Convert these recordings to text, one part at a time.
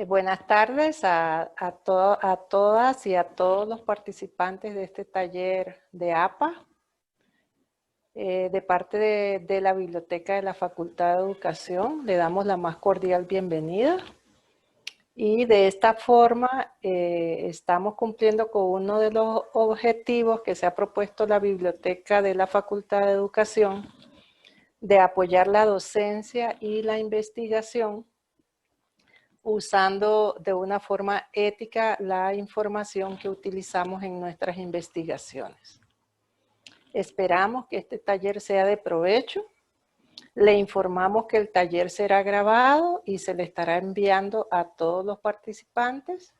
Buenas tardes a todas y a todos los participantes de este taller de APA, de parte de la Biblioteca de la Facultad de Educación. Le damos la más cordial bienvenida. Y de esta forma estamos cumpliendo con uno de los objetivos que se ha propuesto la Biblioteca de la Facultad de Educación, de apoyar la docencia y la investigación usando de una forma ética la información que utilizamos en nuestras investigaciones. Esperamos que este taller sea de provecho. Le informamos que el taller será grabado y se le estará enviando a todos los participantes,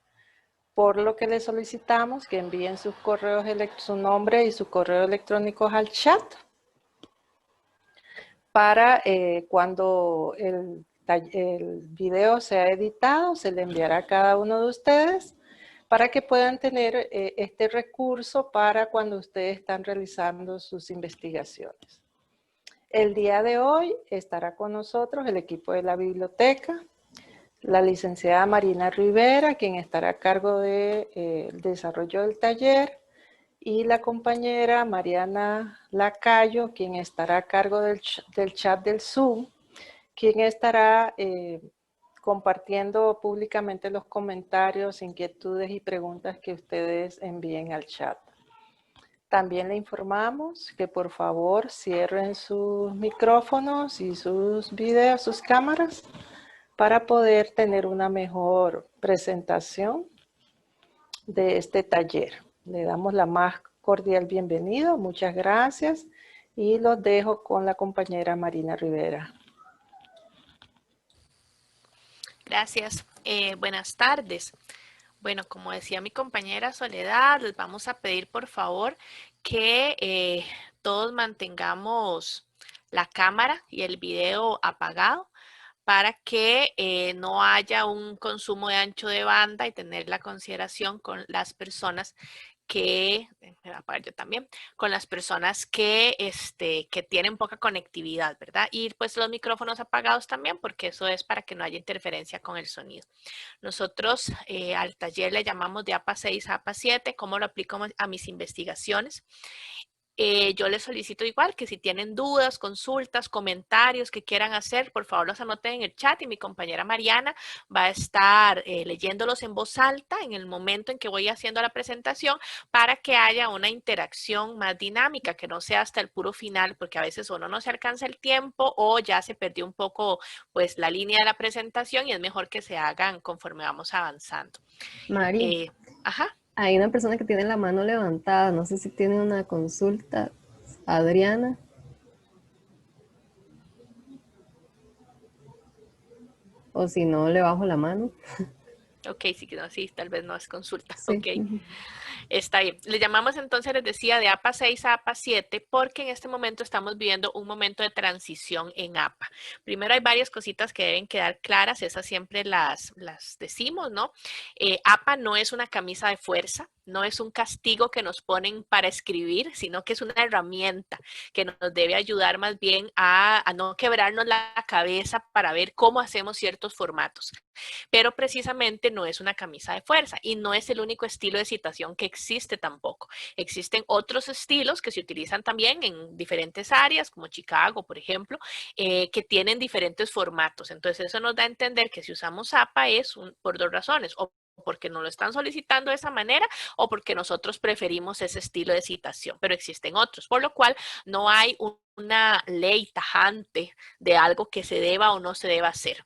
por lo que les solicitamos que envíen sus correos, su nombre y su correo electrónico al chat para cuando el video sea editado, se le enviará a cada uno de ustedes para que puedan tener este recurso para cuando ustedes están realizando sus investigaciones. El día de hoy estará con nosotros el equipo de la biblioteca, la licenciada Marina Rivera, quien estará a cargo del desarrollo del taller, y la compañera Mariana Lacayo, quien estará a cargo del chat del Zoom, quien estará compartiendo públicamente los comentarios, inquietudes y preguntas que ustedes envíen al chat. También le informamos que por favor cierren sus micrófonos y sus videos, sus cámaras, para poder tener una mejor presentación de este taller. Le damos la más cordial bienvenida, muchas gracias, y los dejo con la compañera Marina Rivera. Gracias. Buenas tardes. Bueno, como decía mi compañera Soledad, les vamos a pedir por favor que todos mantengamos la cámara y el video apagado para que no haya un consumo de ancho de banda y tener la consideración con las personas que, me voy a apagar yo también, con las personas que tienen poca conectividad, ¿verdad? Y pues los micrófonos apagados también, porque eso es para que no haya interferencia con el sonido. Nosotros al taller le llamamos de APA 6 a APA 7, ¿cómo lo aplico a mis investigaciones? Yo les solicito igual que si tienen dudas, consultas, comentarios que quieran hacer, por favor los anoten en el chat y mi compañera Mariana va a estar leyéndolos en voz alta en el momento en que voy haciendo la presentación para que haya una interacción más dinámica, que no sea hasta el puro final, porque a veces uno no se alcanza el tiempo o ya se perdió un poco pues la línea de la presentación y es mejor que se hagan conforme vamos avanzando. Mari, Ajá. hay una persona que tiene la mano levantada, no sé si tiene una consulta. Adriana. O si no, le bajo la mano. Ok, sí, no, sí, tal vez no es consulta. Sí. Ok, está bien. Le llamamos entonces, les decía, de APA 6 a APA 7 porque en este momento estamos viviendo un momento de transición en APA. Primero hay varias cositas que deben quedar claras, esas siempre las decimos, ¿no? APA no es una camisa de fuerza, no es un castigo que nos ponen para escribir, sino que es una herramienta que nos debe ayudar más bien a no quebrarnos la cabeza para ver cómo hacemos ciertos formatos. Pero precisamente no es una camisa de fuerza y no es el único estilo de citación que existe tampoco. Existen otros estilos que se utilizan también en diferentes áreas, como Chicago, por ejemplo, que tienen diferentes formatos. Entonces eso nos da a entender que si usamos APA es por dos razones, o porque nos lo están solicitando de esa manera o porque nosotros preferimos ese estilo de citación, pero existen otros, por lo cual no hay una ley tajante de algo que se deba o no se deba hacer.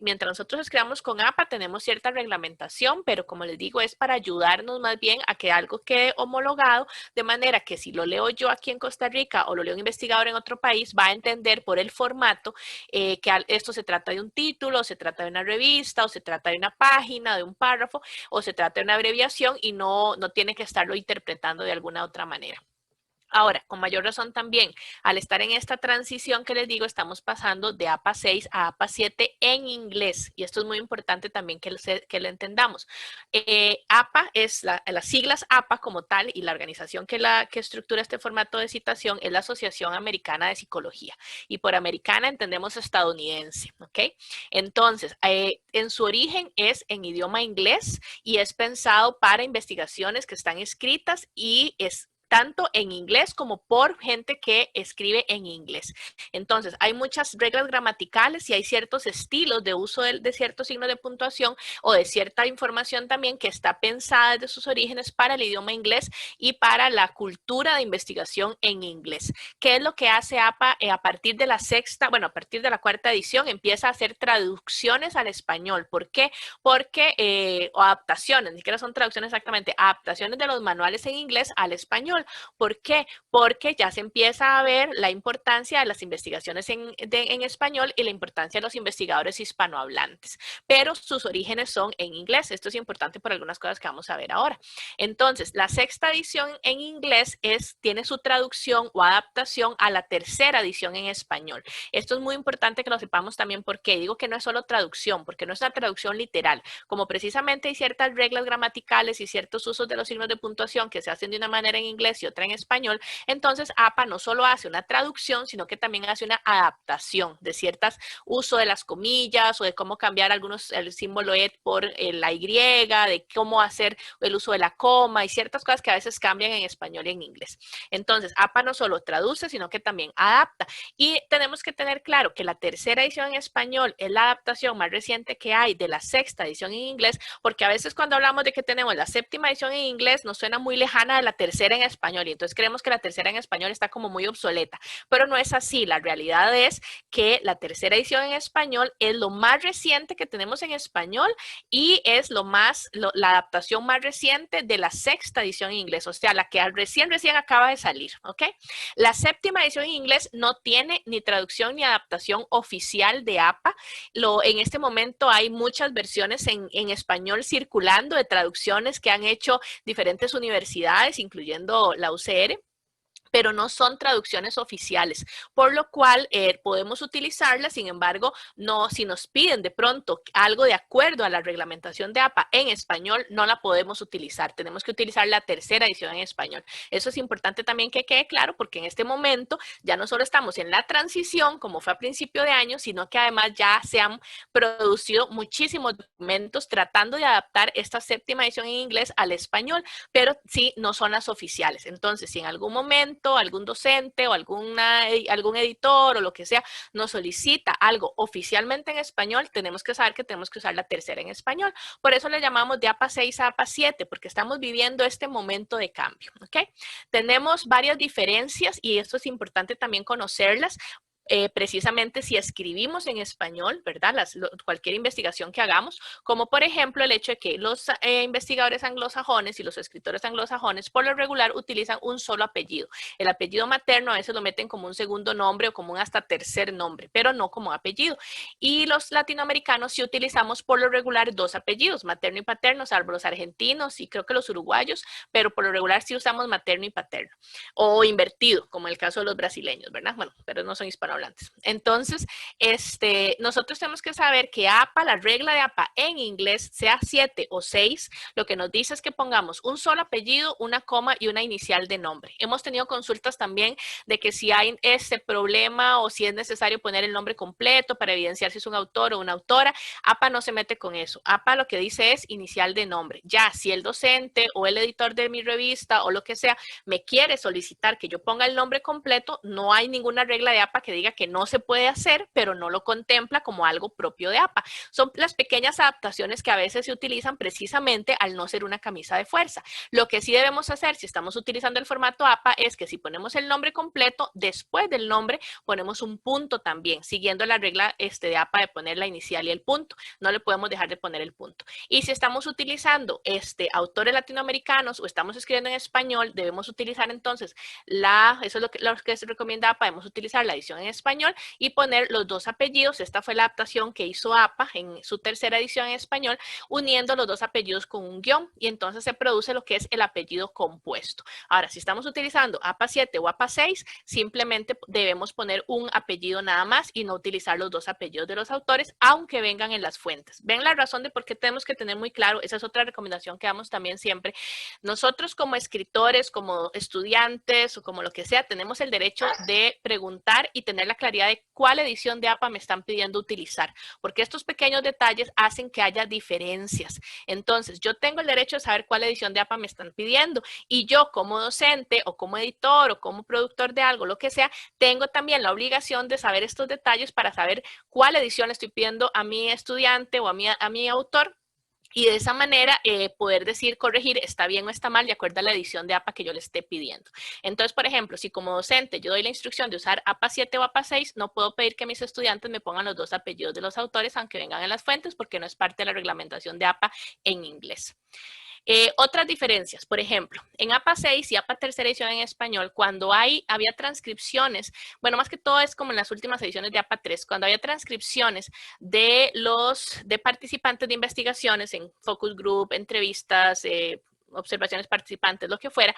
Mientras nosotros escribamos con APA tenemos cierta reglamentación, pero como les digo es para ayudarnos más bien a que algo quede homologado, de manera que si lo leo yo aquí en Costa Rica o lo leo un investigador en otro país, va a entender por el formato que esto se trata de un título, o se trata de una revista, o se trata de una página, de un párrafo, o se trata de una abreviación y no tiene que estarlo interpretando de alguna otra manera. Ahora, con mayor razón también, al estar en esta transición que les digo, estamos pasando de APA 6 a APA 7 en inglés. Y esto es muy importante también que lo entendamos. APA es las siglas APA como tal, y la organización que estructura este formato de citación es la Asociación Americana de Psicología. Y por americana entendemos estadounidense, ¿ok? Entonces, en su origen es en idioma inglés y es pensado para investigaciones que están escritas y es tanto en inglés como por gente que escribe en inglés. Entonces, hay muchas reglas gramaticales y hay ciertos estilos de uso de ciertos signos de puntuación o de cierta información también que está pensada desde sus orígenes para el idioma inglés y para la cultura de investigación en inglés. ¿Qué es lo que hace APA a partir de la a partir de la cuarta edición? Empieza a hacer traducciones al español. ¿Por qué? Porque, o adaptaciones, ni siquiera son traducciones exactamente, adaptaciones de los manuales en inglés al español. ¿Por qué? Porque ya se empieza a ver la importancia de las investigaciones en español y la importancia de los investigadores hispanohablantes, pero sus orígenes son en inglés. Esto es importante por algunas cosas que vamos a ver ahora. Entonces, la sexta edición en inglés tiene su traducción o adaptación a la tercera edición en español. Esto es muy importante que lo sepamos también porque digo que no es solo traducción, porque no es una traducción literal. Como precisamente hay ciertas reglas gramaticales y ciertos usos de los signos de puntuación que se hacen de una manera en inglés y otra en español, entonces APA no solo hace una traducción, sino que también hace una adaptación de ciertos uso de las comillas o de cómo cambiar el símbolo ED por la Y, de cómo hacer el uso de la coma y ciertas cosas que a veces cambian en español y en inglés. Entonces, APA no solo traduce, sino que también adapta. Y tenemos que tener claro que la tercera edición en español es la adaptación más reciente que hay de la sexta edición en inglés, porque a veces cuando hablamos de que tenemos la séptima edición en inglés, nos suena muy lejana de la tercera en español, y entonces creemos que la tercera en español está como muy obsoleta, pero no es así. La realidad es que la tercera edición en español es lo más reciente que tenemos en español y es la adaptación más reciente de la sexta edición en inglés, o sea, la que recién acaba de salir, ¿ok? La séptima edición en inglés no tiene ni traducción ni adaptación oficial de APA. En este momento hay muchas versiones en español circulando de traducciones que han hecho diferentes universidades, incluyendo la UCR, pero no son traducciones oficiales, por lo cual podemos utilizarlas. Sin embargo, si nos piden de pronto algo de acuerdo a la reglamentación de APA en español, no la podemos utilizar. Tenemos que utilizar la tercera edición en español. Eso es importante también que quede claro, porque en este momento ya no solo estamos en la transición, como fue a principio de año, sino que además ya se han producido muchísimos documentos tratando de adaptar esta séptima edición en inglés al español, pero sí no son las oficiales. Entonces, si en algún momento algún docente o algún editor o lo que sea nos solicita algo oficialmente en español, tenemos que saber que tenemos que usar la tercera en español. Por eso le llamamos de APA 6 a APA 7, porque estamos viviendo este momento de cambio, ¿ok? Tenemos varias diferencias y esto es importante también conocerlas. Precisamente si escribimos en español, ¿verdad? Cualquier investigación que hagamos, como por ejemplo el hecho de que los investigadores anglosajones y los escritores anglosajones por lo regular utilizan un solo apellido. El apellido materno a veces lo meten como un segundo nombre o como un hasta tercer nombre, pero no como apellido. Y los latinoamericanos sí utilizamos por lo regular dos apellidos, materno y paterno, salvo los argentinos y creo que los uruguayos, pero por lo regular sí usamos materno y paterno. O invertido, como en el caso de los brasileños, ¿verdad? Bueno, pero no son hispanohablantes. Entonces, nosotros tenemos que saber que APA, la regla de APA en inglés, sea 7 o 6, lo que nos dice es que pongamos un solo apellido, una coma y una inicial de nombre. Hemos tenido consultas también de que si hay este problema o si es necesario poner el nombre completo para evidenciar si es un autor o una autora. APA no se mete con eso. APA lo que dice es inicial de nombre. Ya, si el docente o el editor de mi revista o lo que sea me quiere solicitar que yo ponga el nombre completo, no hay ninguna regla de APA que diga que no se puede hacer, pero no lo contempla como algo propio de APA. Son las pequeñas adaptaciones que a veces se utilizan precisamente al no ser una camisa de fuerza. Lo que sí debemos hacer si estamos utilizando el formato APA es que si ponemos el nombre completo, después del nombre ponemos un punto también, siguiendo la regla de APA de poner la inicial y el punto. No le podemos dejar de poner el punto. Y si estamos utilizando autores latinoamericanos o estamos escribiendo en español, debemos utilizar entonces eso es lo que se recomienda APA, debemos utilizar la edición en español y poner los dos apellidos. Esta fue la adaptación que hizo APA en su tercera edición en español, uniendo los dos apellidos con un guión, y entonces se produce lo que es el apellido compuesto. Ahora, si estamos utilizando APA 7 o APA 6, simplemente debemos poner un apellido nada más y no utilizar los dos apellidos de los autores, aunque vengan en las fuentes. ¿Ven la razón de por qué tenemos que tener muy claro? Esa es otra recomendación que damos también siempre. Nosotros como escritores, como estudiantes o como lo que sea, tenemos el derecho de preguntar y tener la claridad de cuál edición de APA me están pidiendo utilizar, porque estos pequeños detalles hacen que haya diferencias. Entonces, yo tengo el derecho de saber cuál edición de APA me están pidiendo, y yo como docente o como editor o como productor de algo, lo que sea, tengo también la obligación de saber estos detalles para saber cuál edición le estoy pidiendo a mi estudiante o a mi autor, y de esa manera poder decir, corregir, está bien o está mal, de acuerdo a la edición de APA que yo le esté pidiendo. Entonces, por ejemplo, si como docente yo doy la instrucción de usar APA 7 o APA 6, no puedo pedir que mis estudiantes me pongan los dos apellidos de los autores, aunque vengan en las fuentes, porque no es parte de la reglamentación de APA en inglés. Otras diferencias, por ejemplo, en APA 6 y APA tercera edición en español, cuando había transcripciones, bueno, más que todo es como en las últimas ediciones de APA 3, cuando había transcripciones de participantes de investigaciones en focus group, entrevistas, observaciones participantes, lo que fuera,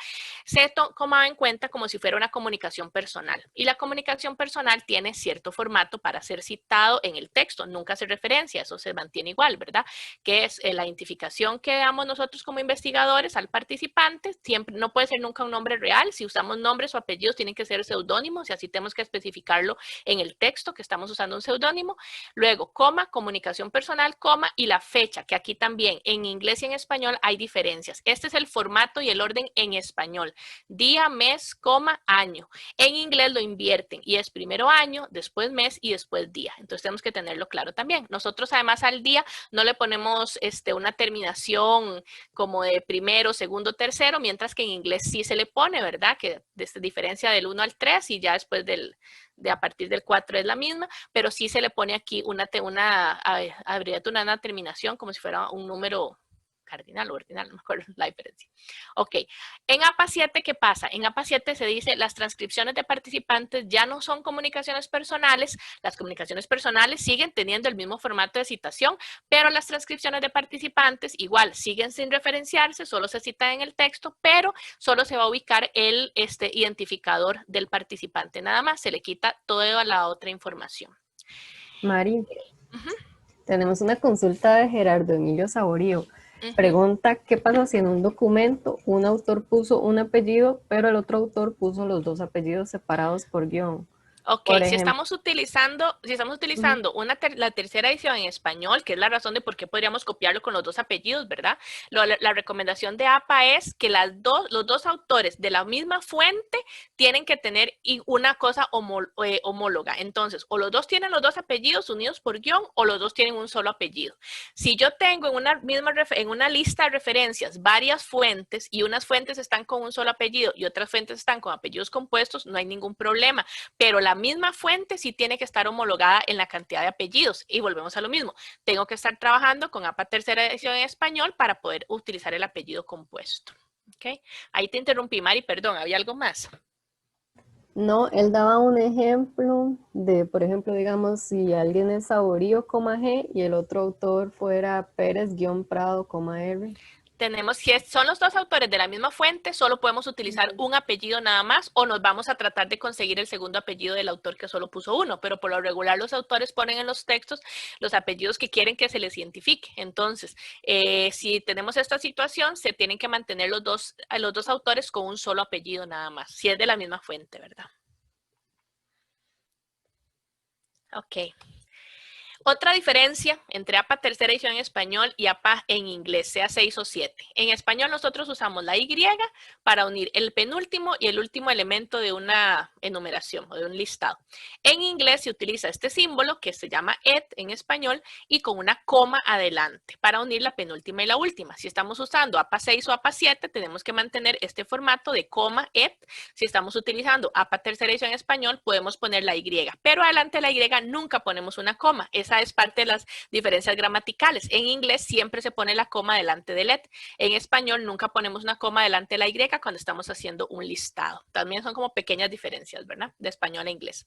se tomaba en cuenta como si fuera una comunicación personal. Y la comunicación personal tiene cierto formato para ser citado en el texto, nunca hace referencia, eso se mantiene igual, ¿verdad? Que es la identificación que damos nosotros como investigadores al participante, siempre, no puede ser nunca un nombre real, si usamos nombres o apellidos tienen que ser seudónimos, y así tenemos que especificarlo en el texto que estamos usando un seudónimo. Luego, coma, comunicación personal, coma, y la fecha, que aquí también en inglés y en español hay diferencias. Este es el formato y el orden en español. Día, mes, coma, año. En inglés lo invierten y es primero año, después mes y después día. Entonces tenemos que tenerlo claro también. Nosotros además al día no le ponemos una terminación como de primero, segundo, tercero, mientras que en inglés sí se le pone, ¿verdad? Que diferencia del 1 al 3 y ya después a partir del 4 es la misma, pero sí se le pone aquí una terminación como si fuera un número cardinal o ordinal, no me acuerdo la diferencia. Ok, en APA 7, ¿qué pasa? En APA 7 se dice, las transcripciones de participantes ya no son comunicaciones personales, las comunicaciones personales siguen teniendo el mismo formato de citación, pero las transcripciones de participantes igual siguen sin referenciarse, solo se cita en el texto, pero solo se va a ubicar el identificador del participante, nada más, se le quita toda la otra información. Mari, tenemos una consulta de Gerardo Emilio Saborío. Pregunta, ¿qué pasa si en un documento un autor puso un apellido, pero el otro autor puso los dos apellidos separados por guión? Ok, si estamos utilizando la tercera edición en español, que es la razón de por qué podríamos copiarlo con los dos apellidos, ¿verdad? La recomendación de APA es que los dos autores de la misma fuente tienen que tener una cosa homóloga. Entonces, o los dos tienen los dos apellidos unidos por guión, o los dos tienen un solo apellido. Si yo tengo en una lista de referencias varias fuentes, y unas fuentes están con un solo apellido y otras fuentes están con apellidos compuestos, no hay ningún problema, pero la misma fuente sí tiene que estar homologada en la cantidad de apellidos, y volvemos a lo mismo, tengo que estar trabajando con APA tercera edición en español para poder utilizar el apellido compuesto. ¿Okay? Ahí te interrumpí, Mari, perdón, ¿había algo más? No, él daba un ejemplo de, por ejemplo, digamos, si alguien es Saborío, G, y el otro autor fuera Pérez-Prado, R. Si son los dos autores de la misma fuente, solo podemos utilizar un apellido nada más, o nos vamos a tratar de conseguir el segundo apellido del autor que solo puso uno, pero por lo regular los autores ponen en los textos los apellidos que quieren que se les identifique. Entonces, si tenemos esta situación, se tienen que mantener los dos autores con un solo apellido nada más, si es de la misma fuente, ¿verdad? Ok. Otra diferencia entre APA tercera edición en español y APA en inglés, sea 6 o 7. En español nosotros usamos la Y para unir el penúltimo y el último elemento de una enumeración o de un listado. En inglés se utiliza este símbolo que se llama et en español y con una coma adelante para unir la penúltima y la última. Si estamos usando APA 6 o APA 7, tenemos que mantener este formato de coma, et. Si estamos utilizando APA tercera edición en español, podemos poner la Y, pero adelante de la Y nunca ponemos una coma. Esa es parte de las diferencias gramaticales. En inglés siempre se pone la coma delante del et. En español nunca ponemos una coma delante de la Y cuando estamos haciendo un listado. También son como pequeñas diferencias, ¿verdad? De español a inglés.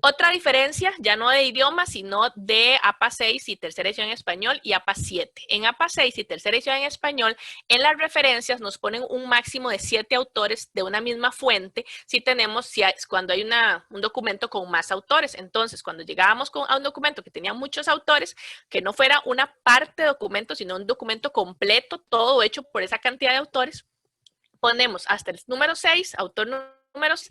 Otra diferencia, ya no de idioma, sino de APA 6 y tercera edición en español y APA 7. En APA 6 y tercera edición en español, en las referencias nos ponen un máximo de 7 autores de una misma fuente cuando hay un documento con más autores. Entonces, cuando llegábamos a un documento que tenía muchos autores, que no fuera una parte de documento, sino un documento completo, todo hecho por esa cantidad de autores, ponemos hasta el número 6, autor números,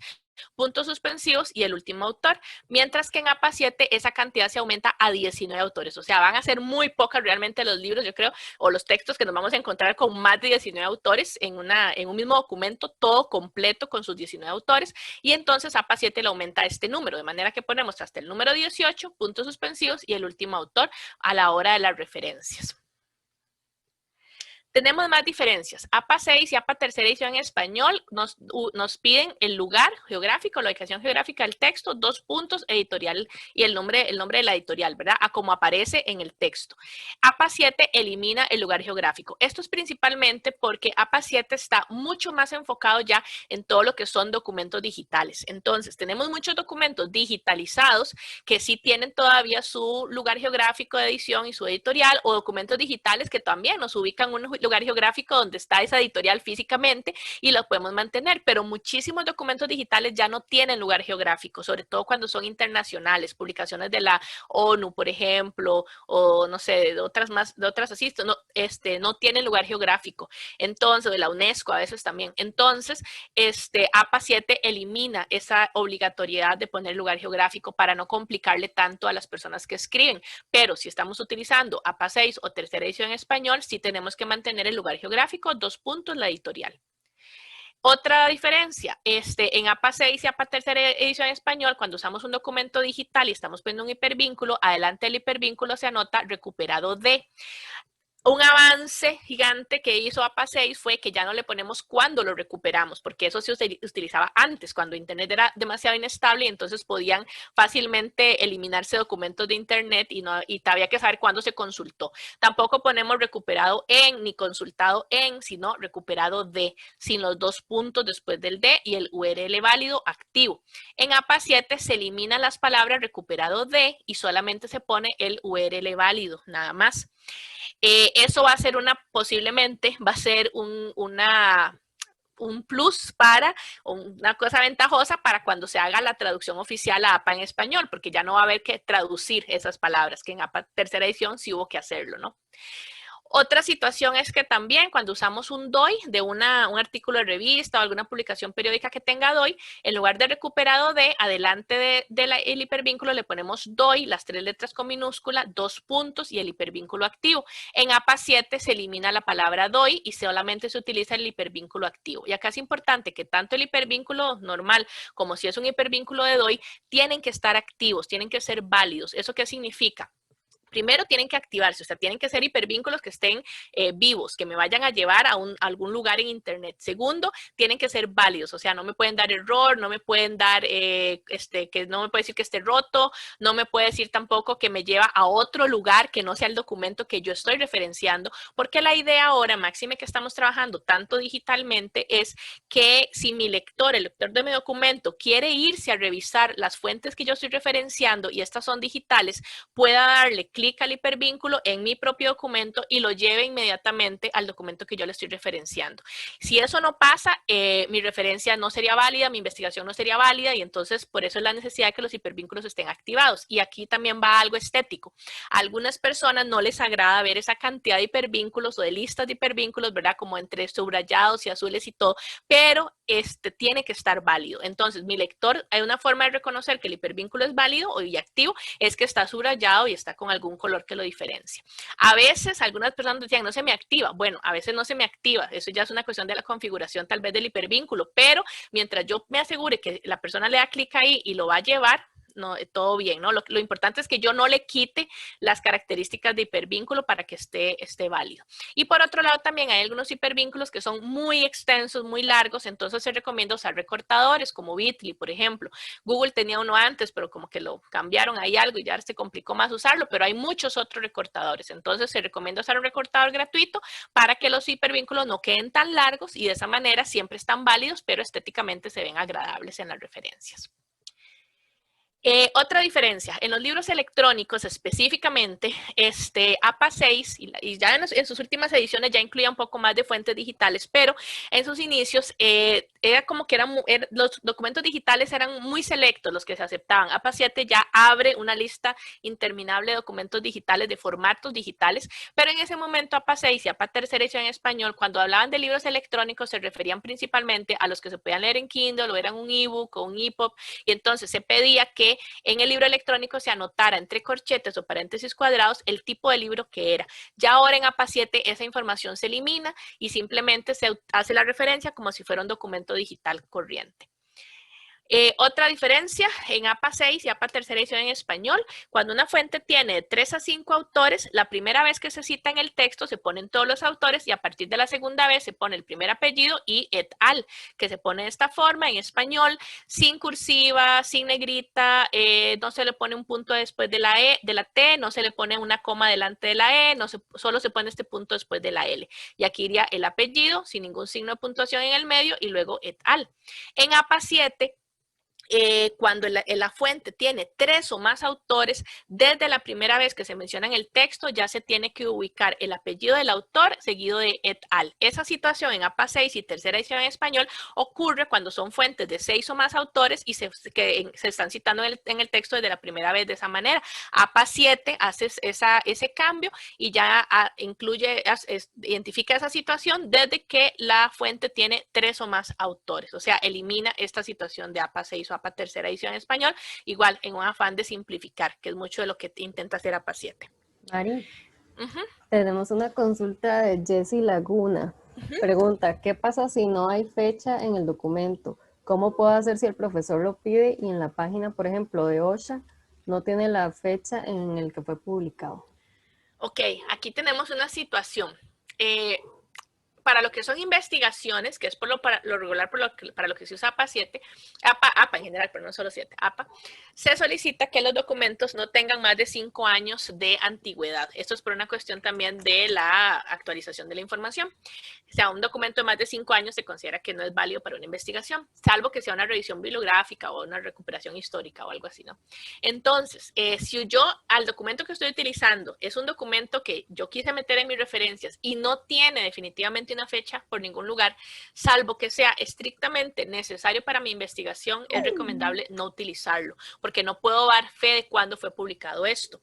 puntos suspensivos y el último autor, mientras que en APA 7 esa cantidad se aumenta a 19 autores, o sea, van a ser muy pocas realmente los libros, yo creo, o los textos que nos vamos a encontrar con más de 19 autores en un mismo documento, todo completo con sus 19 autores, y entonces APA 7 le aumenta este número, de manera que ponemos hasta el número 18, puntos suspensivos y el último autor a la hora de las referencias. Tenemos más diferencias. APA 6 y APA tercera edición en español nos piden el lugar geográfico, la ubicación geográfica del texto, 2 puntos, editorial y el nombre de la editorial, ¿verdad? A como aparece en el texto. APA 7 elimina el lugar geográfico. Esto es principalmente porque APA 7 está mucho más enfocado ya en todo lo que son documentos digitales. Entonces, tenemos muchos documentos digitalizados que sí tienen todavía su lugar geográfico de edición y su editorial, o documentos digitales que también nos ubican un lugar geográfico donde está esa editorial físicamente y lo podemos mantener, pero muchísimos documentos digitales ya no tienen lugar geográfico, sobre todo cuando son internacionales, publicaciones de la ONU, por ejemplo, o no sé, de otras así, no tienen lugar geográfico. Entonces, de la UNESCO a veces también. Entonces, APA 7 elimina esa obligatoriedad de poner lugar geográfico para no complicarle tanto a las personas que escriben, pero si estamos utilizando APA 6 o tercera edición en español, sí tenemos que mantener el lugar geográfico, 2 puntos, la editorial. Otra diferencia, en APA 6 y APA tercera edición en español, cuando usamos un documento digital y estamos poniendo un hipervínculo, adelante del hipervínculo se anota recuperado de. Un avance gigante que hizo APA 6 fue que ya no le ponemos cuándo lo recuperamos, porque eso se utilizaba antes, cuando Internet era demasiado inestable y entonces podían fácilmente eliminarse documentos de Internet y había que saber cuándo se consultó. Tampoco ponemos recuperado en ni consultado en, sino recuperado de, sin los 2 puntos después del de y el URL válido activo. En APA 7 se eliminan las palabras recuperado de y solamente se pone el URL válido, nada más. Eso va a ser posiblemente va a ser un plus para, una cosa ventajosa para cuando se haga la traducción oficial a APA en español, porque ya no va a haber que traducir esas palabras, que en APA tercera edición sí hubo que hacerlo, ¿no? Otra situación es que también cuando usamos un DOI de un artículo de revista o alguna publicación periódica que tenga DOI, en lugar de recuperado de, adelante del hipervínculo le ponemos DOI, las 3 letras con minúscula, 2 puntos y el hipervínculo activo. En APA 7 se elimina la palabra DOI y solamente se utiliza el hipervínculo activo. Y acá es importante que tanto el hipervínculo normal como si es un hipervínculo de DOI, tienen que estar activos, tienen que ser válidos. ¿Eso qué significa? Primero tienen que activarse, o sea, tienen que ser hipervínculos que estén vivos, que me vayan a llevar a algún lugar en Internet. Segundo, tienen que ser válidos, o sea, no me pueden dar error, no me pueden dar, que no me puede decir que esté roto, no me puede decir tampoco que me lleva a otro lugar que no sea el documento que yo estoy referenciando, porque la idea ahora, máxime que estamos trabajando tanto digitalmente, es que si mi lector, el lector de mi documento, quiere irse a revisar las fuentes que yo estoy referenciando y estas son digitales, pueda darle clic al hipervínculo en mi propio documento y lo lleve inmediatamente al documento que yo le estoy referenciando. Si eso no pasa, mi referencia no sería válida, mi investigación no sería válida y entonces por eso es la necesidad de que los hipervínculos estén activados. Y aquí también va algo estético. A algunas personas no les agrada ver esa cantidad de hipervínculos o de listas de hipervínculos, ¿verdad? Como entre subrayados y azules y todo, pero tiene que estar válido. Entonces, mi lector, hay una forma de reconocer que el hipervínculo es válido y activo, es que está subrayado y está con algún color que lo diferencia. A veces algunas personas decían, no se me activa. Bueno, a veces no se me activa. Eso ya es una cuestión de la configuración tal vez del hipervínculo, pero mientras yo me asegure que la persona le da clic ahí y lo va a llevar, no, todo bien, ¿no? Lo importante es que yo no le quite las características de hipervínculo para que esté válido. Y por otro lado también hay algunos hipervínculos que son muy extensos, muy largos, entonces se recomienda usar recortadores como Bitly, por ejemplo. Google tenía uno antes, pero como que lo cambiaron ahí algo y ya se complicó más usarlo, pero hay muchos otros recortadores, entonces se recomienda usar un recortador gratuito para que los hipervínculos no queden tan largos y de esa manera siempre están válidos, pero estéticamente se ven agradables en las referencias. Otra diferencia, en los libros electrónicos específicamente, APA 6, y ya en sus últimas ediciones ya incluía un poco más de fuentes digitales, pero en sus inicios era como que los documentos digitales eran muy selectos los que se aceptaban. APA 7 ya abre una lista interminable de documentos digitales, de formatos digitales, pero en ese momento APA 6 y APA tercera edición en español, cuando hablaban de libros electrónicos, se referían principalmente a los que se podían leer en Kindle o eran un ebook o un EPUB, y entonces se pedía que en el libro electrónico se anotara entre corchetes o paréntesis cuadrados el tipo de libro que era. Ya ahora en APA 7 esa información se elimina y simplemente se hace la referencia como si fuera un documento digital corriente. Otra diferencia en APA 6 y APA tercera edición en español, cuando una fuente tiene 3 a 5 autores, la primera vez que se cita en el texto se ponen todos los autores y a partir de la segunda vez se pone el primer apellido y et al, que se pone de esta forma en español, sin cursiva, sin negrita, no se le pone un punto después de la E, de la T, no se le pone una coma delante de la E, solo se pone este punto después de la L. Y aquí iría el apellido sin ningún signo de puntuación en el medio y luego et al. En APA 7, cuando la fuente tiene 3 o más autores, desde la primera vez que se menciona en el texto ya se tiene que ubicar el apellido del autor seguido de et al. Esa situación en APA 6 y tercera edición en español ocurre cuando son fuentes de 6 o más autores y se están citando en el texto desde la primera vez de esa manera. APA 7 hace ese cambio y ya identifica esa situación desde que la fuente tiene 3 o más autores, o sea, elimina esta situación de APA 6 o APA tercera edición en español, igual en un afán de simplificar, que es mucho de lo que intenta hacer APA 7. Mari, tenemos una consulta de Jessie Laguna. Pregunta, ¿qué pasa si no hay fecha en el documento? ¿Cómo puedo hacer si el profesor lo pide y en la página, por ejemplo, de OSHA no tiene la fecha en el que fue publicado? Ok, aquí tenemos una situación. Para lo que son investigaciones, que es para lo regular para lo que se usa APA 7, APA en general, pero no solo 7, APA, se solicita que los documentos no tengan más de 5 años de antigüedad. Esto es por una cuestión también de la actualización de la información. O sea, un documento de más de 5 años se considera que no es válido para una investigación, salvo que sea una revisión bibliográfica o una recuperación histórica o algo así, ¿no? Entonces, si yo al documento que estoy utilizando es un documento que yo quise meter en mis referencias y no tiene definitivamente una fecha por ningún lugar, salvo que sea estrictamente necesario para mi investigación, es recomendable no utilizarlo, porque no puedo dar fe de cuándo fue publicado esto.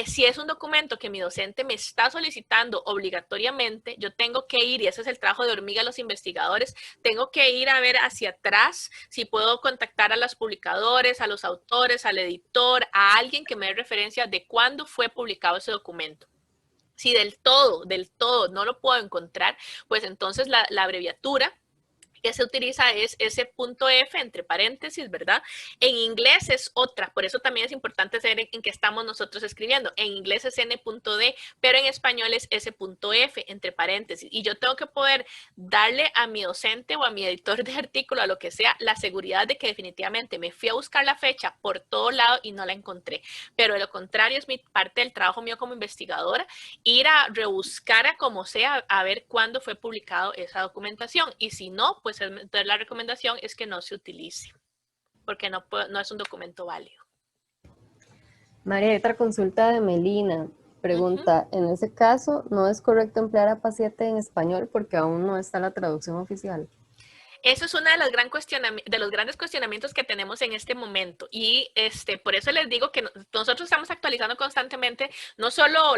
Si es un documento que mi docente me está solicitando obligatoriamente, yo tengo que ir, y ese es el trabajo de hormiga de los investigadores, tengo que ir a ver hacia atrás si puedo contactar a los publicadores, a los autores, al editor, a alguien que me dé referencia de cuándo fue publicado ese documento. Si del todo no lo puedo encontrar, pues entonces la abreviatura que se utiliza es ese punto F entre paréntesis, ¿verdad? En inglés es otra, por eso también es importante saber en qué estamos nosotros escribiendo. En inglés es N.D, pero en español es S.F entre paréntesis. Y yo tengo que poder darle a mi docente o a mi editor de artículo, a lo que sea, la seguridad de que definitivamente me fui a buscar la fecha por todo lado y no la encontré. Pero de lo contrario es mi parte del trabajo mío como investigadora, ir a rebuscar a como sea, a ver cuándo fue publicado esa documentación. Y si no, pues entonces la recomendación es que no se utilice, porque no es un documento válido. María, hay otra consulta de Melina. Pregunta, en ese caso, ¿no es correcto emplear APA 7 en español porque aún no está la traducción oficial? Eso es uno de los grandes cuestionamientos que tenemos en este momento y por eso les digo que nosotros estamos actualizando constantemente no solo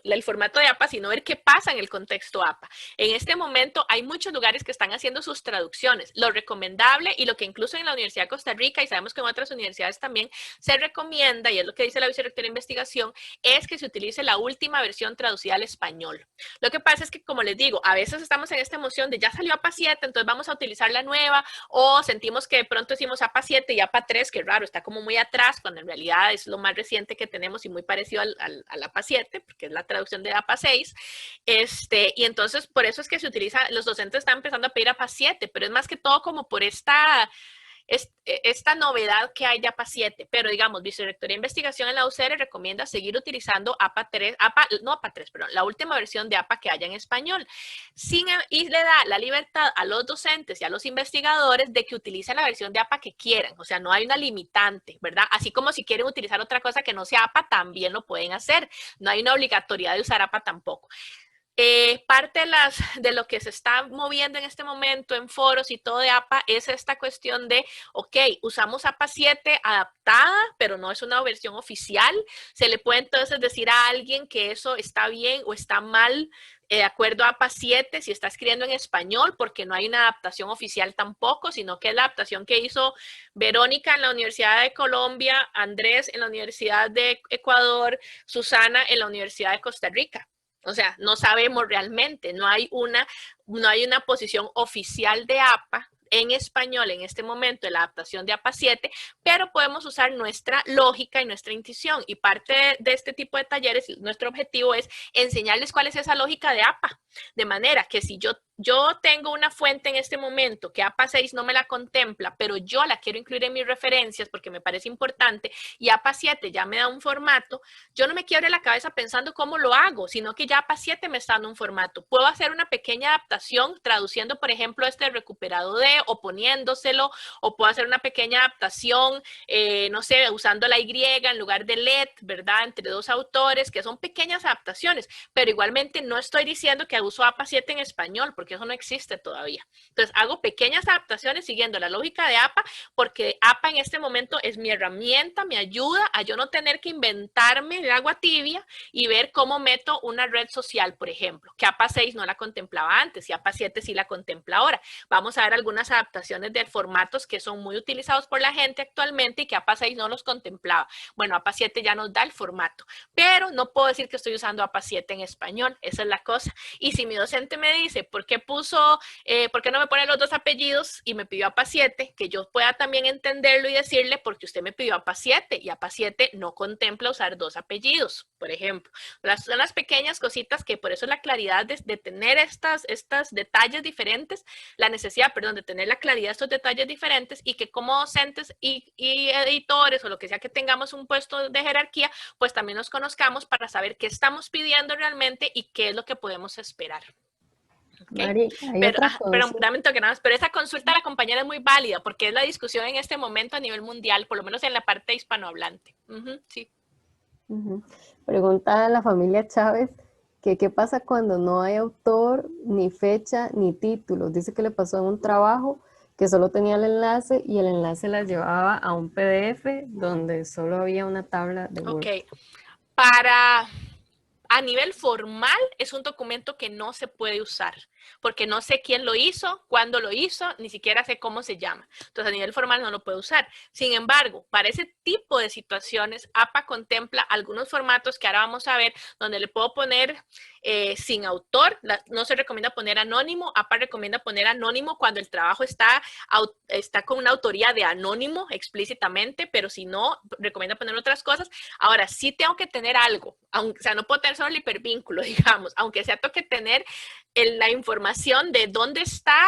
el formato de APA, sino ver qué pasa en el contexto APA. En este momento hay muchos lugares que están haciendo sus traducciones. Lo recomendable y lo que incluso en la Universidad de Costa Rica y sabemos que en otras universidades también se recomienda, y es lo que dice la vicerrectora de investigación, es que se utilice la última versión traducida al español. Lo que pasa es que, como les digo, a veces estamos en esta emoción de ya salió APA 7, entonces vamos a utilizar la nueva, o sentimos que de pronto decimos APA 7 y APA 3, que raro, está como muy atrás, cuando en realidad es lo más reciente que tenemos y muy parecido al APA 7, porque es la traducción de APA 6, y entonces por eso es que se utiliza, los docentes están empezando a pedir APA 7, pero es más que todo como por esta esta novedad que hay de APA 7, pero digamos, Vicerrectoría de Investigación en la UCR recomienda seguir utilizando APA 3, perdón, la última versión de APA que haya en español. Y le da la libertad a los docentes y a los investigadores de que utilicen la versión de APA que quieran, o sea, no hay una limitante, ¿verdad? Así como si quieren utilizar otra cosa que no sea APA, también lo pueden hacer, no hay una obligatoriedad de usar APA tampoco. Parte de lo que se está moviendo en este momento en foros y todo de APA es esta cuestión de, ok, usamos APA 7 adaptada, pero no es una versión oficial. Se le puede entonces decir a alguien que eso está bien o está mal de acuerdo a APA 7 si está escribiendo en español, porque no hay una adaptación oficial tampoco, sino que es la adaptación que hizo Verónica en la Universidad de Colombia, Andrés en la Universidad de Ecuador, Susana en la Universidad de Costa Rica. O sea, no sabemos realmente, no hay una posición oficial de APA en español en este momento de la adaptación de APA 7, pero podemos usar nuestra lógica y nuestra intuición. Y parte de este tipo de talleres, nuestro objetivo es enseñarles cuál es esa lógica de APA, de manera que si yo tengo una fuente en este momento que APA 6 no me la contempla, pero yo la quiero incluir en mis referencias porque me parece importante y APA 7 ya me da un formato, yo no me quiebre la cabeza pensando cómo lo hago, sino que ya APA 7 me está dando un formato. Puedo hacer una pequeña adaptación traduciendo, por ejemplo, este recuperado de o poniéndoselo, o puedo hacer una pequeña adaptación, no sé, usando la Y en lugar de let, ¿verdad? Entre dos autores, que son pequeñas adaptaciones, pero igualmente no estoy diciendo que uso APA 7 en español, porque eso no existe todavía. Entonces, hago pequeñas adaptaciones siguiendo la lógica de APA, porque APA en este momento es mi herramienta, me ayuda a yo no tener que inventarme el agua tibia y ver cómo meto una red social, por ejemplo, que APA 6 no la contemplaba antes y APA 7 sí la contempla ahora. Vamos a ver algunas adaptaciones de formatos que son muy utilizados por la gente actualmente y que APA 6 no los contemplaba. Bueno, APA 7 ya nos da el formato, pero no puedo decir que estoy usando APA 7 en español, esa es la cosa. Y si mi docente me dice, ¿por qué no me pone los dos apellidos y me pidió APA 7? Que yo pueda también entenderlo y decirle, porque usted me pidió APA 7 y APA 7 no contempla usar dos apellidos, por ejemplo. Son las pequeñas cositas que por eso la claridad de tener estos detalles diferentes, la necesidad, perdón, de tener la claridad de estos detalles diferentes y que como docentes y editores o lo que sea que tengamos un puesto de jerarquía, pues también nos conozcamos para saber qué estamos pidiendo realmente y qué es lo que podemos esperar. Okay. Mari, pero esa consulta a la compañera es muy válida porque es la discusión en este momento a nivel mundial, por lo menos en la parte hispanohablante. Sí. Pregunta a la familia Chávez que qué pasa cuando no hay autor, ni fecha, ni título. Dice que le pasó en un trabajo que solo tenía el enlace y el enlace la llevaba a un PDF donde solo había una tabla de Word. Ok. A nivel formal es un documento que no se puede usar, porque no sé quién lo hizo, cuándo lo hizo, ni siquiera sé cómo se llama. Entonces, a nivel formal no lo puedo usar. Sin embargo, para ese tipo de situaciones, APA contempla algunos formatos que ahora vamos a ver, donde le puedo poner sin autor. No se recomienda poner anónimo. APA recomienda poner anónimo cuando el trabajo está con una autoría de anónimo explícitamente, pero si no, recomienda poner otras cosas. Ahora, sí tengo que tener algo, o sea, no puedo tener solo el hipervínculo, digamos, aunque sea tengo que tener la información de dónde está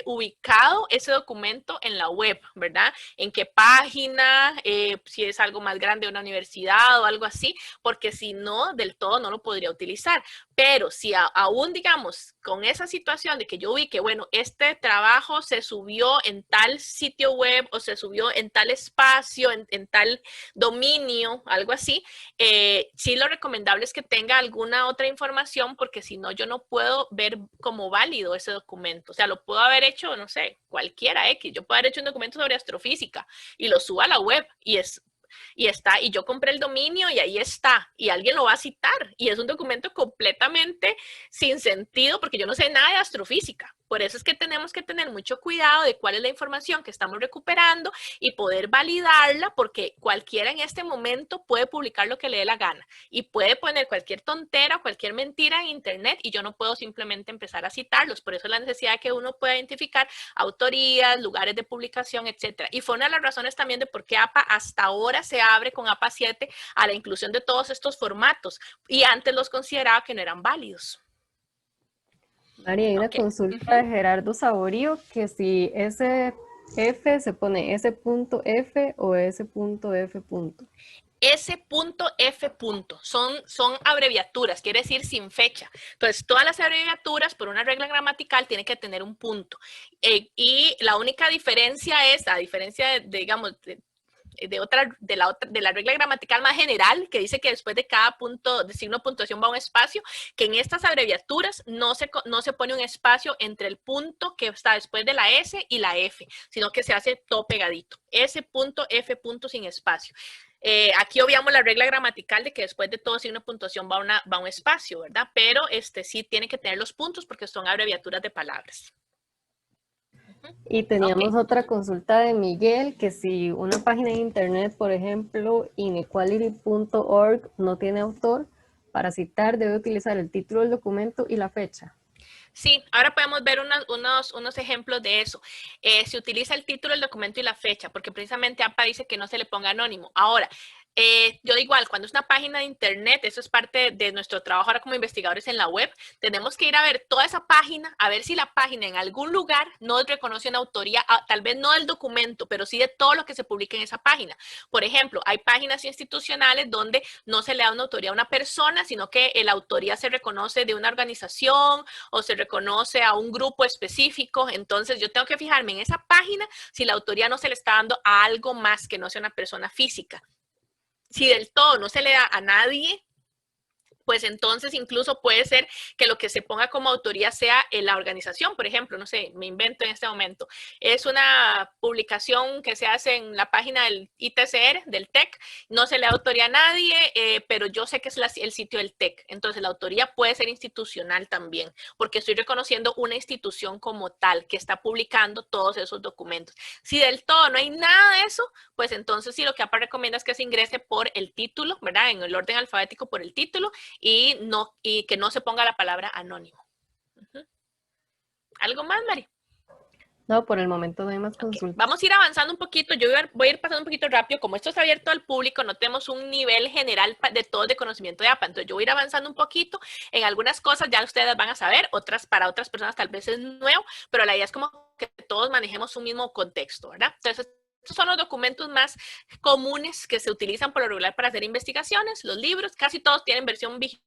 ubicado ese documento en la web, ¿verdad? En qué página, si es algo más grande de una universidad o algo así, porque si no, del todo no lo podría utilizar. Pero si aún, digamos, con esa situación de que yo vi que, bueno, este trabajo se subió en tal sitio web o se subió en tal espacio, en tal dominio, algo así, sí lo recomendable es que tenga alguna otra información, porque si no, yo no puedo ver como válido ese documento. O sea, lo puedo haber hecho, no sé, cualquiera X. Yo puedo haber hecho un documento sobre astrofísica y lo subo a la web y está, y yo compré el dominio y ahí está, y alguien lo va a citar, y es un documento completamente sin sentido porque yo no sé nada de astrofísica. Por eso es que tenemos que tener mucho cuidado de cuál es la información que estamos recuperando y poder validarla, porque cualquiera en este momento puede publicar lo que le dé la gana y puede poner cualquier tontera o cualquier mentira en internet y yo no puedo simplemente empezar a citarlos. Por eso la necesidad de que uno pueda identificar autorías, lugares de publicación, etcétera. Y fue una de las razones también de por qué APA hasta ahora se abre con APA 7 a la inclusión de todos estos formatos y antes los consideraba que no eran válidos. María, hay una consulta de Gerardo Saborío que si ese F se pone S.F o S.F. S.F. Son abreviaturas, quiere decir sin fecha. Entonces, todas las abreviaturas, por una regla gramatical, tienen que tener un punto. Y la única diferencia es, a diferencia digamos, de la regla gramatical más general, que dice que después de cada punto de signo de puntuación va un espacio, que en estas abreviaturas no se pone un espacio entre el punto que está después de la S y la F, sino que se hace todo pegadito. S.F. sin espacio. Aquí obviamos la regla gramatical de que después de todo signo de puntuación va un espacio, ¿verdad? Pero sí tiene que tener los puntos porque son abreviaturas de palabras. Y teníamos otra consulta de Miguel, que si una página de internet, por ejemplo, inequality.org, no tiene autor, para citar debe utilizar el título del documento y la fecha. Sí, ahora podemos ver unos ejemplos de eso. Se utiliza el título del documento y la fecha, porque precisamente APA dice que no se le ponga anónimo. Ahora, yo igual, cuando es una página de internet, eso es parte de nuestro trabajo ahora como investigadores en la web, tenemos que ir a ver toda esa página, a ver si la página en algún lugar no reconoce una autoría, tal vez no del documento, pero sí de todo lo que se publica en esa página. Por ejemplo, hay páginas institucionales donde no se le da una autoría a una persona, sino que la autoría se reconoce de una organización o se reconoce a un grupo específico. Entonces yo tengo que fijarme en esa página si la autoría no se le está dando a algo más que no sea una persona física. Si del todo no se le da a nadie, pues entonces incluso puede ser que lo que se ponga como autoría sea en la organización. Por ejemplo, no sé, me invento en este momento, es una publicación que se hace en la página del ITCR, del TEC, no se le da autoría a nadie, pero yo sé que es el sitio del TEC. Entonces la autoría puede ser institucional también, porque estoy reconociendo una institución como tal que está publicando todos esos documentos. Si del todo no hay nada de eso, pues entonces sí, lo que APA recomienda es que se ingrese por el título, ¿verdad? En el orden alfabético por el título, y que no se ponga la palabra anónimo. ¿Algo más, Mari? No, por el momento no hay más consultas. Okay. Vamos a ir avanzando un poquito. Yo voy a ir pasando un poquito rápido. Como esto está abierto al público, no tenemos un nivel general de todo de conocimiento de APA. Entonces, yo voy a ir avanzando un poquito. En algunas cosas ya ustedes van a saber, para otras personas tal vez es nuevo, pero la idea es como que todos manejemos un mismo contexto, ¿verdad? Entonces, estos son los documentos más comunes que se utilizan por lo regular para hacer investigaciones. Los libros, casi todos tienen versión vigente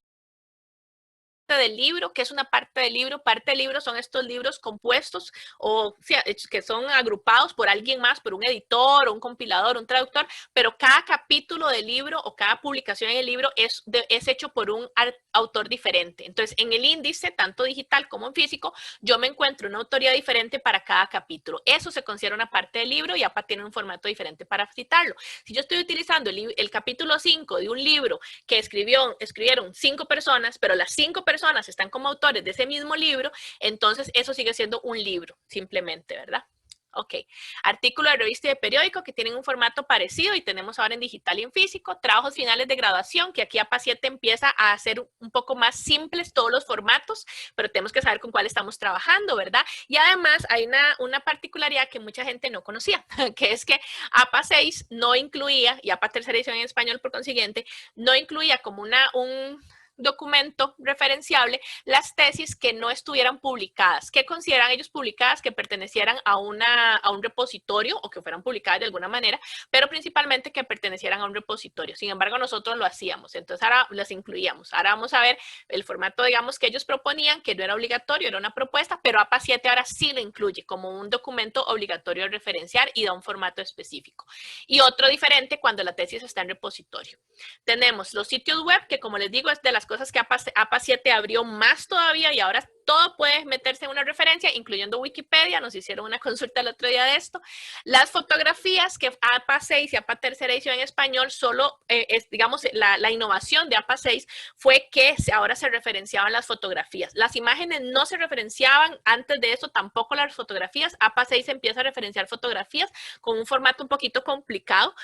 del libro. ¿Qué es una parte del libro? Parte del libro son estos libros compuestos o sea, que son agrupados por alguien más, por un editor, un compilador, un traductor, pero cada capítulo del libro o cada publicación en el libro es hecho por un autor diferente. Entonces, en el índice, tanto digital como en físico, yo me encuentro una autoría diferente para cada capítulo. Eso se considera una parte del libro y APA tiene un formato diferente para citarlo. Si yo estoy utilizando el capítulo 5 de un libro que escribieron 5 personas, pero las 5 personas están como autores de ese mismo libro, entonces eso sigue siendo un libro, simplemente, ¿verdad? Ok, artículo de revista y de periódico que tienen un formato parecido y tenemos ahora en digital y en físico. Trabajos finales de graduación, que aquí APA 7 empieza a hacer un poco más simples todos los formatos, pero tenemos que saber con cuál estamos trabajando, ¿verdad? Y además hay una particularidad que mucha gente no conocía, que es que APA 6 no incluía, y APA tercera edición en español por consiguiente, no incluía como un documento referenciable las tesis que no estuvieran publicadas. ¿Qué consideran ellos publicadas? Que pertenecieran a un repositorio o que fueran publicadas de alguna manera, pero principalmente que pertenecieran a un repositorio. Sin embargo, nosotros lo hacíamos, entonces ahora las incluíamos. Ahora vamos a ver el formato, digamos, que ellos proponían, que no era obligatorio, era una propuesta, pero APA 7 ahora sí lo incluye como un documento obligatorio de referenciar y da un formato específico. Y otro diferente cuando la tesis está en repositorio. Tenemos los sitios web, que como les digo, es de las cosas que APA 7 abrió más todavía y ahora todo puede meterse en una referencia, incluyendo Wikipedia. Nos hicieron una consulta el otro día de esto. Las fotografías, que APA 6 y APA tercera edición en español, solo digamos, la innovación de APA 6 fue que ahora se referenciaban las fotografías. Las imágenes no se referenciaban antes de eso, tampoco las fotografías. APA 6 empieza a referenciar fotografías con un formato un poquito complicado.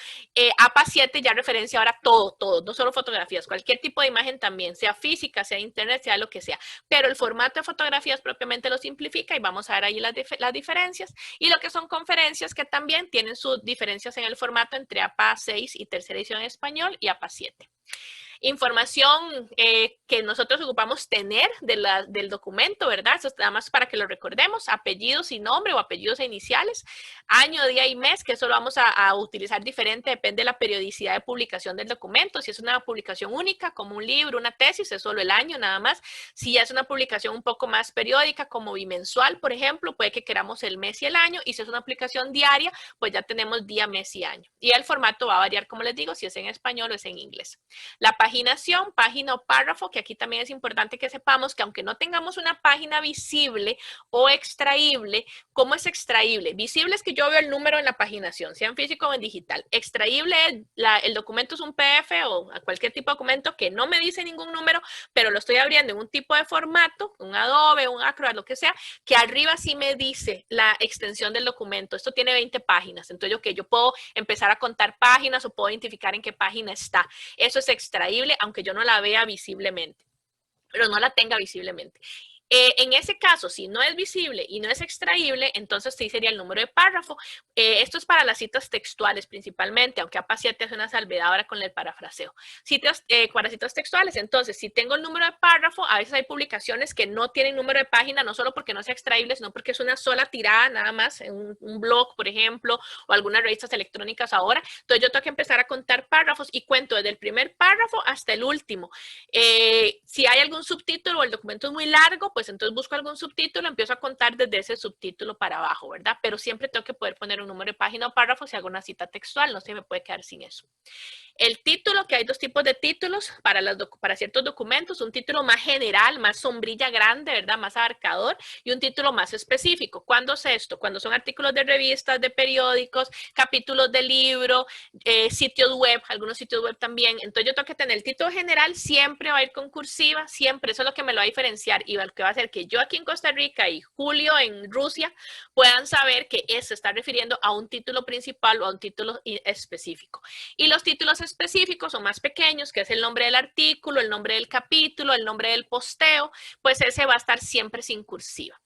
APA 7 ya referencia ahora todo, no solo fotografías, cualquier tipo de imagen también, sea física, sea internet, sea lo que sea. Pero el formato de fotografías propiamente lo simplifica y vamos a ver ahí las diferencias. Y lo que son conferencias, que también tienen sus diferencias en el formato entre APA 6 y tercera edición en español y APA 7. Información que nosotros ocupamos tener del documento, ¿verdad? Eso es nada más para que lo recordemos, apellidos y nombre o apellidos e iniciales, año, día y mes, que eso lo vamos a utilizar diferente, depende de la periodicidad de publicación del documento. Si es una publicación única, como un libro, una tesis, es solo el año nada más. Si ya es una publicación un poco más periódica, como bimensual, por ejemplo, puede que queramos el mes y el año, y si es una publicación diaria, pues ya tenemos día, mes y año. Y el formato va a variar, como les digo, si es en español o es en inglés. La paginación, página o párrafo, que aquí también es importante que sepamos que aunque no tengamos una página visible o extraíble, ¿cómo es extraíble? Visible es que yo veo el número en la paginación, sea en físico o en digital. Extraíble es el documento es un PDF o cualquier tipo de documento que no me dice ningún número, pero lo estoy abriendo en un tipo de formato, un Adobe, un Acrobat, lo que sea, que arriba sí me dice la extensión del documento. Esto tiene 20 páginas, entonces yo puedo empezar a contar páginas o puedo identificar en qué página está. Eso es extraíble, aunque yo no la vea visiblemente, pero no la tenga visiblemente. En ese caso, si no es visible y no es extraíble, entonces sí sería el número de párrafo. Esto es para las citas textuales principalmente, aunque APA 7 es una salvedad ahora con el parafraseo. Para citas textuales, entonces, si tengo el número de párrafo, a veces hay publicaciones que no tienen número de página, no solo porque no sea extraíble, sino porque es una sola tirada nada más, en un blog, por ejemplo, o algunas revistas electrónicas ahora. Entonces yo tengo que empezar a contar párrafos y cuento desde el primer párrafo hasta el último. Si hay algún subtítulo o el documento es muy largo, pues entonces busco algún subtítulo, empiezo a contar desde ese subtítulo para abajo, ¿verdad? Pero siempre tengo que poder poner un número de página o párrafo si hago una cita textual, no se me puede quedar sin eso. El título, que hay dos tipos de títulos para ciertos documentos, un título más general, más sombrilla grande, ¿verdad? Más abarcador, y un título más específico. ¿Cuándo es esto? Cuando son artículos de revistas, de periódicos, capítulos de libro, sitios web, algunos sitios web también. Entonces yo tengo que tener el título general, siempre va a ir con cursiva, siempre, eso es lo que me lo va a diferenciar y lo que va a hacer que yo aquí en Costa Rica y Julio en Rusia puedan saber que se está refiriendo a un título principal o a un título específico. Y los títulos específicos son más pequeños, que es el nombre del artículo, el nombre del capítulo, el nombre del posteo, pues ese va a estar siempre sin cursiva.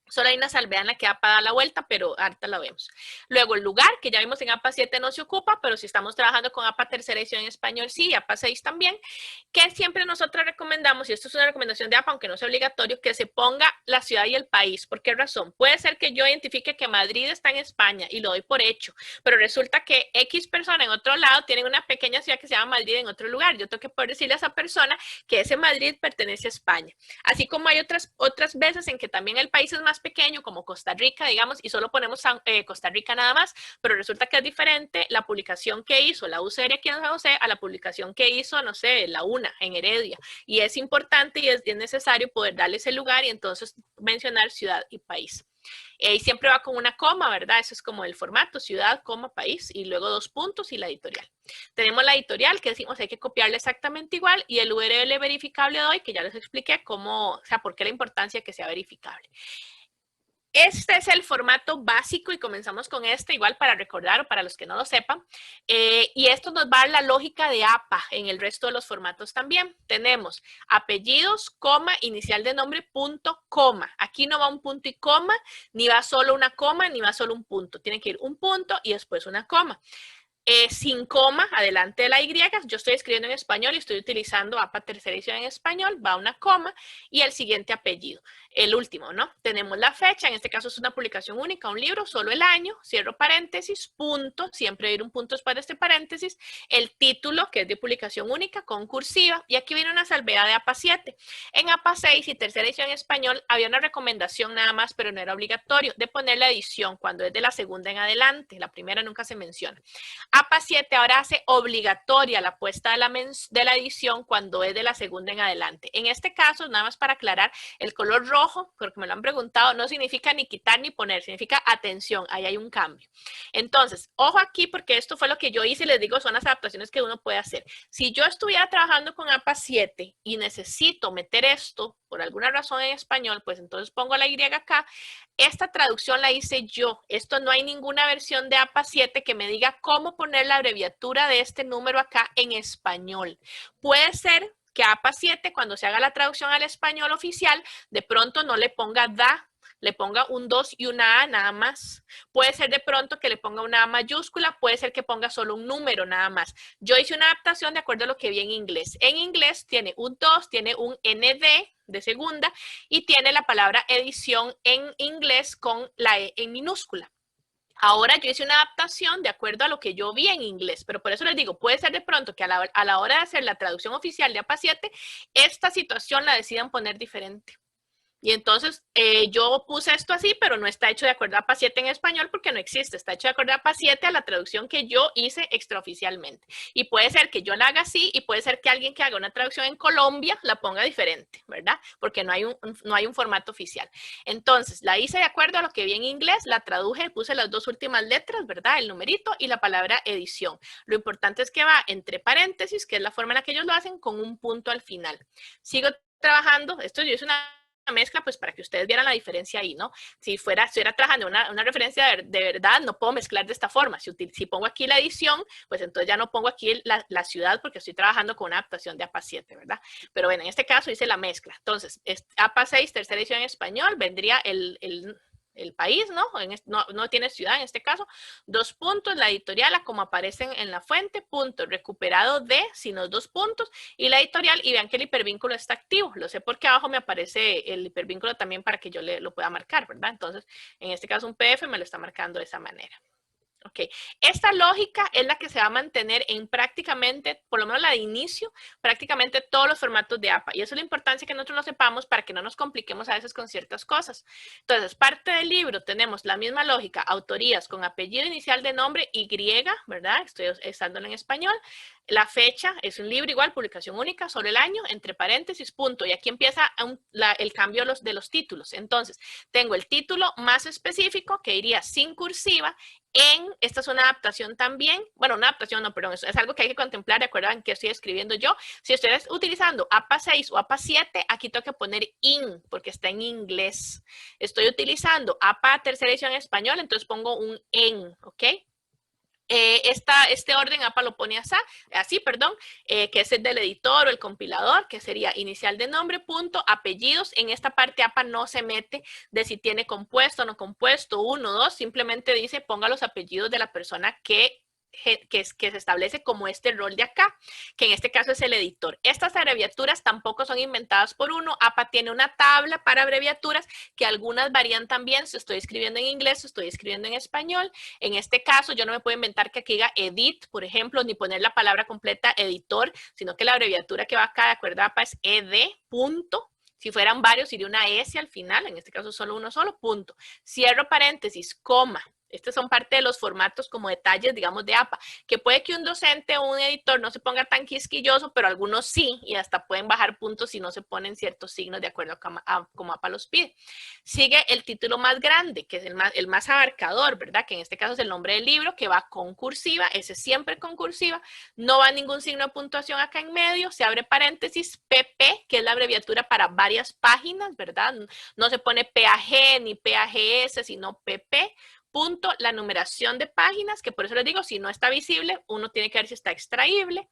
Solo hay una salvedad en la que APA da la vuelta, pero ahorita la vemos. Luego el lugar, que ya vimos en APA 7 no se ocupa, pero si estamos trabajando con APA tercera edición en español, sí, APA 6 también, que siempre nosotros recomendamos, y esto es una recomendación de APA, aunque no sea obligatorio, que se ponga la ciudad y el país. ¿Por qué razón? Puede ser que yo identifique que Madrid está en España y lo doy por hecho, pero resulta que X persona en otro lado tiene una pequeña ciudad que se llama Madrid en otro lugar. Yo tengo que poder decirle a esa persona que ese Madrid pertenece a España. Así como hay otras veces en que también el país es más pequeño, como Costa Rica, digamos, y solo ponemos Costa Rica nada más, pero resulta que es diferente la publicación que hizo la UCR aquí en San José a la publicación que hizo, no sé, la UNA en Heredia. Y es importante y es necesario poder darle ese lugar y entonces mencionar ciudad y país. Y siempre va con una coma, ¿verdad? Eso es como el formato, ciudad, coma, país, y luego 2 puntos y la editorial. Tenemos la editorial, que decimos hay que copiarla exactamente igual, y el URL verificable de hoy, que ya les expliqué cómo, o sea, por qué la importancia que sea verificable. Este es el formato básico y comenzamos con este, igual para recordar o para los que no lo sepan. Y esto nos va a dar la lógica de APA en el resto de los formatos también. Tenemos apellidos, coma, inicial de nombre, punto, coma. Aquí no va un punto y coma, ni va solo una coma, ni va solo un punto. Tiene que ir un punto y después una coma. Sin coma, adelante de la Y, yo estoy escribiendo en español y estoy utilizando APA tercera edición en español, va una coma y el siguiente apellido, el último, ¿no? Tenemos la fecha, en este caso es una publicación única, un libro, solo el año, cierro paréntesis, punto, siempre ir un punto después de este paréntesis, el título, que es de publicación única, con cursiva, y aquí viene una salvedad de APA 7. En APA 6 y tercera edición en español había una recomendación nada más, pero no era obligatorio, de poner la edición cuando es de la segunda en adelante, la primera nunca se menciona. APA 7 ahora hace obligatoria la puesta de la edición cuando es de la segunda en adelante. En este caso, nada más para aclarar, el color rojo, porque me lo han preguntado, no significa ni quitar ni poner, significa atención, ahí hay un cambio. Entonces, ojo aquí porque esto fue lo que yo hice y les digo, son las adaptaciones que uno puede hacer. Si yo estuviera trabajando con APA 7 y necesito meter esto por alguna razón en español, pues entonces pongo la Y acá. Esta traducción la hice yo. Esto no hay ninguna versión de APA 7 que me diga cómo poner la abreviatura de este número acá en español. Puede ser que APA 7, cuando se haga la traducción al español oficial, de pronto no le ponga DA le ponga un 2 y una A nada más. Puede ser de pronto que le ponga una A mayúscula, puede ser que ponga solo un número nada más. Yo hice una adaptación de acuerdo a lo que vi en inglés. En inglés tiene un 2, tiene un ND de segunda y tiene la palabra edición en inglés con la E en minúscula. Ahora yo hice una adaptación de acuerdo a lo que yo vi en inglés, pero por eso les digo, puede ser de pronto que a la hora de hacer la traducción oficial de APA 7, esta situación la decidan poner diferente. Y entonces yo puse esto así, pero no está hecho de acuerdo a APA 7 en español porque no existe. Está hecho de acuerdo a APA 7 a la traducción que yo hice extraoficialmente. Y puede ser que yo la haga así y puede ser que alguien que haga una traducción en Colombia la ponga diferente, ¿verdad? Porque no hay un formato oficial. Entonces, la hice de acuerdo a lo que vi en inglés, la traduje, puse las dos últimas letras, ¿verdad? El numerito y la palabra edición. Lo importante es que va entre paréntesis, que es la forma en la que ellos lo hacen, con un punto al final. Sigo trabajando, esto yo hice una mezcla, pues para que ustedes vieran la diferencia ahí, ¿no? Si estuviera trabajando una referencia de verdad, no puedo mezclar de esta forma. Si pongo aquí la edición, pues entonces ya no pongo aquí la ciudad porque estoy trabajando con una adaptación de APA 7, ¿verdad? Pero bueno, en este caso hice la mezcla. Entonces, APA 6, tercera edición en español, vendría el país, ¿no? No tiene ciudad en este caso. 2 puntos, la editorial, como aparecen en la fuente, punto, recuperado de, sino 2 puntos, y la editorial, y vean que el hipervínculo está activo. Lo sé porque abajo me aparece el hipervínculo también para que yo lo pueda marcar, ¿verdad? Entonces, en este caso un PDF me lo está marcando de esa manera. Ok, esta lógica es la que se va a mantener en prácticamente, por lo menos la de inicio, prácticamente todos los formatos de APA. Y eso es la importancia que nosotros lo sepamos para que no nos compliquemos a veces con ciertas cosas. Entonces, parte del libro tenemos la misma lógica, autorías con apellido inicial de nombre Y, ¿verdad? Estoy usándolo en español. La fecha es un libro igual, publicación única, solo el año, entre paréntesis, punto. Y aquí empieza el cambio de los títulos. Entonces, tengo el título más específico que iría sin cursiva. Esta es una adaptación también, bueno, una adaptación no, perdón, es algo que hay que contemplar de acuerdo a qué estoy escribiendo yo. Si estoy utilizando APA 6 o APA 7, aquí tengo que poner IN, porque está en inglés. Estoy utilizando APA tercera edición en español, entonces pongo un EN, ¿ok? Este orden APA lo pone así, que es el del editor o el compilador, que sería inicial de nombre, punto, apellidos. En esta parte APA no se mete de si tiene compuesto o no compuesto, 1, 2, simplemente dice ponga los apellidos de la persona que se establece como este rol de acá, que en este caso es el editor. Estas abreviaturas tampoco son inventadas por uno. APA tiene una tabla para abreviaturas que algunas varían también. Si estoy escribiendo en inglés, si estoy escribiendo en español. En este caso, yo no me puedo inventar que aquí diga edit, por ejemplo, ni poner la palabra completa editor, sino que la abreviatura que va acá de acuerdo a APA es ed, punto. Si fueran varios, iría una S al final, en este caso solo uno solo, punto. Cierro paréntesis, coma. Estos son parte de los formatos como detalles, digamos, de APA, que puede que un docente o un editor no se ponga tan quisquilloso, pero algunos sí, y hasta pueden bajar puntos si no se ponen ciertos signos de acuerdo a como APA los pide. Sigue el título más grande, que es el más abarcador, ¿verdad? Que en este caso es el nombre del libro, que va con cursiva, ese siempre con cursiva, no va ningún signo de puntuación acá en medio, se abre paréntesis, PP, que es la abreviatura para varias páginas, ¿verdad? No se pone PAG ni PAGS, sino PP, punto, la numeración de páginas, que por eso les digo, si no está visible, uno tiene que ver si está extraíble.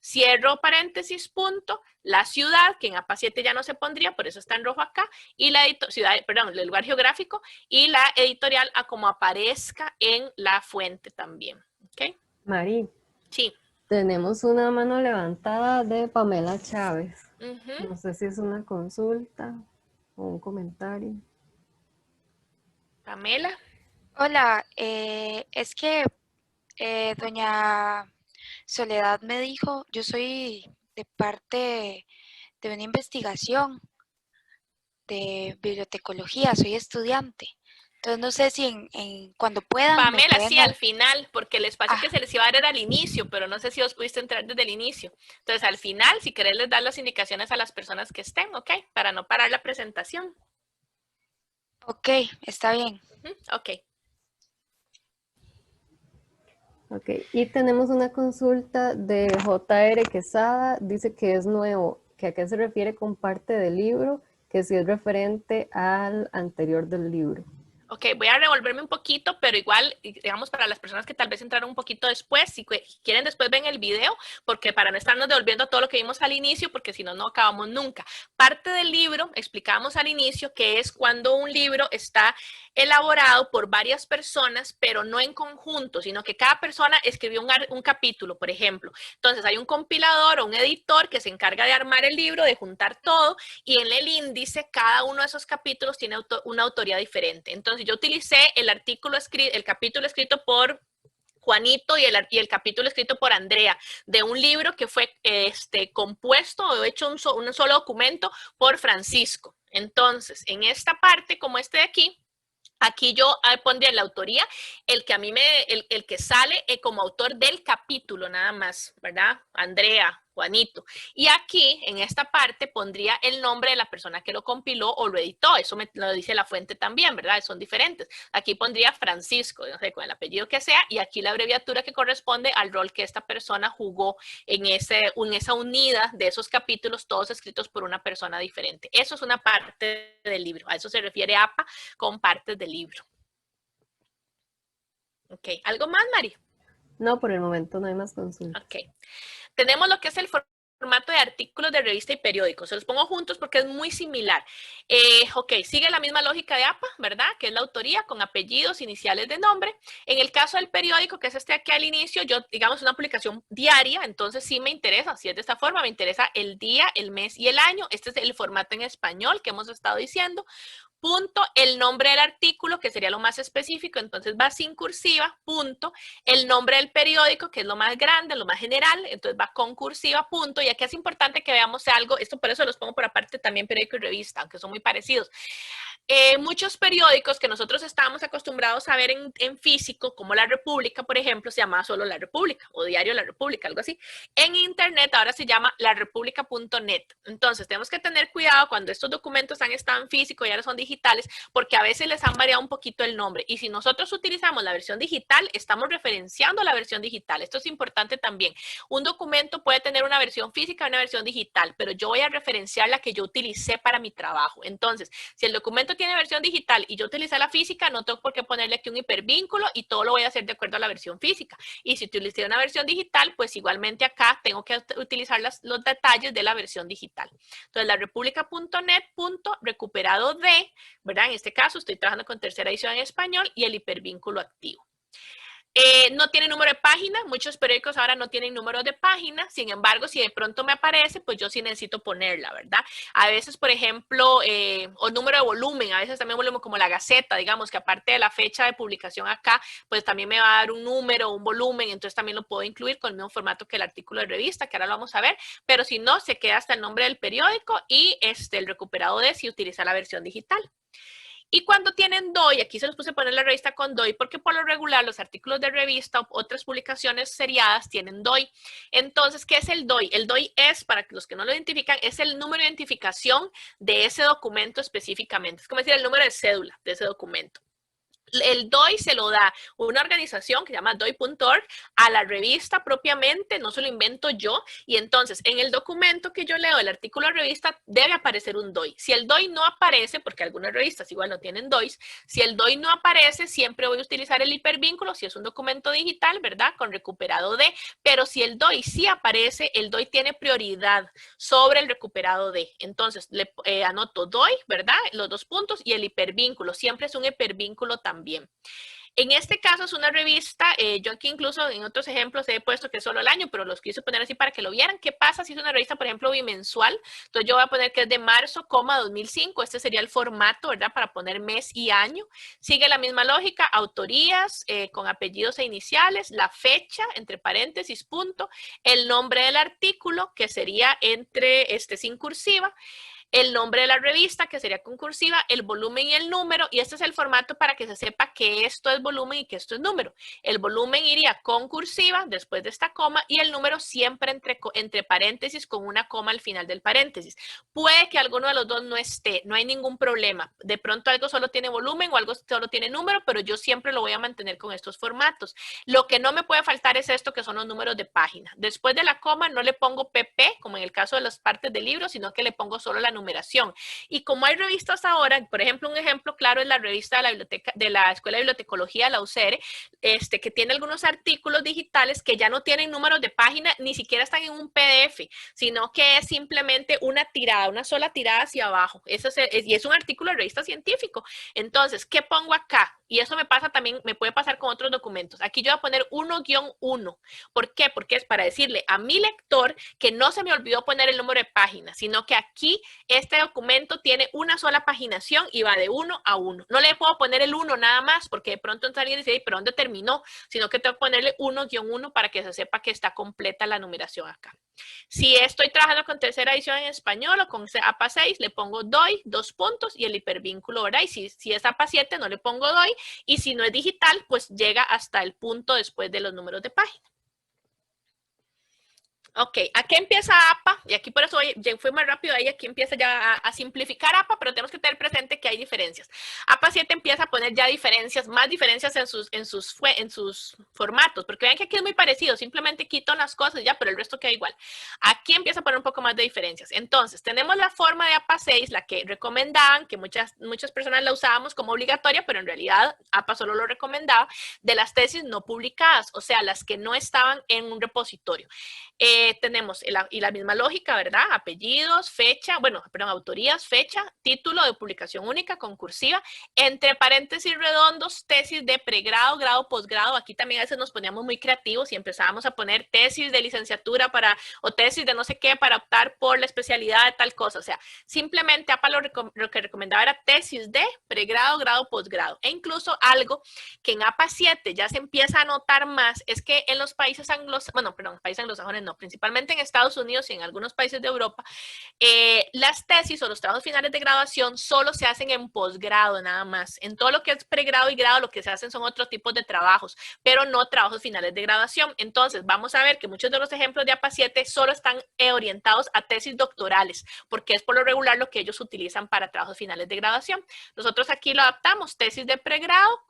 Cierro paréntesis, punto, la ciudad, que en APA 7 ya no se pondría, por eso está en rojo acá, y el lugar geográfico, y la editorial a como aparezca en la fuente también. ¿Ok? Mari. Sí. Tenemos una mano levantada de Pamela Chávez. No sé si es una consulta o un comentario. Pamela. Hola, es que doña Soledad me dijo, yo soy de parte de una investigación de bibliotecología, soy estudiante. Entonces no sé si cuando puedan Pamela, me sí, al final, porque el espacio que se les iba a dar era al inicio, pero no sé si os pudiste entrar desde el inicio. Entonces, al final, si querés, les dar las indicaciones a las personas que estén, ¿ok? Para no parar la presentación. Ok, está bien. Ok. Ok, y tenemos una consulta de JR Quesada, dice que es nuevo, que a qué se refiere con parte del libro, que si es referente al anterior del libro. Ok, voy a revolverme un poquito, pero igual, digamos, para las personas que tal vez entraron un poquito después, si quieren después ven el video, porque para no estarnos devolviendo todo lo que vimos al inicio, porque si no, no acabamos nunca. Parte del libro, explicamos al inicio, que es cuando un libro está elaborado por varias personas, pero no en conjunto, sino que cada persona escribió un capítulo, por ejemplo. Entonces, hay un compilador o un editor que se encarga de armar el libro, de juntar todo, y en el índice, cada uno de esos capítulos tiene una autoría diferente. Entonces, yo utilicé el capítulo escrito por Juanito y el capítulo escrito por Andrea, de un libro que fue compuesto o hecho un solo documento por Francisco. Entonces, en esta parte, como este de aquí yo pondría en la autoría el que a mí el que sale como autor del capítulo nada más, ¿verdad? Andrea, Juanito. Y aquí, en esta parte, pondría el nombre de la persona que lo compiló o lo editó. Eso me lo dice la fuente también, ¿verdad? Son diferentes. Aquí pondría Francisco, no sé, con el apellido que sea, y aquí la abreviatura que corresponde al rol que esta persona jugó en esa unidad de esos capítulos, todos escritos por una persona diferente. Eso es una parte del libro. A eso se refiere APA con partes del libro. Ok, ¿algo más, Mari? No, por el momento no hay más consultas. Ok. Tenemos lo que es el formato de artículos de revista y periódicos. Se los pongo juntos porque es muy similar. Ok, sigue la misma lógica de APA, ¿verdad? Que es la autoría con apellidos, iniciales de nombre. En el caso del periódico, que es aquí al inicio, yo, digamos, una publicación diaria, entonces sí me interesa, si es de esta forma, me interesa el día, el mes y el año. Este es el formato en español que hemos estado diciendo. Punto, el nombre del artículo, que sería lo más específico, entonces va sin cursiva, punto, el nombre del periódico, que es lo más grande, lo más general, entonces va con cursiva, punto, y aquí es importante que veamos algo, esto por eso los pongo por aparte también periódico y revista, aunque son muy parecidos. Muchos periódicos que nosotros estábamos acostumbrados a ver en físico, como La República, por ejemplo, se llamaba solo La República o Diario La República, algo así. En internet ahora se llama larepublica.net. Entonces, tenemos que tener cuidado cuando estos documentos han estado en físico y ahora son digitales, porque a veces les han variado un poquito el nombre. Y si nosotros utilizamos la versión digital, estamos referenciando la versión digital. Esto es importante también. Un documento puede tener una versión física y una versión digital, pero yo voy a referenciar la que yo utilicé para mi trabajo. Entonces, si el documento tiene versión digital y yo utilicé la física, no tengo por qué ponerle aquí un hipervínculo y todo lo voy a hacer de acuerdo a la versión física. Y si utilicé una versión digital, pues igualmente acá tengo que utilizar los detalles de la versión digital. Entonces, la república.net, recuperado de, ¿verdad? En este caso estoy trabajando con tercera edición en español y el hipervínculo activo. No tiene número de página, muchos periódicos ahora no tienen número de página, sin embargo, si de pronto me aparece, pues yo sí necesito ponerla, ¿verdad? A veces, por ejemplo, o número de volumen, a veces también volumen como la Gaceta, digamos, que aparte de la fecha de publicación acá, pues también me va a dar un número, un volumen, entonces también lo puedo incluir con el mismo formato que el artículo de revista, que ahora lo vamos a ver, pero si no, se queda hasta el nombre del periódico y el recuperado de si utiliza la versión digital. Y cuando tienen DOI, aquí se los puse a poner la revista con DOI, porque por lo regular los artículos de revista o otras publicaciones seriadas tienen DOI. Entonces, ¿qué es el DOI? El DOI es, para los que no lo identifican, es el número de identificación de ese documento específicamente. Es como decir el número de cédula de ese documento. El DOI se lo da una organización que se llama DOI.org a la revista propiamente, no se lo invento yo, y entonces en el documento que yo leo, el artículo de revista, debe aparecer un DOI. Si el DOI no aparece, porque algunas revistas igual no tienen DOIs, si el DOI no aparece, siempre voy a utilizar el hipervínculo, si es un documento digital, ¿verdad? Con recuperado de, pero si el DOI sí aparece, el DOI tiene prioridad sobre el recuperado de. Entonces, le anoto DOI, ¿verdad? Los dos puntos y el hipervínculo, siempre es un hipervínculo también. En este caso es una revista, yo aquí incluso en otros ejemplos he puesto que es solo el año, pero los quise poner así para que lo vieran. ¿Qué pasa si es una revista, por ejemplo, bimensual? Entonces yo voy a poner que es de marzo, 2005, este sería el formato, ¿verdad? Para poner mes y año. Sigue la misma lógica, autorías con apellidos e iniciales, la fecha, entre paréntesis, punto, el nombre del artículo, que sería sin cursiva, el nombre de la revista, que sería con cursiva, el volumen y el número, y este es el formato para que se sepa que esto es volumen y que esto es número. El volumen iría con cursiva, después de esta coma, y el número siempre entre paréntesis, con una coma al final del paréntesis. Puede que alguno de los dos no esté, no hay ningún problema. De pronto algo solo tiene volumen o algo solo tiene número, pero yo siempre lo voy a mantener con estos formatos. Lo que no me puede faltar es esto, que son los números de página. Después de la coma no le pongo PP, como en el caso de las partes del libro, sino que le pongo solo la numeración numeración. Y como hay revistas ahora, por ejemplo, un ejemplo claro es la revista de la biblioteca, de la Escuela de Bibliotecología de la UCR, que tiene algunos artículos digitales que ya no tienen números de página, ni siquiera están en un PDF, sino que es simplemente una tirada, una sola tirada hacia abajo. Eso y es un artículo de revista científico. Entonces, ¿qué pongo acá? Y eso me pasa también, me puede pasar con otros documentos. Aquí yo voy a poner 1-1. ¿Por qué? Porque es para decirle a mi lector que no se me olvidó poner el número de página, sino que aquí este documento tiene una sola paginación y va de 1 a 1. No le puedo poner el 1 nada más, porque de pronto alguien dice, ¿pero dónde terminó? Sino que tengo que ponerle 1-1 para que se sepa que está completa la numeración acá. Si estoy trabajando con tercera edición en español o con APA 6, le pongo DOI, 2 puntos y el hipervínculo, ¿verdad? Y si es APA 7, no le pongo DOI. Y si no es digital, pues llega hasta el punto después de los números de página. Ok, aquí empieza APA, y aquí por eso ya fui más rápido ahí, aquí empieza ya a simplificar APA, pero tenemos que tener presente que hay diferencias. APA 7 empieza a poner ya diferencias, más diferencias en sus formatos, porque vean que aquí es muy parecido, simplemente quito unas cosas ya, pero el resto queda igual. Aquí empieza a poner un poco más de diferencias. Entonces, tenemos la forma de APA 6, la que recomendaban, que muchas personas la usábamos como obligatoria, pero en realidad APA solo lo recomendaba, de las tesis no publicadas, o sea, las que no estaban en un repositorio. Tenemos la misma lógica, ¿verdad? Apellidos, fecha, autorías, fecha, título de publicación única, concursiva, entre paréntesis redondos, tesis de pregrado, grado, posgrado. Aquí también a veces nos poníamos muy creativos y empezábamos a poner tesis de licenciatura o tesis de no sé qué para optar por la especialidad de tal cosa. O sea, simplemente APA lo que recomendaba era tesis de pregrado, grado, posgrado. E incluso algo que en APA 7 ya se empieza a notar más es que en los países países anglosajones no, principalmente en Estados Unidos y en algunos países de Europa, las tesis o los trabajos finales de graduación solo se hacen en posgrado nada más. En todo lo que es pregrado y grado lo que se hacen son otros tipos de trabajos, pero no trabajos finales de graduación. Entonces vamos a ver que muchos de los ejemplos de APA 7 solo están orientados a tesis doctorales, porque es por lo regular lo que ellos utilizan para trabajos finales de graduación. Nosotros aquí lo adaptamos, tesis de pregrado,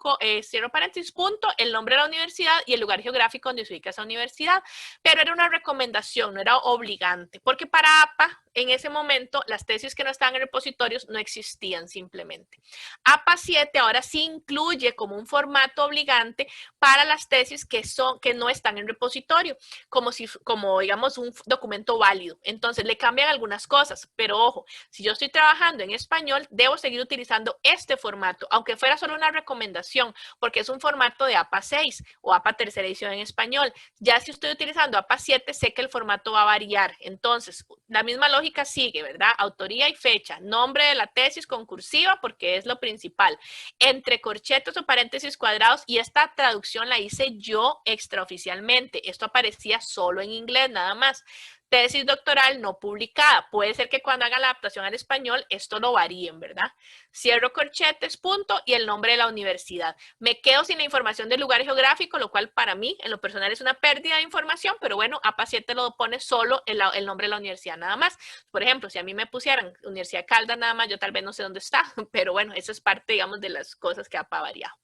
cierro paréntesis, punto, el nombre de la universidad y el lugar geográfico donde se ubica esa universidad, pero era una recomendación, no era obligante, porque para APA en ese momento las tesis que no estaban en repositorios no existían simplemente. APA 7 ahora sí incluye como un formato obligante para las tesis que no están en repositorio, como digamos un documento válido. Entonces le cambian algunas cosas, pero ojo, si yo estoy trabajando en español, debo seguir utilizando este formato, aunque fuera solo una recomendación, porque es un formato de APA 6 o APA tercera edición en español. Ya si estoy utilizando APA 7, sé que el formato va a variar. Entonces, la misma lógica sigue, ¿verdad? Autoría y fecha, nombre de la tesis concursiva, porque es lo principal, entre corchetes o paréntesis cuadrados, y esta traducción la hice yo extraoficialmente. Esto aparecía solo en inglés, nada más. Tesis doctoral no publicada. Puede ser que cuando hagan la adaptación al español esto lo varíen, ¿verdad? Cierro corchetes, punto, y el nombre de la universidad. Me quedo sin la información del lugar geográfico, lo cual para mí, en lo personal, es una pérdida de información, pero bueno, APA 7 lo pone solo el nombre de la universidad nada más. Por ejemplo, si a mí me pusieran Universidad de Caldas nada más, yo tal vez no sé dónde está, pero bueno, eso es parte, digamos, de las cosas que APA ha variado.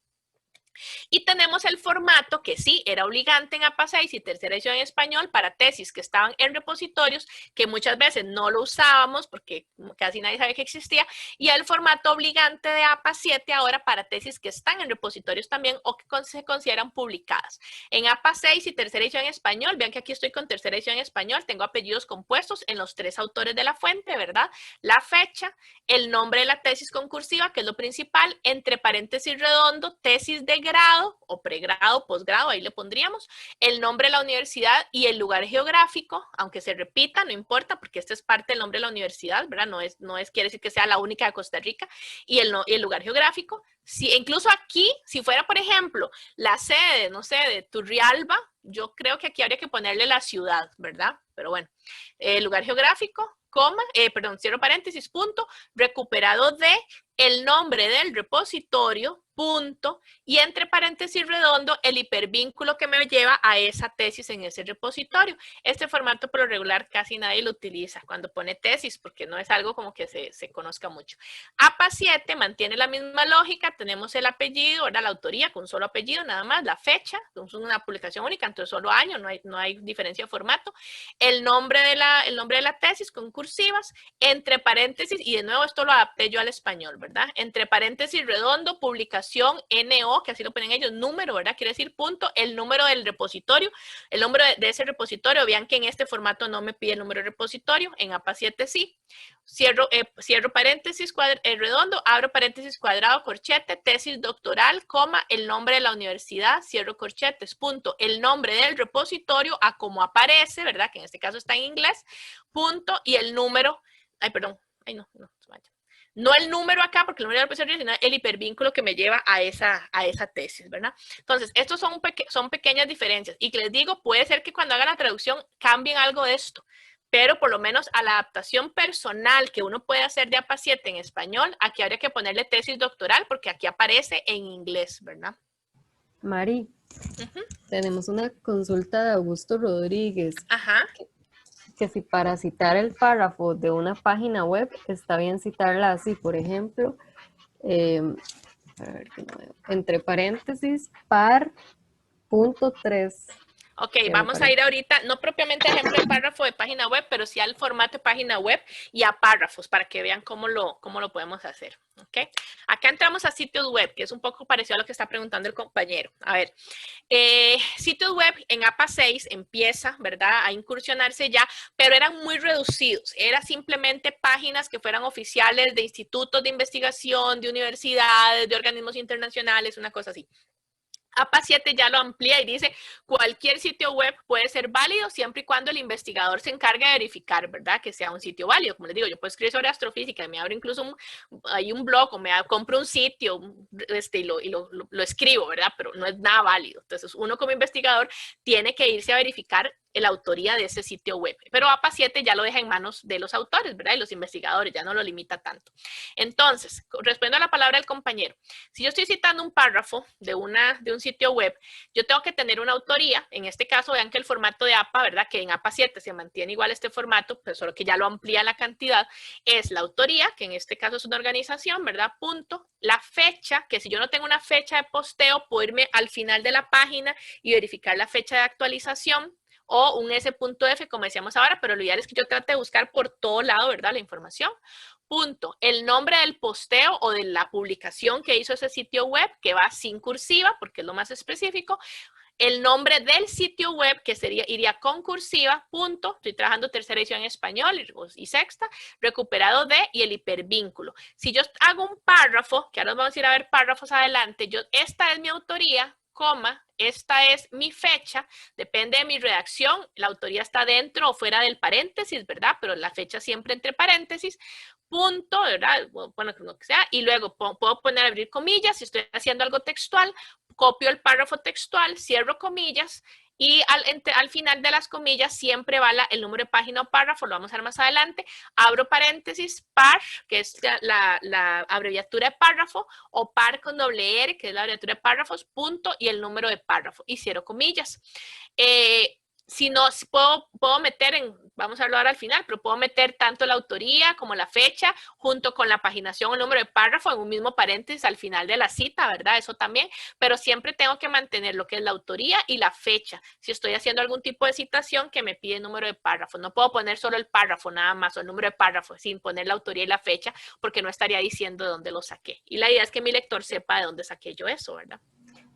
Y tenemos el formato que sí era obligante en APA 6 y tercera edición en español para tesis que estaban en repositorios, que muchas veces no lo usábamos porque casi nadie sabe que existía, y el formato obligante de APA 7 ahora para tesis que están en repositorios también o que se consideran publicadas. En APA 6 y tercera edición en español, vean que aquí estoy con tercera edición en español, tengo apellidos compuestos en los 3 autores de la fuente, ¿verdad? La fecha, el nombre de la tesis concursiva, que es lo principal, entre paréntesis redondo, tesis de grado o pregrado, posgrado, ahí le pondríamos, el nombre de la universidad y el lugar geográfico, aunque se repita, no importa, porque este es parte del nombre de la universidad, ¿verdad? Quiere decir que sea la única de Costa Rica, y el lugar geográfico. Si, incluso aquí, si fuera, por ejemplo, la sede, no sé, de Turrialba, yo creo que aquí habría que ponerle la ciudad, ¿verdad? Pero bueno, lugar geográfico, cierro paréntesis, punto, recuperado de el nombre del repositorio, punto, y entre paréntesis redondo el hipervínculo que me lleva a esa tesis en ese repositorio. Este formato por lo regular casi nadie lo utiliza cuando pone tesis porque no es algo como que se conozca mucho. APA 7 mantiene la misma lógica, tenemos el apellido, ¿verdad? La autoría con un solo apellido nada más, la fecha, es una publicación única, entonces solo año, no hay diferencia de formato, el nombre de la tesis con cursivas, entre paréntesis, y de nuevo esto lo adapté yo al español, ¿verdad? Entre paréntesis redondo, publicación NO, que así lo ponen ellos, número, ¿verdad? Quiere decir punto, el número del repositorio, el número de ese repositorio. Vean que en este formato no me pide el número de repositorio, en APA 7 sí. Cierro paréntesis redondo, abro paréntesis cuadrado, corchete, tesis doctoral, coma, el nombre de la universidad, cierro corchetes, punto, el nombre del repositorio a como aparece, ¿verdad? Que en este caso está en inglés, punto, y el número, no el número acá, porque el número del repositorio, sino el hipervínculo que me lleva a esa tesis, ¿verdad? Entonces, estos son pequeñas diferencias. Y que les digo, puede ser que cuando hagan la traducción cambien algo de esto, pero por lo menos a la adaptación personal que uno puede hacer de APA 7 en español, aquí habría que ponerle tesis doctoral, porque aquí aparece en inglés, ¿verdad? Mari, tenemos una consulta de Augusto Rodríguez. Ajá. Que si para citar el párrafo de una página web está bien citarla así, por ejemplo, a ver, entre paréntesis, par.3. Ok, vamos a ir ahorita, no propiamente a ejemplo de párrafo de página web, pero sí al formato de página web y a párrafos para que vean cómo lo podemos hacer. Ok, acá entramos a sitios web, que es un poco parecido a lo que está preguntando el compañero. A ver, sitios web en APA 6 empieza, ¿verdad?, a incursionarse ya, pero eran muy reducidos. Era simplemente páginas que fueran oficiales de institutos de investigación, de universidades, de organismos internacionales, una cosa así. APA 7 ya lo amplía y dice cualquier sitio web puede ser válido siempre y cuando el investigador se encargue de verificar, ¿verdad?, que sea un sitio válido. Como les digo, yo puedo escribir sobre astrofísica y me abro incluso un blog o compro un sitio y lo escribo, ¿verdad?, pero no es nada válido. Entonces uno como investigador tiene que irse a verificar la autoría de ese sitio web. Pero APA 7 ya lo deja en manos de los autores, ¿verdad?, y los investigadores, ya no lo limita tanto. Entonces, respondiendo a la palabra del compañero, si yo estoy citando un párrafo de un sitio web, yo tengo que tener una autoría. En este caso, vean que el formato de APA, ¿verdad?, que en APA 7 se mantiene igual este formato, pero solo que ya lo amplía la cantidad, es la autoría, que en este caso es una organización, ¿verdad?, punto, la fecha, que si yo no tengo una fecha de posteo, puedo irme al final de la página y verificar la fecha de actualización, o un S.F, como decíamos ahora, pero lo ideal es que yo trate de buscar por todo lado, ¿verdad?, la información. Punto, el nombre del posteo o de la publicación que hizo ese sitio web, que va sin cursiva, porque es lo más específico. El nombre del sitio web, que iría con cursiva, punto, estoy trabajando tercera edición en español y sexta, recuperado de, y el hipervínculo. Si yo hago un párrafo, que ahora vamos a ir a ver párrafos adelante, esta es mi autoría, coma, esta es mi fecha, depende de mi redacción, la autoría está dentro o fuera del paréntesis, ¿verdad? Pero la fecha siempre entre paréntesis, punto, ¿verdad? Bueno, lo que sea, y luego puedo poner abrir comillas, si estoy haciendo algo textual, copio el párrafo textual, cierro comillas, y al final de las comillas siempre va el número de página o párrafo, lo vamos a ver más adelante, abro paréntesis, par, que es la abreviatura de párrafo, o par con doble R, que es la abreviatura de párrafos, punto, y el número de párrafo, y cierro comillas. Si no, puedo meter vamos a hablar ahora al final, pero puedo meter tanto la autoría como la fecha, junto con la paginación o el número de párrafo en un mismo paréntesis al final de la cita, ¿verdad? Eso también, pero siempre tengo que mantener lo que es la autoría y la fecha. Si estoy haciendo algún tipo de citación que me pide el número de párrafo, no puedo poner solo el párrafo nada más o el número de párrafo sin poner la autoría y la fecha, porque no estaría diciendo de dónde lo saqué. Y la idea es que mi lector sepa de dónde saqué yo eso, ¿verdad?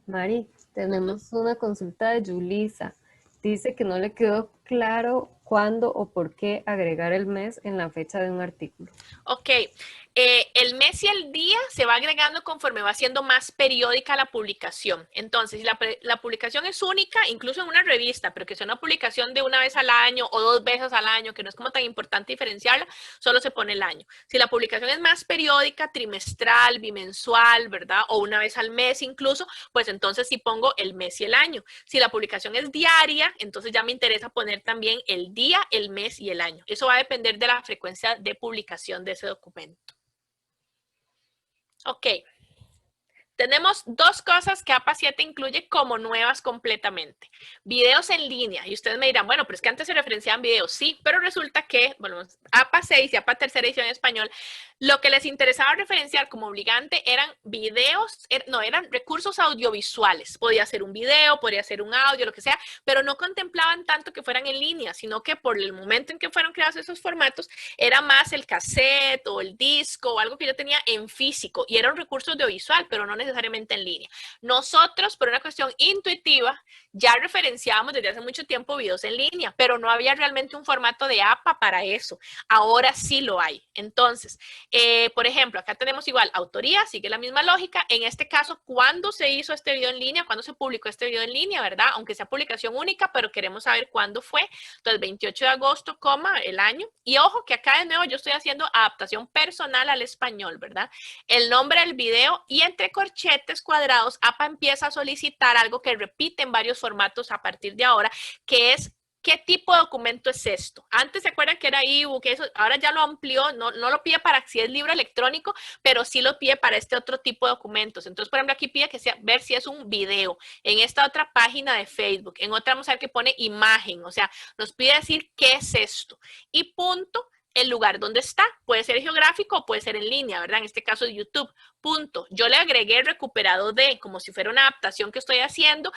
Mari, tenemos una consulta de Julisa. Dice que no le quedó claro cuándo o por qué agregar el mes en la fecha de un artículo. Ok, el mes y el día se va agregando conforme va siendo más periódica la publicación. Entonces, si la publicación es única, incluso en una revista, pero que sea una publicación de una vez al año o 2 veces al año, que no es como tan importante diferenciarla, solo se pone el año. Si la publicación es más periódica, trimestral, bimensual, ¿verdad? O una vez al mes incluso, pues entonces sí pongo el mes y el año. Si la publicación es diaria, entonces ya me interesa poner también el día, el mes y el año. Eso va a depender de la frecuencia de publicación de ese documento. Ok, Tenemos dos cosas que APA 7 incluye como nuevas completamente. Videos en línea. Y ustedes me dirán, bueno, pero es que antes se referenciaban videos. Sí, pero resulta que, bueno, APA 6 y APA tercera edición en español, lo que les interesaba referenciar como obligante eran videos, eran recursos audiovisuales. Podía ser un video, podría ser un audio, lo que sea, pero no contemplaban tanto que fueran en línea, sino que por el momento en que fueron creados esos formatos, era más el cassette o el disco o algo que yo tenía en físico. Y era un recurso audiovisual, pero no necesariamente en línea. Nosotros, por una cuestión intuitiva, ya referenciábamos desde hace mucho tiempo videos en línea, pero no había realmente un formato de APA para eso. Ahora sí lo hay. Entonces, por ejemplo, acá tenemos igual autoría, sigue la misma lógica. En este caso, ¿cuándo se hizo este video en línea? ¿Cuándo se publicó este video en línea, verdad? Aunque sea publicación única, pero queremos saber cuándo fue. Entonces, 28 de agosto, el año. Y ojo que acá de nuevo yo estoy haciendo adaptación personal al español, ¿verdad? El nombre del video y entre corchetes cuadrados, APA empieza a solicitar algo que repite en varios formatos a partir de ahora, que es ¿qué tipo de documento es esto? Antes se acuerdan que era ebook, eso, ahora ya lo amplió, no lo pide para si es libro electrónico, pero sí lo pide para este otro tipo de documentos. Entonces, por ejemplo, aquí pide que sea, ver si es un video. En esta otra página de Facebook, en otra vamos a ver que pone imagen, o sea, nos pide decir qué es esto. Y punto, el lugar donde está. Puede ser geográfico o puede ser en línea, ¿verdad? En este caso de YouTube. Punto. Yo le agregué el recuperado de, como si fuera una adaptación que estoy haciendo,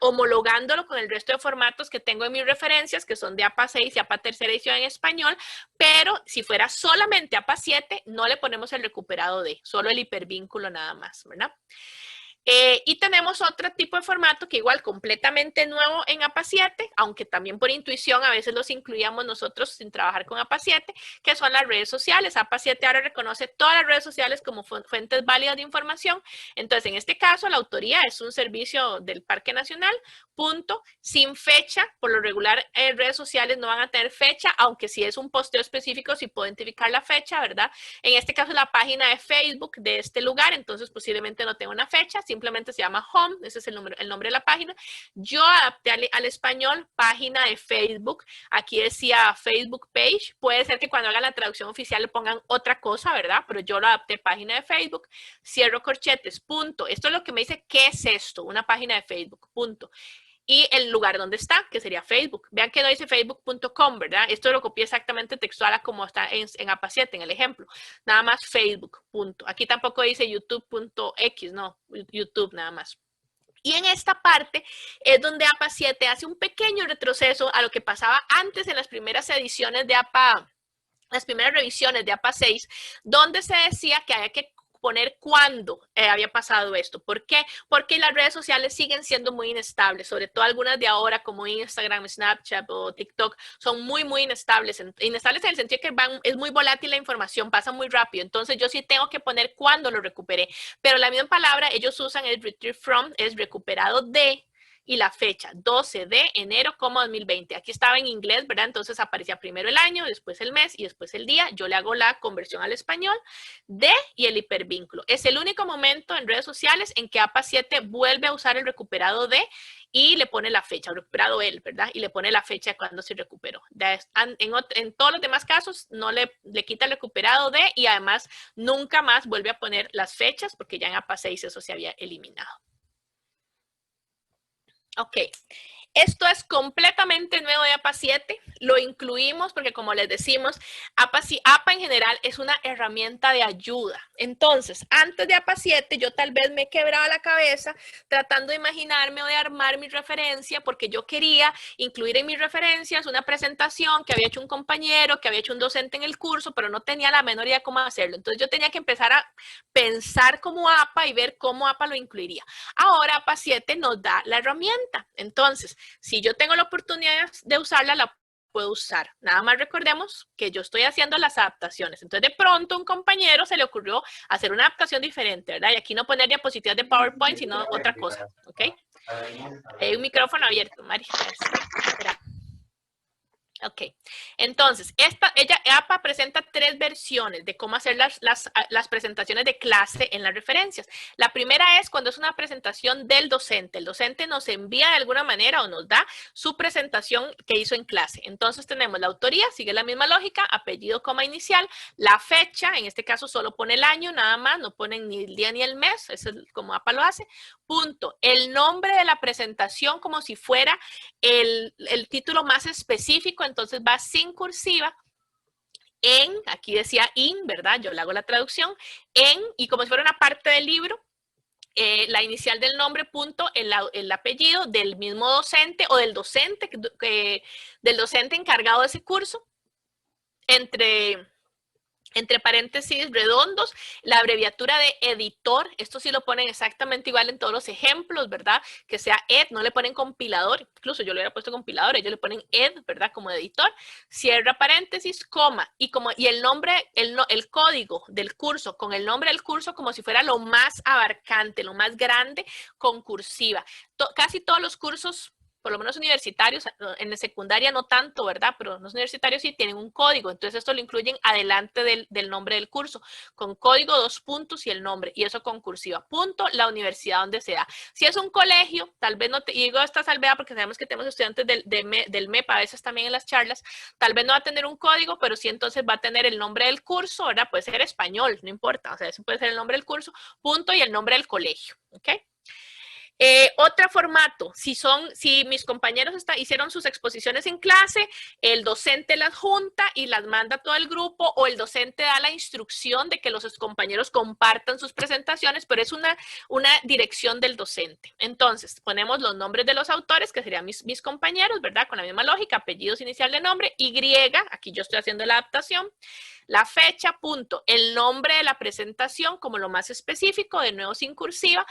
homologándolo con el resto de formatos que tengo en mis referencias, que son de APA 6 y APA tercera edición en español, pero si fuera solamente APA 7, no le ponemos el recuperado de, solo el hipervínculo nada más, ¿verdad? Y tenemos otro tipo de formato que igual completamente nuevo en APA 7, aunque también por intuición a veces los incluíamos nosotros sin trabajar con APA 7, que son las redes sociales. APA 7 ahora reconoce todas las redes sociales como fuentes válidas de información. Entonces, en este caso, la autoría es un servicio del Parque Nacional, punto, sin fecha. Por lo regular, redes sociales no van a tener fecha, aunque si es un posteo específico, sí puedo identificar la fecha, ¿verdad? En este caso, la página de Facebook de este lugar, entonces posiblemente no tenga una fecha, simplemente se llama Home, ese es el nombre de la página. Yo adapté al español página de Facebook, aquí decía Facebook Page, puede ser que cuando hagan la traducción oficial le pongan otra cosa, ¿verdad? Pero yo lo adapté página de Facebook, cierro corchetes, punto. Esto es lo que me dice, ¿qué es esto? Una página de Facebook, punto. Y el lugar donde está, que sería Facebook. Vean que no dice facebook.com, ¿verdad? Esto lo copié exactamente textual a como está en APA 7, en el ejemplo. Nada más Facebook, punto. Aquí tampoco dice youtube.x, no, YouTube nada más. Y en esta parte es donde APA 7 hace un pequeño retroceso a lo que pasaba antes en las primeras ediciones de APA, las primeras revisiones de APA 6, donde se decía que había que poner cuándo había pasado esto. ¿Por qué? Porque las redes sociales siguen siendo muy inestables, sobre todo algunas de ahora como Instagram, Snapchat o TikTok son muy, muy inestables. Inestables en el sentido que es muy volátil la información, pasa muy rápido. Entonces yo sí tengo que poner cuándo lo recuperé. Pero la misma palabra ellos usan es retrieve from, es recuperado de, y la fecha, 12 de enero, 2020. Aquí estaba en inglés, ¿verdad? Entonces aparecía primero el año, después el mes y después el día. Yo le hago la conversión al español de y el hipervínculo. Es el único momento en redes sociales en que APA 7 vuelve a usar el recuperado de y le pone la fecha, recuperado él, ¿verdad? Y le pone la fecha de cuando se recuperó. En todos los demás casos no le quita el recuperado de y además nunca más vuelve a poner las fechas porque ya en APA 6 eso se había eliminado. Ok, esto es completamente nuevo de APA 7, lo incluimos porque como les decimos, APA en general es una herramienta de ayuda. Entonces, antes de APA 7 yo tal vez me quebraba la cabeza tratando de imaginarme o de armar mi referencia porque yo quería incluir en mis referencias una presentación que había hecho un compañero, que había hecho un docente en el curso, pero no tenía la menor idea de cómo hacerlo. Entonces yo tenía que empezar a pensar como APA y ver cómo APA lo incluiría. Ahora APA 7 nos da la herramienta. Entonces, si yo tengo la oportunidad de usarla, la puedo usar. Nada más recordemos que yo estoy haciendo las adaptaciones. Entonces, de pronto, a un compañero se le ocurrió hacer una adaptación diferente, ¿verdad? Y aquí no poner diapositivas de PowerPoint, sino otra cosa, ¿ok? Hay un micrófono abierto, Mari. Espera. Ok, entonces, APA presenta 3 versiones de cómo hacer las presentaciones de clase en las referencias. La primera es cuando es una presentación del docente. El docente nos envía de alguna manera o nos da su presentación que hizo en clase. Entonces tenemos la autoría, sigue la misma lógica, apellido, coma inicial, la fecha, en este caso solo pone el año nada más, no ponen ni el día ni el mes, eso es como APA lo hace, punto. El nombre de la presentación como si fuera el título más específico, entonces va sin cursiva, en, aquí decía in, ¿verdad? Yo le hago la traducción, en, y como si fuera una parte del libro, la inicial del nombre, punto, el apellido del mismo docente o del docente encargado de ese curso, entre paréntesis redondos, la abreviatura de editor, esto sí lo ponen exactamente igual en todos los ejemplos, ¿verdad? Que sea ed, no le ponen compilador, incluso yo le hubiera puesto compilador, ellos le ponen ed, ¿verdad? Como editor, cierra paréntesis, coma, y el nombre, el código del curso, con el nombre del curso como si fuera lo más abarcante, lo más grande, con cursiva. Casi todos los cursos, por lo menos universitarios, en la secundaria no tanto, ¿verdad? Pero los universitarios sí tienen un código, entonces esto lo incluyen adelante del nombre del curso, con código, 2 puntos y el nombre, y eso con cursiva, punto, la universidad donde se da. Si es un colegio, tal vez no te digo esta salvedad porque sabemos que tenemos estudiantes del MEP a veces también en las charlas, tal vez no va a tener un código, pero sí entonces va a tener el nombre del curso, ¿verdad? Puede ser español, no importa, o sea, eso puede ser el nombre del curso, punto, y el nombre del colegio, ¿ok? Otro formato, si mis compañeros hicieron sus exposiciones en clase, el docente las junta y las manda a todo el grupo, o el docente da la instrucción de que los compañeros compartan sus presentaciones, pero es una dirección del docente. Entonces, ponemos los nombres de los autores, que serían mis compañeros, ¿verdad? Con la misma lógica, apellidos inicial de nombre, Y, aquí yo estoy haciendo la adaptación, la fecha, punto, el nombre de la presentación como lo más específico, de nuevo sin cursiva,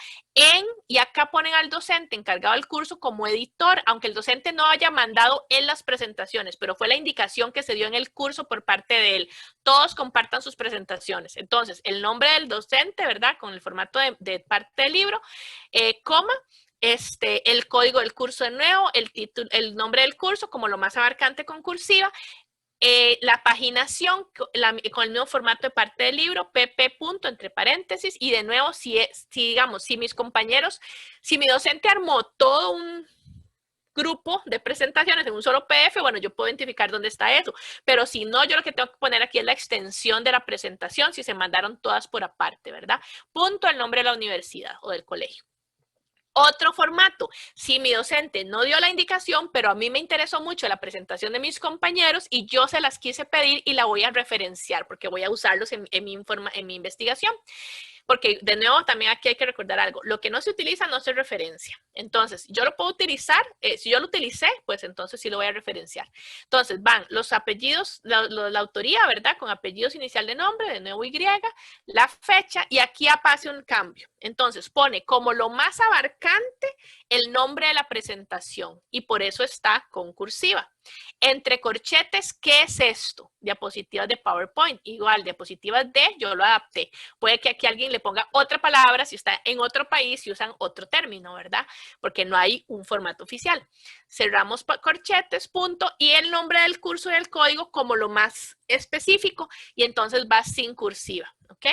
y acá ponen al docente encargado del curso como editor, aunque el docente no haya mandado en las presentaciones, pero fue la indicación que se dio en el curso por parte de él. Todos compartan sus presentaciones. Entonces, el nombre del docente, ¿verdad? Con el formato de parte del libro, coma, el código del curso de nuevo, el título, el nombre del curso como lo más abarcante con cursiva, la paginación con el mismo formato de parte del libro, pp punto, entre paréntesis, y de nuevo, si mis compañeros, si mi docente armó todo un grupo de presentaciones en un solo PDF, bueno, yo puedo identificar dónde está eso, pero si no, yo lo que tengo que poner aquí es la extensión de la presentación, si se mandaron todas por aparte, ¿verdad? Punto, el nombre de la universidad o del colegio. Otro formato, si mi docente no dio la indicación, pero a mí me interesó mucho la presentación de mis compañeros y yo se las quise pedir y la voy a referenciar porque voy a usarlos en mi investigación. Porque de nuevo también aquí hay que recordar algo, lo que no se utiliza no se referencia. Entonces, yo lo puedo utilizar, si yo lo utilicé, pues entonces sí lo voy a referenciar. Entonces van los apellidos, la autoría, ¿verdad? Con apellidos inicial de nombre, de nuevo Y, la fecha, y aquí aparece un cambio. Entonces pone como lo más abarcante el nombre de la presentación y por eso está con cursiva. Entre corchetes, ¿qué es esto? Diapositivas de PowerPoint. Igual, diapositivas de, yo lo adapté. Puede que aquí alguien le ponga otra palabra si está en otro país y usan otro término, ¿verdad? Porque no hay un formato oficial. Cerramos corchetes, punto, y el nombre del curso y el código como lo más específico y entonces va sin cursiva, ¿ok?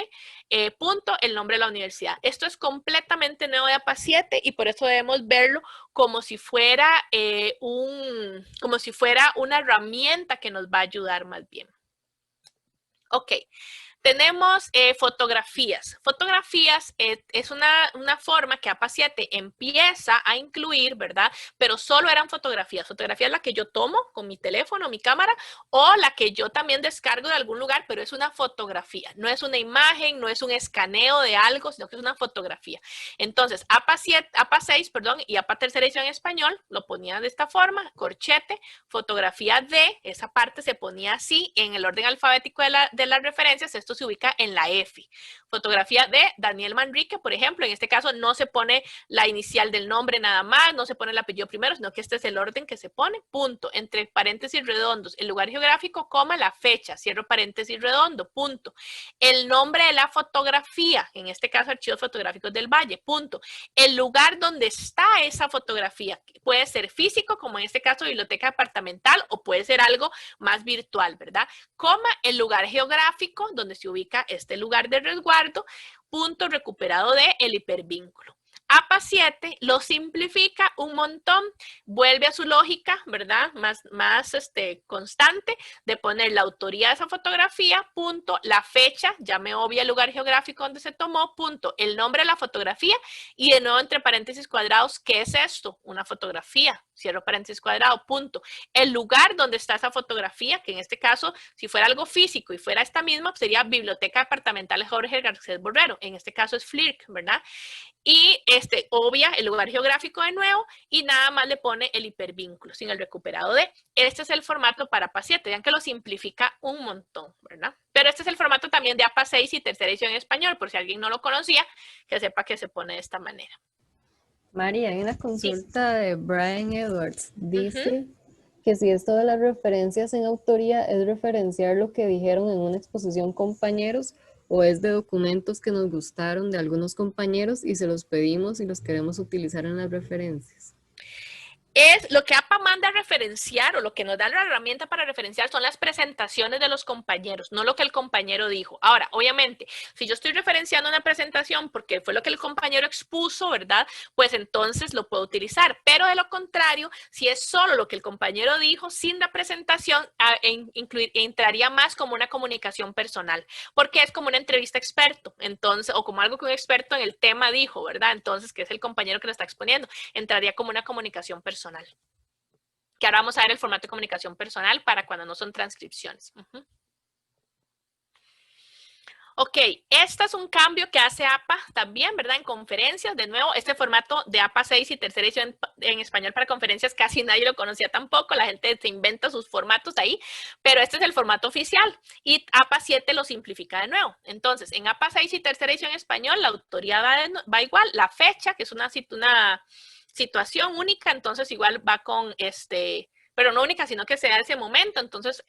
Punto, el nombre de la universidad. Esto es completamente nuevo de APA 7 y por eso debemos verlo como si fuera una herramienta que nos va a ayudar más bien. Ok. Tenemos fotografías. Fotografías es una forma que APA 7 empieza a incluir, ¿verdad? Pero solo eran fotografías. Fotografía es la que yo tomo con mi teléfono, mi cámara, o la que yo también descargo de algún lugar, pero es una fotografía. No es una imagen, no es un escaneo de algo, sino que es una fotografía. Entonces, APA 6, y APA tercera edición en español, lo ponía de esta forma, corchete, fotografía de, esa parte se ponía así, en el orden alfabético de las referencias. Esto esto se ubica en la F. Fotografía de Daniel Manrique, por ejemplo, en este caso no se pone la inicial del nombre nada más, no se pone el apellido primero, sino que este es el orden que se pone, punto, entre paréntesis redondos, el lugar geográfico, coma, la fecha, cierro paréntesis redondo, punto. El nombre de la fotografía, en este caso Archivos Fotográficos del Valle, punto. El lugar donde está esa fotografía, puede ser físico, como en este caso biblioteca departamental, o puede ser algo más virtual, ¿verdad? Coma, el lugar geográfico donde se ubica este lugar de resguardo, punto recuperado de el hipervínculo. APA 7 lo simplifica un montón, vuelve a su lógica, ¿verdad? Más constante de poner la autoría de esa fotografía, punto, la fecha, ya me obvia el lugar geográfico donde se tomó, punto, el nombre de la fotografía y de nuevo entre paréntesis cuadrados, ¿qué es esto? Una fotografía, cierro paréntesis cuadrado, punto. El lugar donde está esa fotografía, que en este caso, si fuera algo físico y fuera esta misma, sería Biblioteca Departamental Jorge Garcés Borrero, en este caso es FLIRC, ¿verdad? Y obvia el lugar geográfico de nuevo y nada más le pone el hipervínculo sin el recuperado de. Este es el formato para APA 7, vean que lo simplifica un montón, ¿verdad? Pero este es el formato también de APA 6 y tercera edición en español, por si alguien no lo conocía, que sepa que se pone de esta manera. María, hay una consulta de Brian Edwards, dice que si esto de las referencias en autoría es referenciar lo que dijeron en una exposición compañeros o es de documentos que nos gustaron de algunos compañeros y se los pedimos y los queremos utilizar en las referencias. Es lo que APA manda a referenciar o lo que nos da la herramienta para referenciar son las presentaciones de los compañeros, no lo que el compañero dijo. Ahora, obviamente, si yo estoy referenciando una presentación porque fue lo que el compañero expuso, ¿verdad? Pues entonces lo puedo utilizar, pero de lo contrario, si es solo lo que el compañero dijo sin la presentación, entraría más como una comunicación personal, porque es como una entrevista experto, entonces, o como algo que un experto en el tema dijo, ¿verdad? Entonces, que es el compañero que lo está exponiendo, entraría como una comunicación personal. Que ahora vamos a ver el formato de comunicación personal para cuando no son transcripciones. Ok, este es un cambio que hace APA también, ¿verdad? En conferencias, de nuevo, este formato de APA 6 y tercera edición en español para conferencias casi nadie lo conocía tampoco, la gente se inventa sus formatos ahí, pero este es el formato oficial y APA 7 lo simplifica de nuevo. Entonces, en APA 6 y tercera edición en español, la autoría va igual, la fecha, que es una situación única, entonces igual va con pero no única, sino que se da ese momento, entonces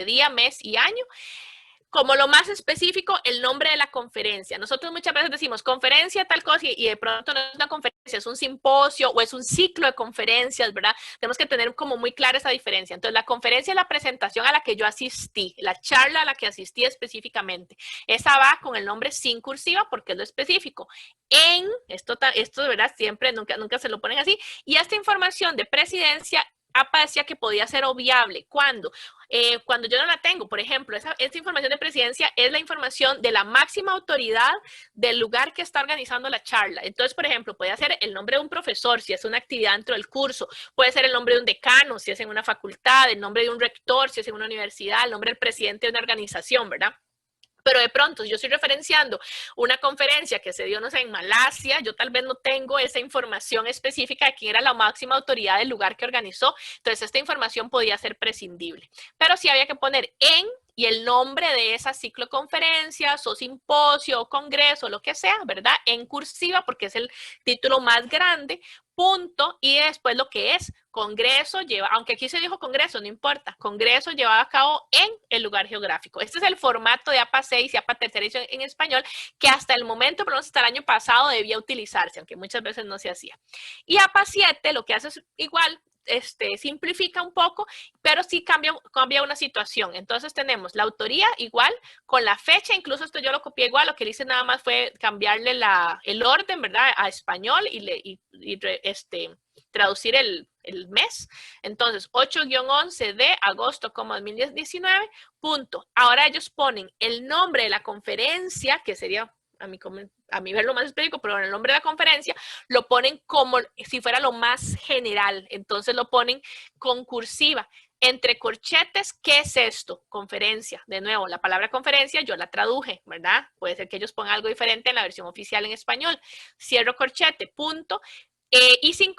día, mes y año. Como lo más específico, el nombre de la conferencia. Nosotros muchas veces decimos conferencia tal cosa y de pronto no es una conferencia, es un simposio o es un ciclo de conferencias, ¿verdad? Tenemos que tener como muy clara esa diferencia. Entonces, la conferencia es la presentación a la que yo asistí, la charla a la que asistí específicamente. Esa va con el nombre sin cursiva porque es lo específico. Esto de verdad siempre, nunca se lo ponen así. Y esta información de presidencia, APA decía que podía ser obviable. ¿Cuándo? Cuando yo no la tengo, por ejemplo, esta información de presidencia es la información de la máxima autoridad del lugar que está organizando la charla. Entonces, por ejemplo, puede ser el nombre de un profesor, si es una actividad dentro del curso, puede ser el nombre de un decano, si es en una facultad, el nombre de un rector, si es en una universidad, el nombre del presidente de una organización, ¿verdad? Pero de pronto, yo estoy referenciando una conferencia que se dio, no sé, en Malasia, yo tal vez no tengo esa información específica de quién era la máxima autoridad del lugar que organizó, entonces esta información podía ser prescindible. Pero sí había que poner en y el nombre de esa cicloconferencias o simposio o congreso, lo que sea, ¿verdad? En cursiva, porque es el título más grande, punto, y después lo que es congreso lleva, aunque aquí se dijo congreso, no importa, congreso llevado a cabo en el lugar geográfico. Este es el formato de APA 6 y APA tercera edición en español que hasta el momento, por lo menos hasta el año pasado, debía utilizarse, aunque muchas veces no se hacía. Y APA 7 lo que hace es igual, simplifica un poco, pero sí cambia una situación. Entonces tenemos la autoría igual, con la fecha, incluso esto yo lo copié igual, lo que hice nada más fue cambiarle el orden, ¿verdad? A español y traducir el mes. Entonces, 8-11 de agosto como 2019, punto. Ahora ellos ponen el nombre de la conferencia, que sería a mí verlo más específico, pero en el nombre de la conferencia lo ponen como si fuera lo más general, entonces lo ponen con cursiva. Entre corchetes, ¿qué es esto? Conferencia. De nuevo, la palabra conferencia yo la traduje, ¿verdad? Puede ser que ellos pongan algo diferente en la versión oficial en español. Cierro corchete, punto. Y sin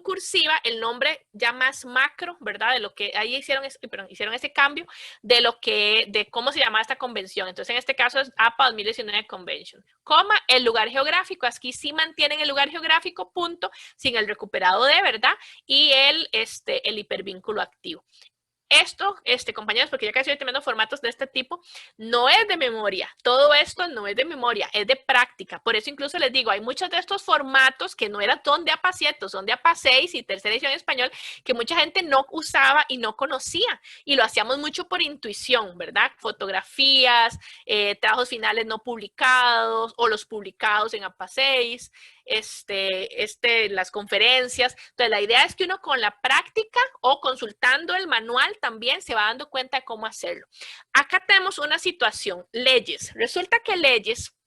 cursiva, el nombre ya más macro, ¿verdad? De lo que ahí hicieron ese cambio de cómo se llamaba esta convención. Entonces, en este caso es APA 2019 Convention. Coma, el lugar geográfico, aquí sí mantienen el lugar geográfico, punto, sin el recuperado de, ¿verdad? Y el hipervínculo activo. Esto, compañeros, porque ya casi estoy teniendo formatos de este tipo, no es de memoria. Todo esto no es de memoria, es de práctica. Por eso incluso les digo, hay muchos de estos formatos que no son de APA 7, son de APA 6 y tercera edición en español, que mucha gente no usaba y no conocía. Y lo hacíamos mucho por intuición, ¿verdad? Fotografías, trabajos finales no publicados o los publicados en APA 6. Las conferencias. Entonces, la idea es que uno con la práctica o consultando el manual también se va dando cuenta de cómo hacerlo. Acá tenemos una situación, leyes. Resulta que leyes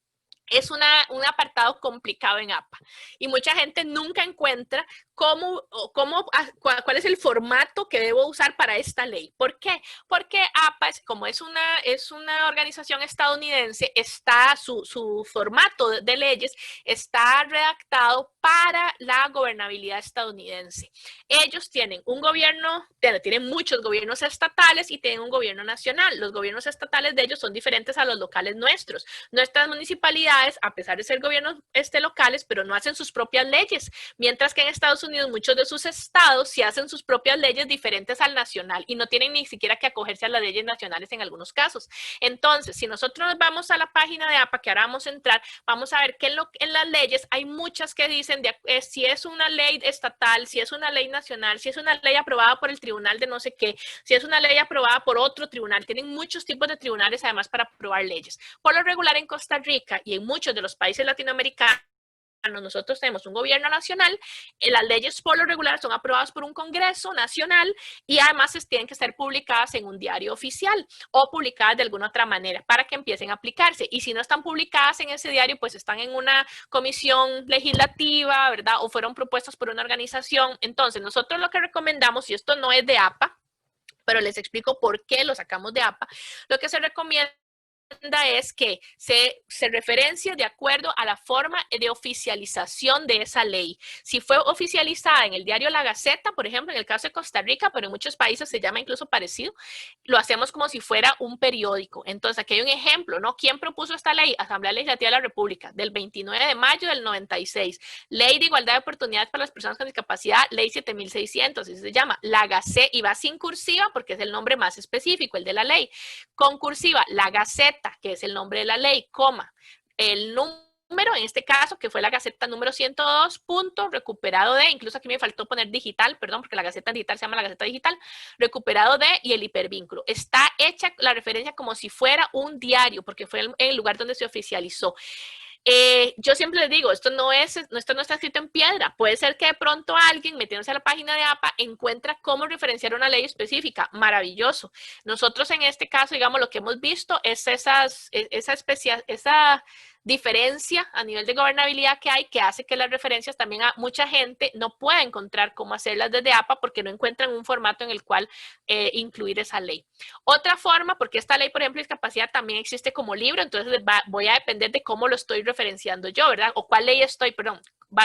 es un apartado complicado en APA y mucha gente nunca encuentra cuál es el formato que debo usar para esta ley. ¿Por qué? Porque APA, como es una organización estadounidense, su formato de leyes está redactado para la gobernabilidad estadounidense. Ellos tienen tienen muchos gobiernos estatales y tienen un gobierno nacional. Los gobiernos estatales de ellos son diferentes a los locales nuestros. Nuestras municipalidades, a pesar de ser gobiernos locales, pero no hacen sus propias leyes, mientras que en Estados Unidos muchos de sus estados sí hacen sus propias leyes diferentes al nacional y no tienen ni siquiera que acogerse a las leyes nacionales en algunos casos. Entonces, si nosotros nos vamos a la página de APA, que ahora vamos a entrar, vamos a ver que en las leyes hay muchas que dicen si es una ley estatal, si es una ley nacional, si es una ley aprobada por el tribunal de no sé qué, si es una ley aprobada por otro tribunal. Tienen muchos tipos de tribunales además para aprobar leyes. Por lo regular en Costa Rica y en muchos de los países latinoamericanos, nosotros tenemos un gobierno nacional, las leyes por lo regular son aprobadas por un Congreso nacional y además tienen que ser publicadas en un diario oficial o publicadas de alguna otra manera para que empiecen a aplicarse. Y si no están publicadas en ese diario, pues están en una comisión legislativa, ¿verdad? O fueron propuestas por una organización. Entonces, nosotros lo que recomendamos, y esto no es de APA, pero les explico por qué lo sacamos de APA, lo que se recomienda es que se referencie de acuerdo a la forma de oficialización de esa ley. Si fue oficializada en el diario La Gaceta, por ejemplo, en el caso de Costa Rica, pero en muchos países se llama incluso parecido, lo hacemos como si fuera un periódico. Entonces, aquí hay un ejemplo, ¿no? ¿Quién propuso esta ley? Asamblea Legislativa de la República, del 29 de mayo del 96. Ley de Igualdad de Oportunidades para las Personas con Discapacidad, Ley 7600, así se llama. La Gaceta, y va sin cursiva porque es el nombre más específico, el de la ley. Con cursiva, La Gaceta, que es el nombre de la ley, coma, el número, en este caso, que fue la Gaceta número 102, punto, recuperado de, incluso aquí me faltó poner digital, perdón, porque la Gaceta digital se llama la Gaceta digital, recuperado de, y el hipervínculo. Está hecha la referencia como si fuera un diario, porque fue el lugar donde se oficializó. Yo siempre les digo, esto no está escrito en piedra. Puede ser que de pronto alguien, metiéndose a la página de APA, encuentra cómo referenciar una ley específica. Maravilloso. Nosotros en este caso, digamos, lo que hemos visto es esa diferencia a nivel de gobernabilidad que hay, que hace que las referencias también a mucha gente no pueda encontrar cómo hacerlas desde APA porque no encuentran un formato en el cual incluir esa ley. Otra forma, porque esta ley, por ejemplo, de discapacidad también existe como libro, entonces voy a depender de cómo lo estoy referenciando yo, ¿verdad? O cuál ley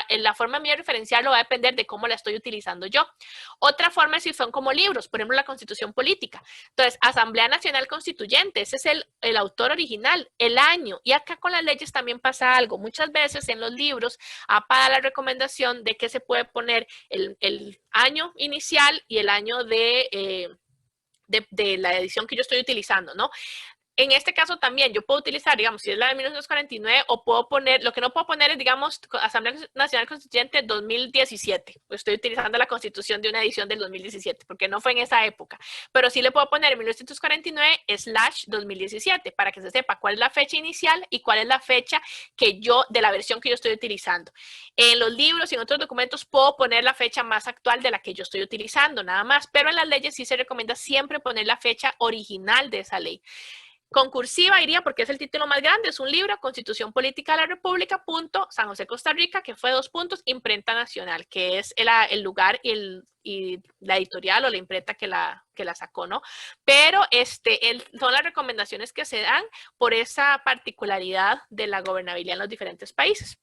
la forma mía de referenciarlo va a depender de cómo la estoy utilizando yo. Otra forma es si son como libros, por ejemplo, la Constitución Política. Entonces, Asamblea Nacional Constituyente, ese es el autor original, el año. Y acá con las leyes también pasa algo. Muchas veces en los libros APA da la recomendación de que se puede poner el año inicial y el año de la edición que yo estoy utilizando, ¿no? En este caso también yo puedo utilizar, digamos, si es la de 1949, o puedo poner, lo que no puedo poner es, digamos, Asamblea Nacional Constituyente 2017. Pues estoy utilizando la Constitución de una edición del 2017, porque no fue en esa época. Pero sí le puedo poner 1949/2017, para que se sepa cuál es la fecha inicial y cuál es la fecha de la versión que yo estoy utilizando. En los libros y en otros documentos puedo poner la fecha más actual de la que yo estoy utilizando, nada más. Pero en las leyes sí se recomienda siempre poner la fecha original de esa ley. Con cursiva iría porque es el título más grande, es un libro, Constitución Política de la República, punto, San José, Costa Rica, que fue 2 puntos, Imprenta Nacional, que es el lugar y la editorial o la imprenta que la sacó, ¿no? Pero son las recomendaciones que se dan por esa particularidad de la gobernabilidad en los diferentes países.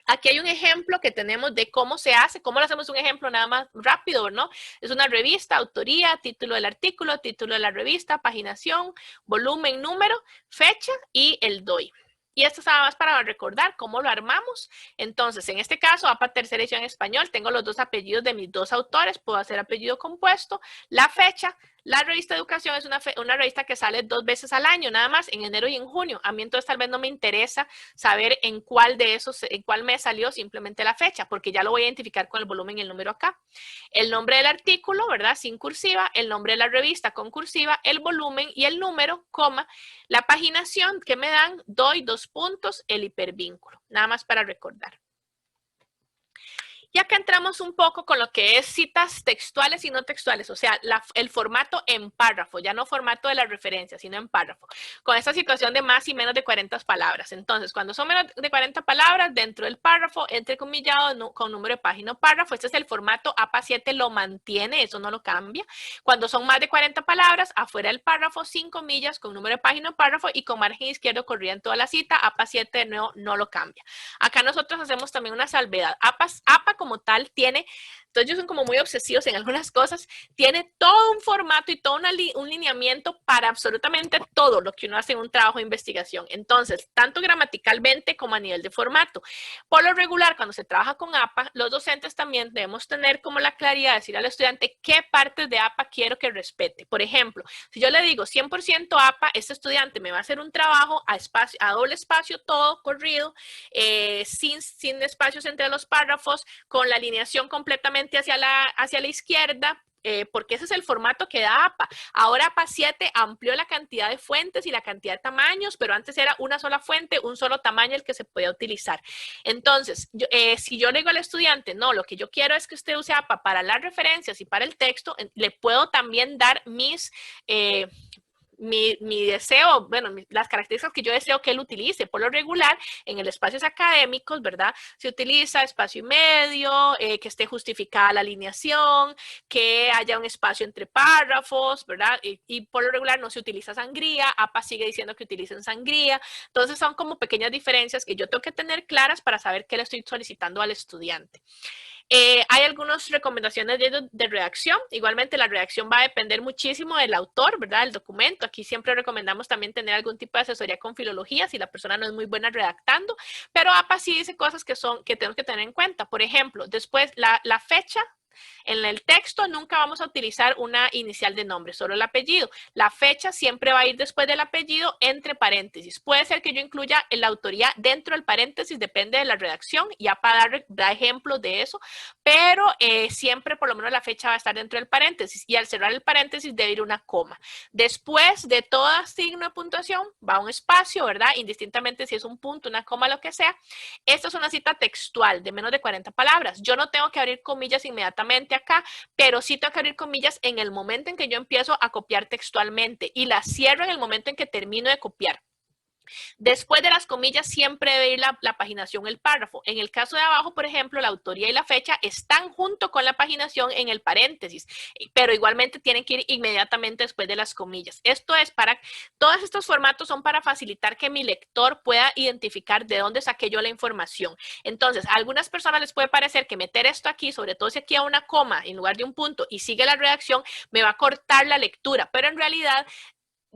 Aquí hay un ejemplo que tenemos de cómo se hace, cómo lo hacemos un ejemplo nada más rápido, ¿no? Es una revista, autoría, título del artículo, título de la revista, paginación, volumen, número, fecha y el DOI. Y esto es nada más para recordar cómo lo armamos. Entonces, en este caso, APA tercera edición en español, tengo los dos apellidos de mis dos autores, puedo hacer apellido compuesto, la fecha. La revista de educación es una revista que sale 2 veces al año, nada más, en enero y en junio. A mí entonces tal vez no me interesa saber en cuál de esos, en cuál mes salió simplemente la fecha, porque ya lo voy a identificar con el volumen y el número acá. El nombre del artículo, ¿verdad? Sin cursiva, el nombre de la revista con cursiva, el volumen y el número, coma, la paginación que me dan, doy 2 puntos, el hipervínculo. Nada más para recordar. Y acá entramos un poco con lo que es citas textuales y no textuales, o sea, el formato en párrafo, ya no formato de la referencia, sino en párrafo, con esta situación de más y menos de 40 palabras. Entonces, cuando son menos de 40 palabras, dentro del párrafo, entrecomillado con número de página o párrafo, este es el formato, APA 7 lo mantiene, eso no lo cambia. Cuando son más de 40 palabras, afuera del párrafo, sin comillas, con número de página o párrafo y con margen izquierdo corrida en toda la cita, APA 7 de nuevo no lo cambia. Acá nosotros hacemos también una salvedad. APA como tal tiene, entonces ellos son como muy obsesivos en algunas cosas, tiene todo un formato y todo un lineamiento para absolutamente todo lo que uno hace en un trabajo de investigación. Entonces, tanto gramaticalmente como a nivel de formato. Por lo regular, cuando se trabaja con APA, los docentes también debemos tener como la claridad de decir al estudiante qué partes de APA quiero que respete. Por ejemplo, si yo le digo 100% APA, este estudiante me va a hacer un trabajo a doble espacio, todo corrido, sin espacios entre los párrafos, con la alineación completamente hacia la izquierda, porque ese es el formato que da APA. Ahora APA 7 amplió la cantidad de fuentes y la cantidad de tamaños, pero antes era una sola fuente, un solo tamaño el que se podía utilizar. Entonces, si yo le digo al estudiante, no, lo que yo quiero es que usted use APA para las referencias y para el texto, le puedo también dar mi deseo, bueno, las características que yo deseo que él utilice. Por lo regular, en el espacios académicos, ¿verdad? Se utiliza espacio y medio, que esté justificada la alineación, que haya un espacio entre párrafos, ¿verdad? Y por lo regular no se utiliza sangría, APA sigue diciendo que utilicen sangría. Entonces son como pequeñas diferencias que yo tengo que tener claras para saber qué le estoy solicitando al estudiante. Hay algunas recomendaciones de redacción. Igualmente, la redacción va a depender muchísimo del autor, ¿verdad? El documento. Aquí siempre recomendamos también tener algún tipo de asesoría con filología si la persona no es muy buena redactando. Pero APA sí dice cosas que tenemos que tener en cuenta. Por ejemplo, después la fecha. En el texto nunca vamos a utilizar una inicial de nombre, solo el apellido. La fecha siempre va a ir después del apellido entre paréntesis. Puede ser que yo incluya la autoría dentro del paréntesis, depende de la redacción, ya para dar ejemplos de eso, pero siempre por lo menos la fecha va a estar dentro del paréntesis y al cerrar el paréntesis debe ir una coma. Después de todo signo de puntuación va un espacio, ¿verdad? Indistintamente si es un punto, una coma, lo que sea. Esto es una cita textual de menos de 40 palabras. Yo no tengo que abrir comillas inmediatamente acá, pero sí tengo que abrir comillas en el momento en que yo empiezo a copiar textualmente y las cierro en el momento en que termino de copiar. Después de las comillas siempre debe ir la paginación, el párrafo. En el caso de abajo, por ejemplo, la autoría y la fecha están junto con la paginación en el paréntesis, pero igualmente tienen que ir inmediatamente después de las comillas. Esto es para, todos estos formatos son para facilitar que mi lector pueda identificar de dónde saqué yo la información. Entonces, a algunas personas les puede parecer que meter esto aquí, sobre todo si aquí a una coma en lugar de un punto y sigue la redacción, me va a cortar la lectura, pero en realidad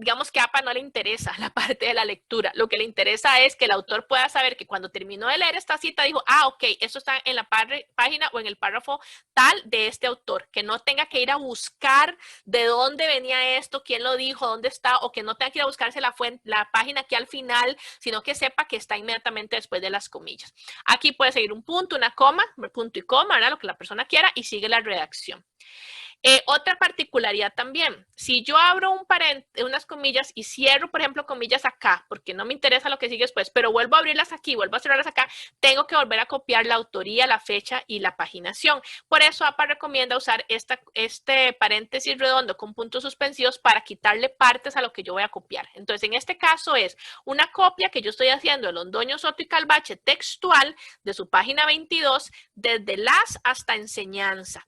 digamos que a APA no le interesa la parte de la lectura. Lo que le interesa es que el autor pueda saber que cuando terminó de leer esta cita dijo, ok, esto está en la página o en el párrafo tal de este autor, que no tenga que ir a buscar de dónde venía esto, quién lo dijo, dónde está, o que no tenga que ir a buscarse la página aquí al final, sino que sepa que está inmediatamente después de las comillas. Aquí puede seguir un punto, una coma, punto y coma, ¿verdad? Lo que la persona quiera y sigue la redacción. Otra particularidad también, si yo abro unas comillas y cierro, por ejemplo, comillas acá, porque no me interesa lo que sigue después, pero vuelvo a abrirlas aquí, vuelvo a cerrarlas acá, tengo que volver a copiar la autoría, la fecha y la paginación. Por eso APA recomienda usar este paréntesis redondo con puntos suspensivos para quitarle partes a lo que yo voy a copiar. Entonces, en este caso es una copia que yo estoy haciendo de Londoño, Soto y Calvache textual de su página 22, desde las hasta enseñanza.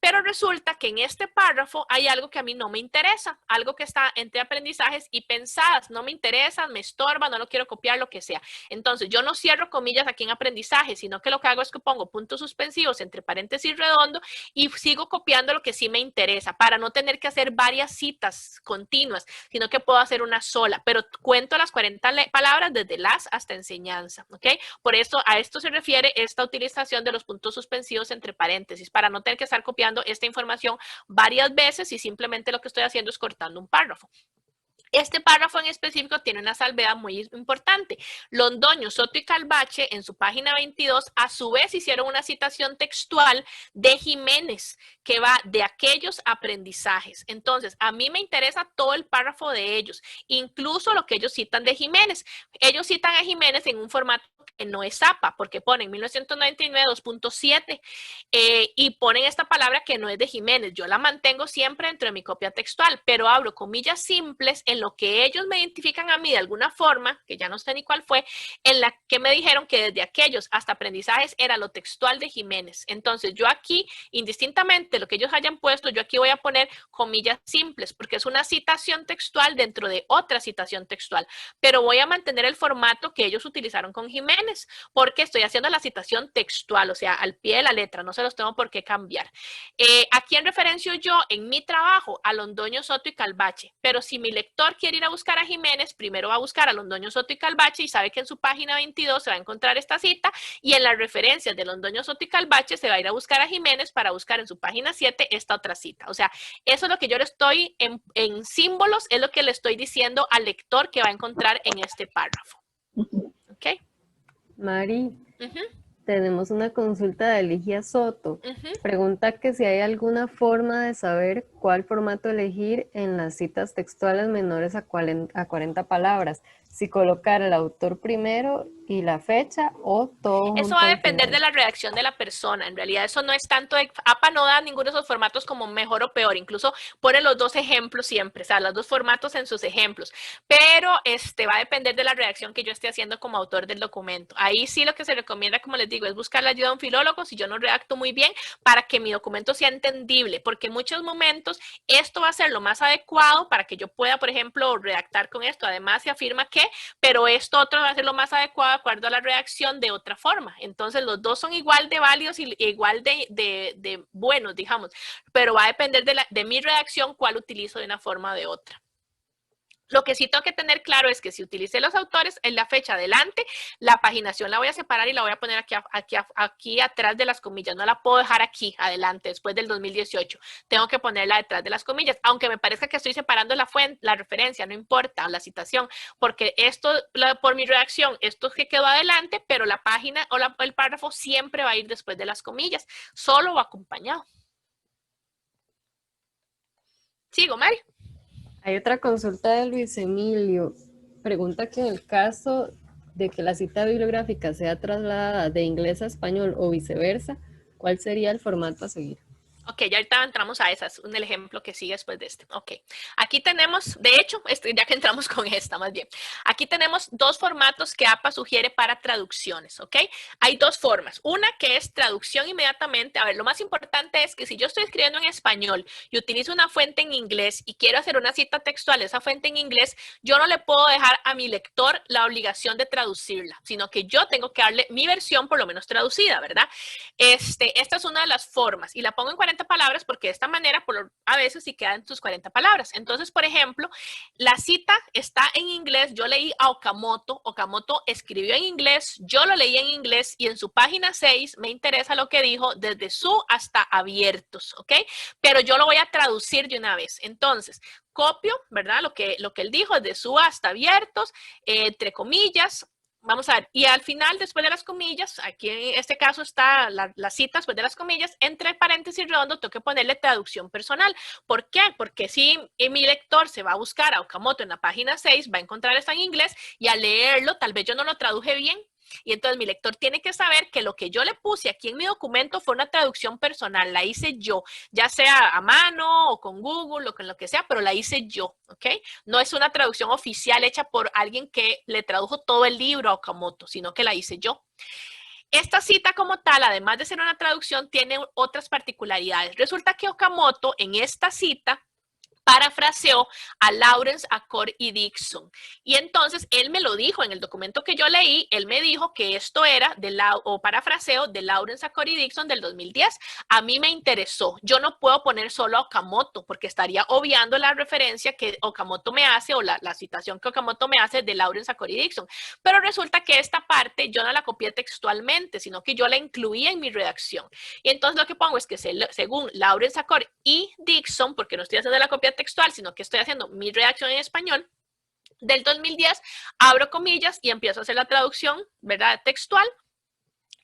Pero resulta que en este párrafo hay algo que a mí no me interesa, algo que está entre aprendizajes y pensadas, no me interesa, me estorba, no lo quiero copiar, lo que sea. Entonces, yo no cierro comillas aquí en aprendizaje, sino que lo que hago es que pongo puntos suspensivos entre paréntesis redondo y sigo copiando lo que sí me interesa para no tener que hacer varias citas continuas, sino que puedo hacer una sola, pero cuento las 40 palabras desde las hasta enseñanza, ¿ok? Por eso a esto se refiere esta utilización de los puntos suspensivos entre paréntesis, para no tener que estar copiando esta información varias veces y simplemente lo que estoy haciendo es cortando un párrafo. Este párrafo en específico tiene una salvedad muy importante. Londoño, Soto y Calvache, en su página 22, a su vez hicieron una citación textual de Jiménez, que va de aquellos aprendizajes. Entonces, a mí me interesa todo el párrafo de ellos, incluso lo que ellos citan de Jiménez. Ellos citan a Jiménez en un formato que no es APA, porque ponen 1999 2.7 y ponen esta palabra que no es de Jiménez. Yo la mantengo siempre dentro de mi copia textual, pero abro comillas simples en lo que ellos me identifican a mí de alguna forma, que ya no sé ni cuál fue, en la que me dijeron que desde aquellos hasta aprendizajes era lo textual de Jiménez. Entonces yo aquí, indistintamente lo que ellos hayan puesto, yo aquí voy a poner comillas simples, porque es una citación textual dentro de otra citación textual, pero voy a mantener el formato que ellos utilizaron con Jiménez, porque estoy haciendo la citación textual, o sea, al pie de la letra, no se los tengo por qué cambiar. ¿A quién referencio yo en mi trabajo? A Londoño, Soto y Calvache, pero si mi lector quiere ir a buscar a Jiménez, primero va a buscar a Londoño, Soto y Calvache y sabe que en su página 22 se va a encontrar esta cita y en las referencias de Londoño, Soto y Calvache se va a ir a buscar a Jiménez para buscar en su página 7 esta otra cita. O sea, eso es lo que yo le estoy en símbolos, es lo que le estoy diciendo al lector que va a encontrar en este párrafo. ¿Ok? Mari, tenemos una consulta de Ligia Soto. Pregunta que si hay alguna forma de saber cuál formato elegir en las citas textuales menores a 40 palabras. Si colocar el autor primero y la fecha o todo. Eso va a depender de la reacción de la persona. En realidad eso no es tanto, APA no da ninguno de esos formatos como mejor o peor. Incluso pone los dos ejemplos siempre, o sea, los dos formatos en sus ejemplos. Pero va a depender de la reacción que yo esté haciendo como autor del documento. Ahí sí lo que se recomienda, como les digo, es buscar la ayuda de un filólogo si yo no redacto muy bien para que mi documento sea entendible. Porque en muchos momentos esto va a ser lo más adecuado para que yo pueda, por ejemplo, redactar con esto. Además se afirma que, pero esto otro va a ser lo más adecuado de acuerdo a la redacción de otra forma. Entonces los dos son igual de válidos y igual de buenos, digamos, pero va a depender de mi redacción cuál utilizo de una forma o de otra. Lo que sí tengo que tener claro es que si utilicé los autores en la fecha adelante, la paginación la voy a separar y la voy a poner aquí atrás de las comillas. No la puedo dejar aquí adelante después del 2018. Tengo que ponerla detrás de las comillas, aunque me parezca que estoy separando la fuente, la referencia, no importa, la citación, porque esto, por mi redacción, esto que quedó adelante, pero la página o el párrafo siempre va a ir después de las comillas, solo o acompañado. ¿Sigo, Mari? Hay otra consulta de Luis Emilio. Pregunta que en el caso de que la cita bibliográfica sea trasladada de inglés a español o viceversa, ¿cuál sería el formato a seguir? Ok, ya ahorita entramos a esas, el ejemplo que sigue después de este. Ok, aquí tenemos, de hecho, ya que entramos con esta más bien, aquí tenemos dos formatos que APA sugiere para traducciones, ¿ok? Hay dos formas, una que es traducción inmediatamente. A ver, lo más importante es que si yo estoy escribiendo en español y utilizo una fuente en inglés y quiero hacer una cita textual de esa fuente en inglés, yo no le puedo dejar a mi lector la obligación de traducirla, sino que yo tengo que darle mi versión por lo menos traducida, ¿verdad? Esta es una de las formas y la pongo en 40 palabras porque de esta manera a veces sí quedan tus 40 palabras. Entonces, por ejemplo, la cita está en inglés. Yo leí a Okamoto. Okamoto escribió en inglés. Yo lo leí en inglés y en su página 6 me interesa lo que dijo desde su hasta abiertos, ¿ok? Pero yo lo voy a traducir de una vez. Entonces, copio, ¿verdad? Lo que él dijo desde su hasta abiertos, entre comillas. Vamos a ver, y al final, después de las comillas, aquí en este caso está la cita después de las comillas, entre paréntesis redondo tengo que ponerle traducción personal. ¿Por qué? Porque si mi lector se va a buscar a Okamoto en la página 6, va a encontrar esto en inglés y al leerlo, tal vez yo no lo traduje bien. Y entonces mi lector tiene que saber que lo que yo le puse aquí en mi documento fue una traducción personal, la hice yo, ya sea a mano o con Google o con lo que sea, pero la hice yo, ¿ok? No es una traducción oficial hecha por alguien que le tradujo todo el libro a Okamoto, sino que la hice yo. Esta cita como tal, además de ser una traducción, tiene otras particularidades. Resulta que Okamoto en esta cita parafraseó a Lawrence, Accord y Dixon. Y entonces él me lo dijo en el documento que yo leí, él me dijo que esto era parafraseo de Lawrence, Accord y Dixon del 2010. A mí me interesó. Yo no puedo poner solo a Okamoto porque estaría obviando la referencia que Okamoto me hace o la citación que Okamoto me hace de Lawrence, Accord y Dixon. Pero resulta que esta parte yo no la copié textualmente, sino que yo la incluí en mi redacción. Y entonces lo que pongo es que según Lawrence, Accord y Dixon, porque no estoy haciendo la copia textual, sino que estoy haciendo mi redacción en español del 2010, abro comillas y empiezo a hacer la traducción, ¿verdad? Textual.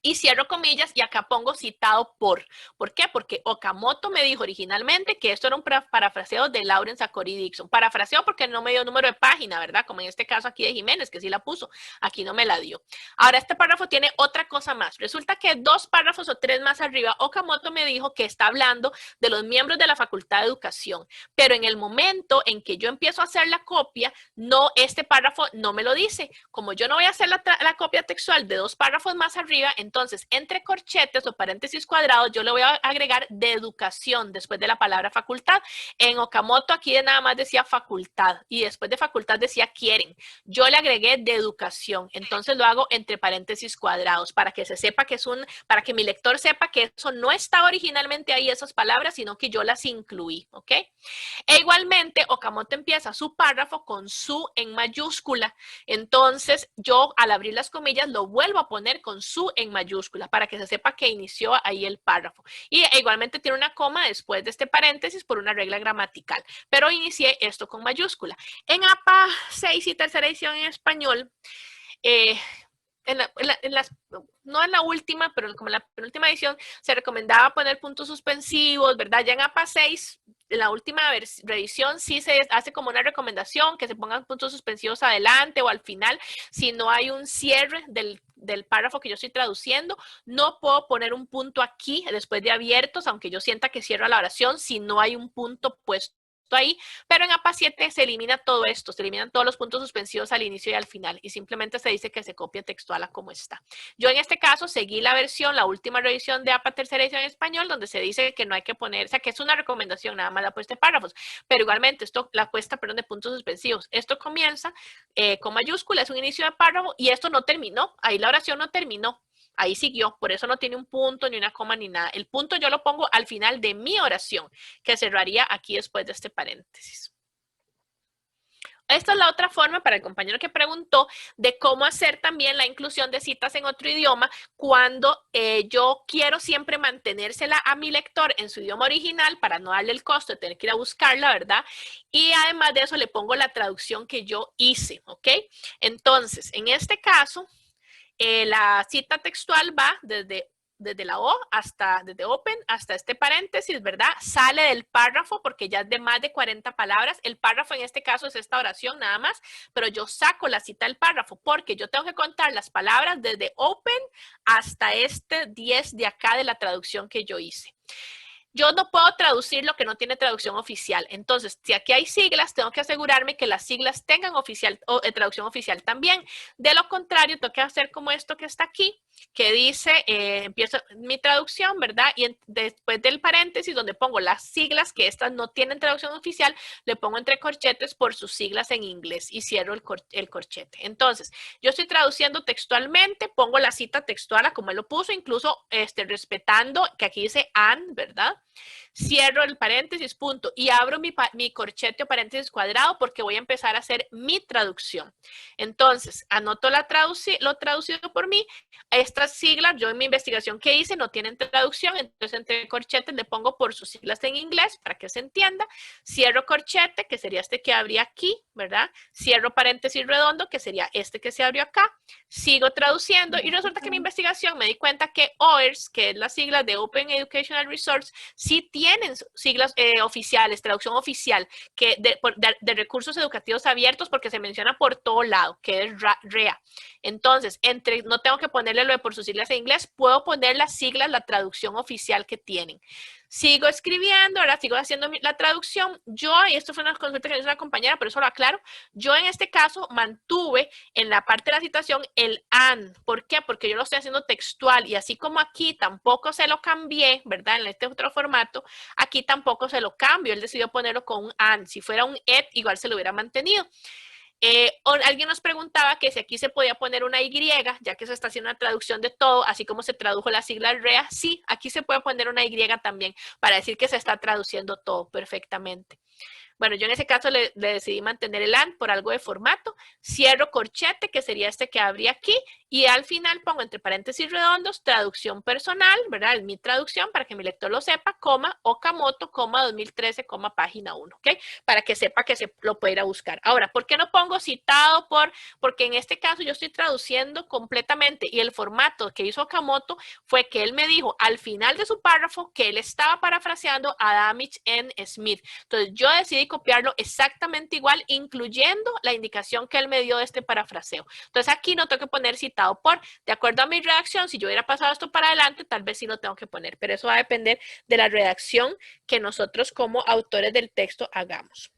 Y cierro comillas y acá pongo citado por. ¿Por qué? Porque Okamoto me dijo originalmente que esto era un parafraseo de Lawrence, Accord y Dixon. Parafraseo porque no me dio número de página, ¿verdad? Como en este caso aquí de Jiménez, que sí la puso. Aquí no me la dio. Ahora, este párrafo tiene otra cosa más. Resulta que 2 párrafos o 3 más arriba, Okamoto me dijo que está hablando de los miembros de la Facultad de Educación. Pero en el momento en que yo empiezo a hacer la copia, no, este párrafo no me lo dice. Como yo no voy a hacer la copia textual de 2 párrafos más arriba, entonces entre corchetes o paréntesis cuadrados yo le voy a agregar de educación después de la palabra facultad. En Okamoto aquí nada más decía facultad y después de facultad decía quieren. Yo le agregué de educación, entonces lo hago entre paréntesis cuadrados para que se sepa que para que mi lector sepa que eso no está originalmente ahí esas palabras, sino que yo las incluí, ¿ok? E igualmente Okamoto empieza su párrafo con su en mayúscula, entonces yo al abrir las comillas lo vuelvo a poner con su en mayúscula para que se sepa que inició ahí el párrafo. Y igualmente tiene una coma después de este paréntesis por una regla gramatical, pero inicié esto con mayúscula. En APA 6 y tercera edición en español, no en la última, pero como en la penúltima edición, se recomendaba poner puntos suspensivos, ¿verdad? Ya en APA 6, en la última revisión, sí se hace como una recomendación que se pongan puntos suspensivos adelante o al final, si no hay un cierre del párrafo que yo estoy traduciendo. No puedo poner un punto aquí después de abiertos, aunque yo sienta que cierro la oración, si no hay un punto puesto ahí, pero en APA 7 se elimina todo esto, se eliminan todos los puntos suspensivos al inicio y al final y simplemente se dice que se copia textual a como está. Yo en este caso seguí la última revisión de APA tercera edición en español, donde se dice que no hay que poner, o sea que es una recomendación nada más la puesta de párrafos, pero igualmente la puesta de puntos suspensivos. Esto comienza con mayúscula, es un inicio de párrafo y esto no terminó, ahí la oración no terminó. Ahí siguió, por eso no tiene un punto, ni una coma, ni nada. El punto yo lo pongo al final de mi oración, que cerraría aquí después de este paréntesis. Esta es la otra forma para el compañero que preguntó de cómo hacer también la inclusión de citas en otro idioma cuando yo quiero siempre mantenérsela a mi lector en su idioma original para no darle el costo de tener que ir a buscarla, ¿verdad? Y además de eso le pongo la traducción que yo hice, ¿ok? Entonces, en este caso, la cita textual va desde la O desde open hasta este paréntesis, ¿verdad? Sale del párrafo porque ya es de más de 40 palabras. El párrafo en este caso es esta oración nada más, pero yo saco la cita del párrafo porque yo tengo que contar las palabras desde open hasta este 10 de acá de la traducción que yo hice. Yo no puedo traducir lo que no tiene traducción oficial. Entonces, si aquí hay siglas, tengo que asegurarme que las siglas tengan traducción oficial también. De lo contrario, tengo que hacer como esto que está aquí, que dice, empiezo mi traducción, ¿verdad? Y después del paréntesis, donde pongo las siglas, que estas no tienen traducción oficial, le pongo entre corchetes por sus siglas en inglés y cierro el corchete. Entonces, yo estoy traduciendo textualmente, pongo la cita textual a como él lo puso, incluso respetando que aquí dice and, ¿verdad? Cierro el paréntesis, punto, y abro mi corchete o paréntesis cuadrado porque voy a empezar a hacer mi traducción. Entonces, anoto lo traducido por mí. Estas siglas, yo en mi investigación que hice, no tienen traducción, entonces entre corchetes le pongo por sus siglas en inglés para que se entienda. Cierro corchete, que sería este que abrí aquí, ¿verdad? Cierro paréntesis redondo, que sería este que se abrió acá. Sigo traduciendo y resulta que en mi investigación me di cuenta que OERS, que es la sigla de Open Educational Resource, sí tienen siglas oficiales, traducción oficial que de recursos educativos abiertos porque se menciona por todo lado, que es REA. Entonces, no tengo que ponerle lo de por sus siglas en inglés, puedo poner las siglas, la traducción oficial que tienen. sigo escribiendo, ahora sigo haciendo la traducción. Yo, y esto fue una consulta que me hizo una compañera, pero eso lo aclaro, yo en este caso mantuve en la parte de la citación el and. ¿Por qué? Porque yo lo estoy haciendo textual y así como aquí tampoco se lo cambié, ¿verdad? En este otro formato, aquí tampoco se lo cambio. Él decidió ponerlo con un and. Si fuera un et, igual se lo hubiera mantenido. Alguien nos preguntaba que si aquí se podía poner una Y, ya que se está haciendo una traducción de todo, así como se tradujo la sigla REA. Sí, aquí se puede poner una Y también para decir que se está traduciendo todo perfectamente. Bueno, yo en ese caso le decidí mantener el and por algo de formato. Cierro corchete, que sería este que abrí aquí, y al final pongo entre paréntesis redondos, traducción personal, ¿verdad? Es mi traducción para que mi lector lo sepa, coma, Okamoto, coma, 2013, coma, página 1, ¿ok? Para que sepa que se lo puede ir a buscar. Ahora, ¿por qué no pongo citado por? Porque en este caso yo estoy traduciendo completamente y el formato que hizo Okamoto fue que él me dijo al final de su párrafo que él estaba parafraseando a Damage N. Smith. Entonces yo decidí copiarlo exactamente igual, incluyendo la indicación que él me dio de este parafraseo. Entonces aquí no tengo que poner citado por. De acuerdo a mi redacción, si yo hubiera pasado esto para adelante, tal vez sí lo tengo que poner, pero eso va a depender de la redacción que nosotros como autores del texto hagamos.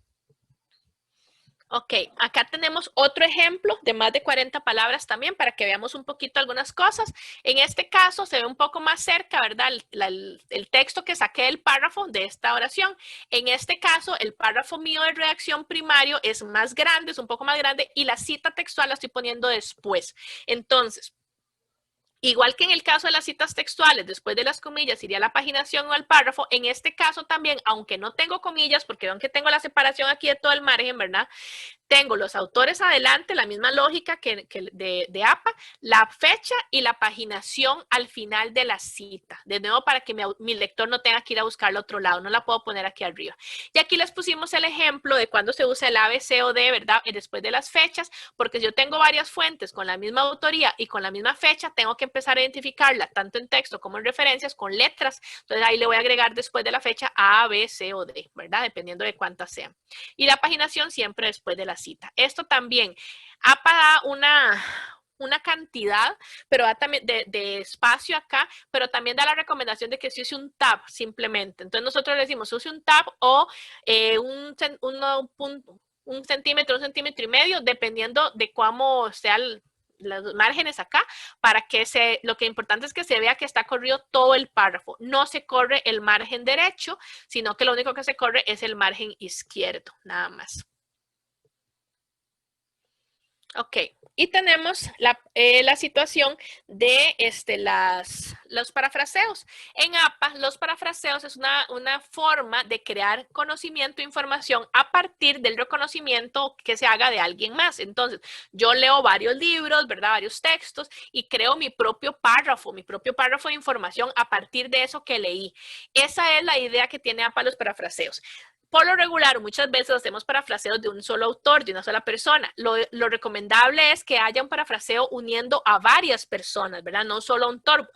Ok, acá tenemos otro ejemplo de más de 40 palabras también para que veamos un poquito algunas cosas. En este caso se ve un poco más cerca, ¿verdad? El texto que saqué del párrafo de esta oración. En este caso, el párrafo mío de redacción primario es más grande, es un poco más grande y la cita textual la estoy poniendo después. Entonces, igual que en el caso de las citas textuales, después de las comillas iría la paginación o el párrafo. En este caso también, aunque no tengo comillas, porque aunque tengo la separación aquí de todo el margen, ¿verdad? Tengo los autores adelante, la misma lógica que de APA, la fecha y la paginación al final de la cita. De nuevo, para que mi lector no tenga que ir a buscar al otro lado, no la puedo poner aquí arriba. Y aquí les pusimos el ejemplo de cuando se usa el A, B, C o D, ¿verdad? Y después de las fechas, porque si yo tengo varias fuentes con la misma autoría y con la misma fecha, tengo que empezar a identificarla, tanto en texto como en referencias, con letras. Entonces ahí le voy a agregar después de la fecha A, B, C o D, ¿verdad? Dependiendo de cuántas sean. Y la paginación siempre después de la cita. Esto también APA da una cantidad, pero da también de espacio acá, pero también da la recomendación de que se use un tab simplemente. Entonces nosotros le decimos use un tab o un centímetro, 1,5 centímetros, dependiendo de cómo sea los márgenes acá, para que lo que es importante es que se vea que está corrido todo el párrafo. No se corre el margen derecho, sino que lo único que se corre es el margen izquierdo, nada más. Ok, y tenemos la situación de los parafraseos. En APA, los parafraseos es una forma de crear conocimiento e información a partir del reconocimiento que se haga de alguien más. Entonces, yo leo varios libros, ¿verdad? Varios textos y creo mi propio párrafo de información a partir de eso que leí. Esa es la idea que tiene APA los parafraseos. Por lo regular, muchas veces hacemos parafraseos de un solo autor, de una sola persona. Lo recomendable es que haya un parafraseo uniendo a varias personas, ¿verdad? No solo a un autor,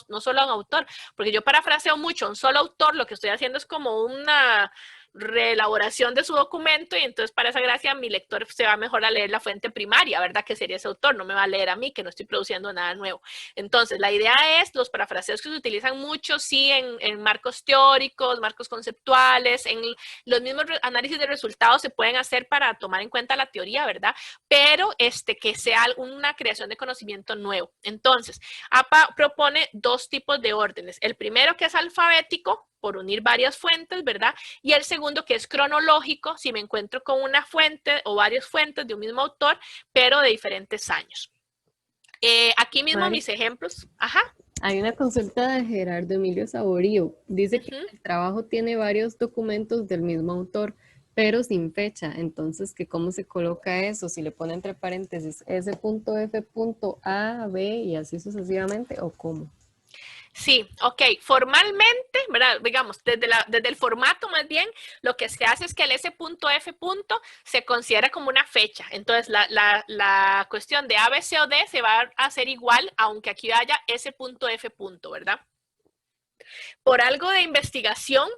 no solo a un autor, porque yo parafraseo mucho a un solo autor, lo que estoy haciendo es como una reelaboración de su documento y entonces para esa gracia mi lector se va mejor a leer la fuente primaria, ¿verdad? Que sería ese autor, no me va a leer a mí que no estoy produciendo nada nuevo. Entonces la idea es los parafraseos que se utilizan mucho, sí, en marcos teóricos, marcos conceptuales, en los mismos análisis de resultados se pueden hacer para tomar en cuenta la teoría, ¿verdad? Pero que sea una creación de conocimiento nuevo. Entonces, APA propone dos tipos de órdenes. El primero que es alfabético, por unir varias fuentes, ¿verdad? Y el segundo que es cronológico, si me encuentro con una fuente o varias fuentes de un mismo autor, pero de diferentes años. Aquí mismo mis ejemplos. Ajá. Hay una consulta de Gerardo Emilio Saborío. Dice que el trabajo tiene varios documentos del mismo autor, pero sin fecha. Entonces, ¿que cómo se coloca eso? Si le pone entre paréntesis S.F.A, B y así sucesivamente, ¿o cómo? Sí, ok. Formalmente, ¿verdad? Digamos, desde el formato más bien, lo que se hace es que el S.F. se considera como una fecha. Entonces, la cuestión de A, B, C o D se va a hacer igual, aunque aquí haya S.F., ¿verdad? Por algo de investigación,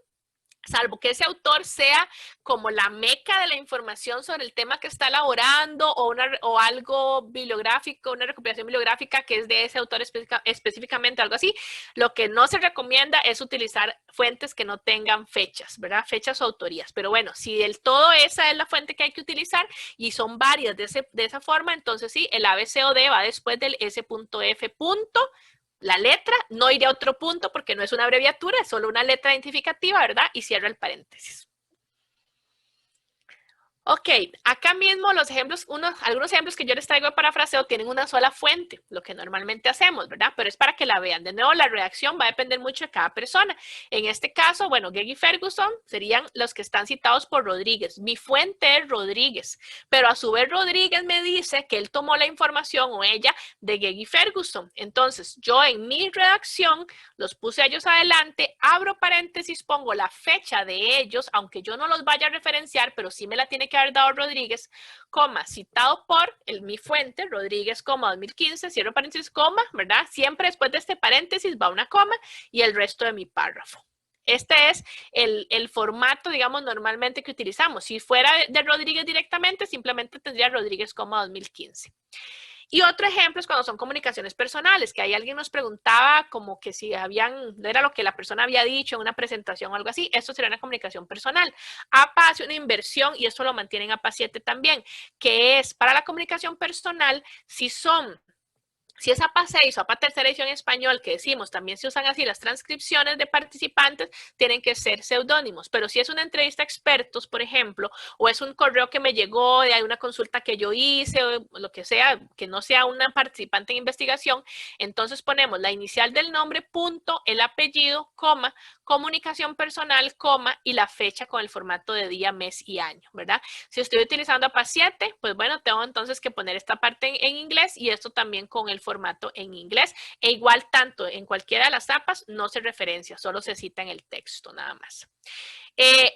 salvo que ese autor sea como la meca de la información sobre el tema que está elaborando o algo bibliográfico, una recopilación bibliográfica que es de ese autor específicamente, algo así. Lo que no se recomienda es utilizar fuentes que no tengan fechas, ¿verdad? Fechas o autorías. Pero bueno, si del todo esa es la fuente que hay que utilizar y son varias de esa forma, entonces sí, el ABCOD va después del S.F. La letra, no iré a otro punto porque no es una abreviatura, es solo una letra identificativa, ¿verdad? Y cierro el paréntesis. Ok, acá mismo los ejemplos, algunos ejemplos que yo les traigo de parafraseo tienen una sola fuente, lo que normalmente hacemos, ¿verdad? Pero es para que la vean. De nuevo, la redacción va a depender mucho de cada persona. En este caso, bueno, Gegg y Ferguson serían los que están citados por Rodríguez. Mi fuente es Rodríguez, pero a su vez Rodríguez me dice que él tomó la información o ella de Gegg y Ferguson. Entonces, yo en mi redacción los puse a ellos adelante, abro paréntesis, pongo la fecha de ellos, aunque yo no los vaya a referenciar, pero sí me la tiene que haber dado Rodríguez, coma, citado por mi fuente, Rodríguez, coma, 2015, cierro paréntesis, coma, ¿verdad? Siempre después de este paréntesis va una coma y el resto de mi párrafo. Este es el formato, digamos, normalmente que utilizamos. Si fuera de Rodríguez directamente, simplemente tendría Rodríguez, coma, 2015. Y otro ejemplo es cuando son comunicaciones personales, que ahí alguien nos preguntaba como que si era lo que la persona había dicho en una presentación o algo así. Esto sería una comunicación personal. APA hace una inversión y esto lo mantiene en APA 7 también, que es para la comunicación personal, si es APA 6 o APA tercera edición en español, que decimos, también se usan así las transcripciones de participantes, tienen que ser seudónimos. Pero si es una entrevista a expertos, por ejemplo, o es un correo que me llegó de una consulta que yo hice, o lo que sea, que no sea una participante en investigación, entonces ponemos la inicial del nombre, punto, el apellido, coma, comunicación personal, coma, y la fecha con el formato de día, mes y año, ¿verdad? Si estoy utilizando APA 7, pues bueno, tengo entonces que poner esta parte en inglés y esto también con el formato en inglés. E igual tanto en cualquiera de las APAs no se referencia, solo se cita en el texto nada más.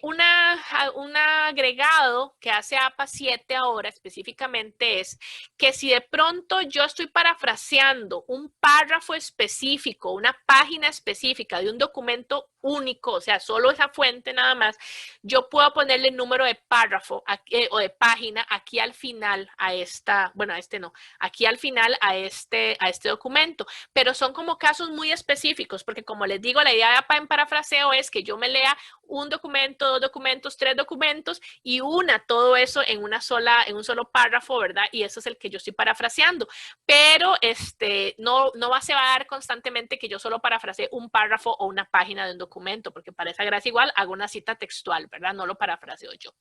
Un agregado que hace APA 7 ahora específicamente es que si de pronto yo estoy parafraseando un párrafo específico, una página específica de un documento único, o sea, solo esa fuente nada más, yo puedo ponerle el número de párrafo o de página aquí al final a esta, bueno, a este no, aquí al final a este documento, pero son como casos muy específicos, porque como les digo, la idea de APA en parafraseo es que yo me lea un documento, 2 documentos, 3 documentos y una todo eso en un solo párrafo, ¿verdad? Y eso es el que yo estoy parafraseando. Pero no se va a dar constantemente que yo solo parafrasee un párrafo o una página de un documento, porque para esa gracia igual hago una cita textual, ¿verdad? No lo parafraseo yo.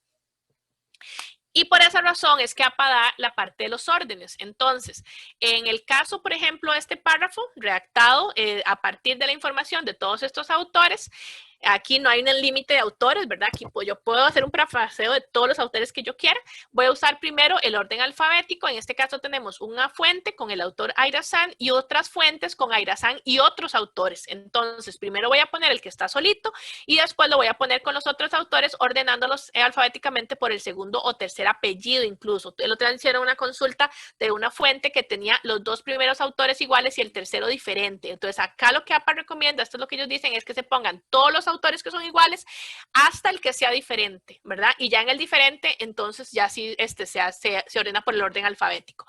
Y por esa razón es que APA da la parte de los órdenes. Entonces, en el caso, por ejemplo, de este párrafo redactado a partir de la información de todos estos autores, aquí no hay un límite de autores, ¿verdad? Aquí yo puedo hacer un parafraseo de todos los autores que yo quiera. Voy a usar primero el orden alfabético. En este caso tenemos una fuente con el autor Aira San y otras fuentes con Aira San y otros autores. Entonces, primero voy a poner el que está solito y después lo voy a poner con los otros autores ordenándolos alfabéticamente por el segundo o tercer apellido incluso. El otro día hicieron una consulta de una fuente que tenía los 2 primeros autores iguales y el tercero diferente. Entonces, acá lo que APA recomienda, esto es lo que ellos dicen, es que se pongan todos los autores que son iguales hasta el que sea diferente, ¿verdad? Y ya en el diferente, entonces ya sí se ordena por el orden alfabético.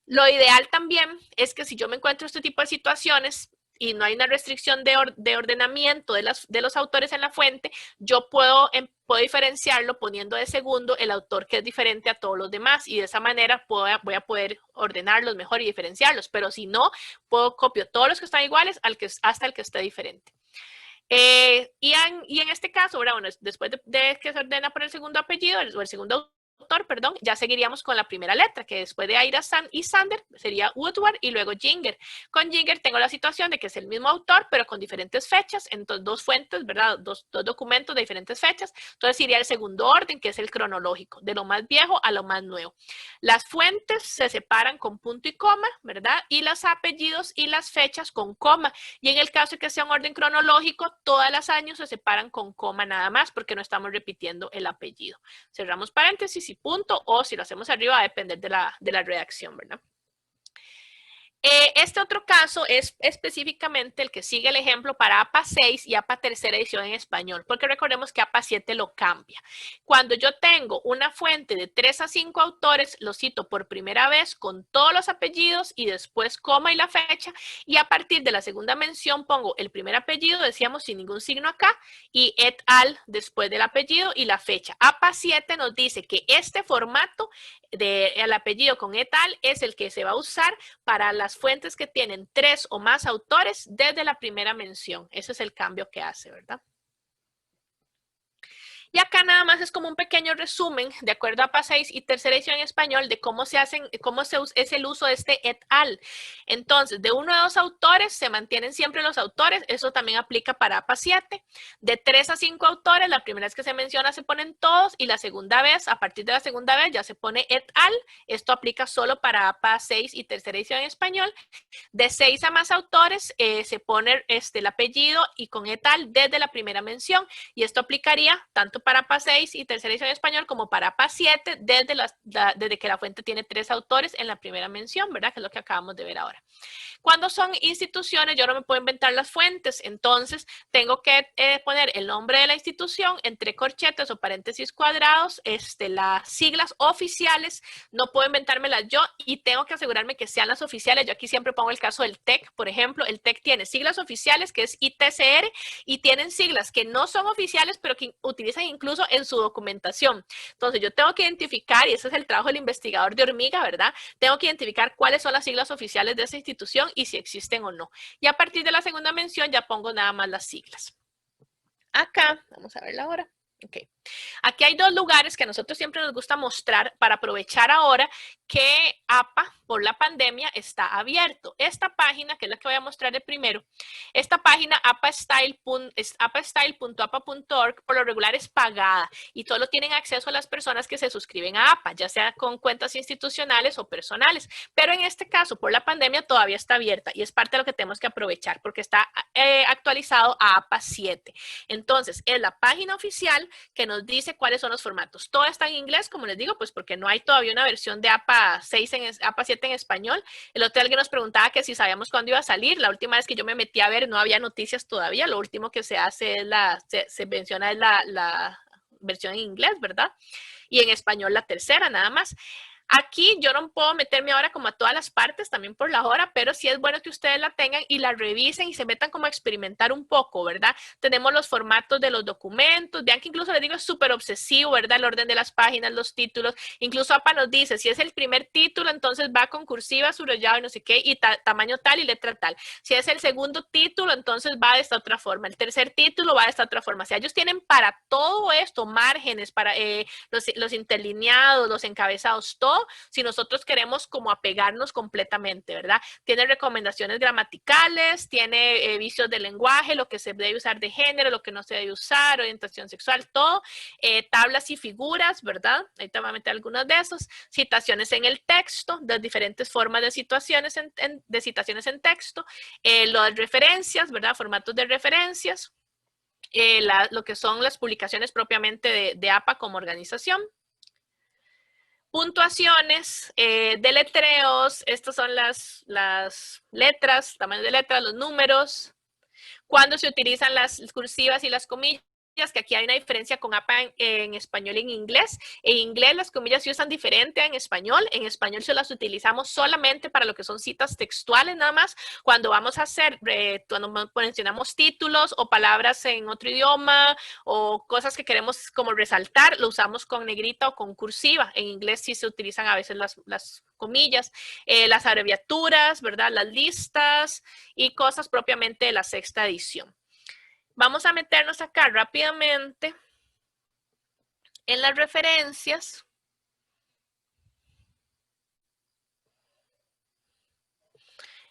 Lo ideal también es que si yo me encuentro este tipo de situaciones y no hay una restricción de ordenamiento de los autores en la fuente, yo puedo diferenciarlo poniendo de segundo el autor que es diferente a todos los demás y de esa manera voy a poder ordenarlos mejor y diferenciarlos, pero si no, copio todos los que están iguales hasta el que esté diferente. Y en este caso, bueno, después de que se ordena por el segundo apellido o el segundo autor, perdón, ya seguiríamos con la primera letra, que después de Aira San y Sander sería Woodward y luego Ginger. Con Ginger tengo la situación de que es el mismo autor, pero con diferentes fechas, entonces 2 fuentes, ¿verdad? Dos documentos de diferentes fechas. Entonces iría el segundo orden, que es el cronológico, de lo más viejo a lo más nuevo. Las fuentes se separan con punto y coma, ¿verdad? Y los apellidos y las fechas con coma. Y en el caso de que sea un orden cronológico, todos los años se separan con coma nada más, porque no estamos repitiendo el apellido. Cerramos paréntesis y punto, o si lo hacemos arriba va a depender de la redacción, ¿verdad? Este otro caso es específicamente el que sigue el ejemplo para APA 6 y APA tercera edición en español, porque recordemos que APA 7 lo cambia. Cuando yo tengo una fuente de 3 a 5 autores, lo cito por primera vez con todos los apellidos y después coma y la fecha, y a partir de la segunda mención pongo el primer apellido, decíamos sin ningún signo acá, y et al después del apellido y la fecha. APA 7 nos dice que este formato del apellido con et al es el que se va a usar para las fuentes que tienen 3 o más autores desde la primera mención. Ese es el cambio que hace, ¿verdad? Y acá nada más es como un pequeño resumen, de acuerdo a APA 6 y tercera edición en español, de cómo es el uso de este et al. Entonces, de 1 a 2 autores, se mantienen siempre los autores, eso también aplica para APA 7. De 3 a 5 autores, la primera vez que se menciona se ponen todos, y la segunda vez, a partir de la segunda vez, ya se pone et al. Esto aplica solo para APA 6 y tercera edición en español. De 6 a más autores, se pone el apellido y con et al desde la primera mención, y esto aplicaría tanto para APA 6 y tercera edición en español como para APA 7 desde que la fuente tiene 3 autores en la primera mención, ¿verdad? Que es lo que acabamos de ver ahora. Cuando son instituciones, yo no me puedo inventar las fuentes, entonces tengo que poner el nombre de la institución entre corchetes o paréntesis cuadrados, las siglas oficiales, no puedo inventármelas yo y tengo que asegurarme que sean las oficiales. Yo aquí siempre pongo el caso del TEC, por ejemplo, el TEC tiene siglas oficiales que es ITCR y tienen siglas que no son oficiales pero que utilizan incluso en su documentación. Entonces yo tengo que identificar, y ese es el trabajo del investigador de hormiga, ¿verdad? Tengo que identificar cuáles son las siglas oficiales de esa institución y si existen o no. Y a partir de la segunda mención ya pongo nada más las siglas. Acá, vamos a verla ahora. Okay. Aquí hay 2 lugares que a nosotros siempre nos gusta mostrar para aprovechar ahora que APA por la pandemia está abierto. Esta página, que es la que voy a mostrar de primero, esta página apastyle.apa.org por lo regular es pagada y solo tienen acceso a las personas que se suscriben a APA, ya sea con cuentas institucionales o personales. Pero en este caso, por la pandemia, todavía está abierta y es parte de lo que tenemos que aprovechar porque está actualizado a APA 7. Entonces, es la página oficial que nos dice cuáles son los formatos. Todo está en inglés, como les digo, pues porque no hay todavía una versión de APA 6 APA 7 en español. El otro día alguien nos preguntaba que si sabíamos cuándo iba a salir. La última vez que yo me metí a ver no había noticias todavía. Lo último que se hace es se menciona es la versión en inglés, ¿verdad? Y en español la tercera, nada más. Aquí yo no puedo meterme ahora como a todas las partes, también por la hora, pero sí es bueno que ustedes la tengan y la revisen y se metan como a experimentar un poco, ¿verdad? Tenemos los formatos de los documentos, vean que incluso les digo es súper obsesivo, ¿verdad? El orden de las páginas, los títulos, incluso APA nos dice, si es el primer título, entonces va con cursiva, subrayado y no sé qué, y tamaño tal y letra tal. Si es el segundo título, entonces va de esta otra forma. El tercer título va de esta otra forma. O sea, ellos tienen para todo esto márgenes, para los interlineados, los encabezados, todo, si nosotros queremos como apegarnos completamente, ¿verdad? Tiene recomendaciones gramaticales, tiene vicios de lenguaje, lo que se debe usar de género, lo que no se debe usar, orientación sexual, todo, tablas y figuras, ¿verdad? Ahí te voy a meter algunos de esos, citaciones en el texto, de diferentes formas de citaciones en texto, las referencias, ¿verdad? Formatos de referencias, lo que son las publicaciones propiamente de APA como organización. Puntuaciones, deletreos, estas son las letras, tamaño de letras, los números, cuando se utilizan las cursivas y las comillas, que aquí hay una diferencia con APA en español y en inglés. En inglés las comillas se usan diferente a en español se las utilizamos solamente para lo que son citas textuales nada más, cuando vamos a hacer, cuando mencionamos títulos o palabras en otro idioma o cosas que queremos como resaltar, lo usamos con negrita o con cursiva. En inglés sí se utilizan a veces las comillas, las abreviaturas, ¿verdad? Las listas y cosas propiamente de la sexta edición. Vamos a meternos acá rápidamente en las referencias.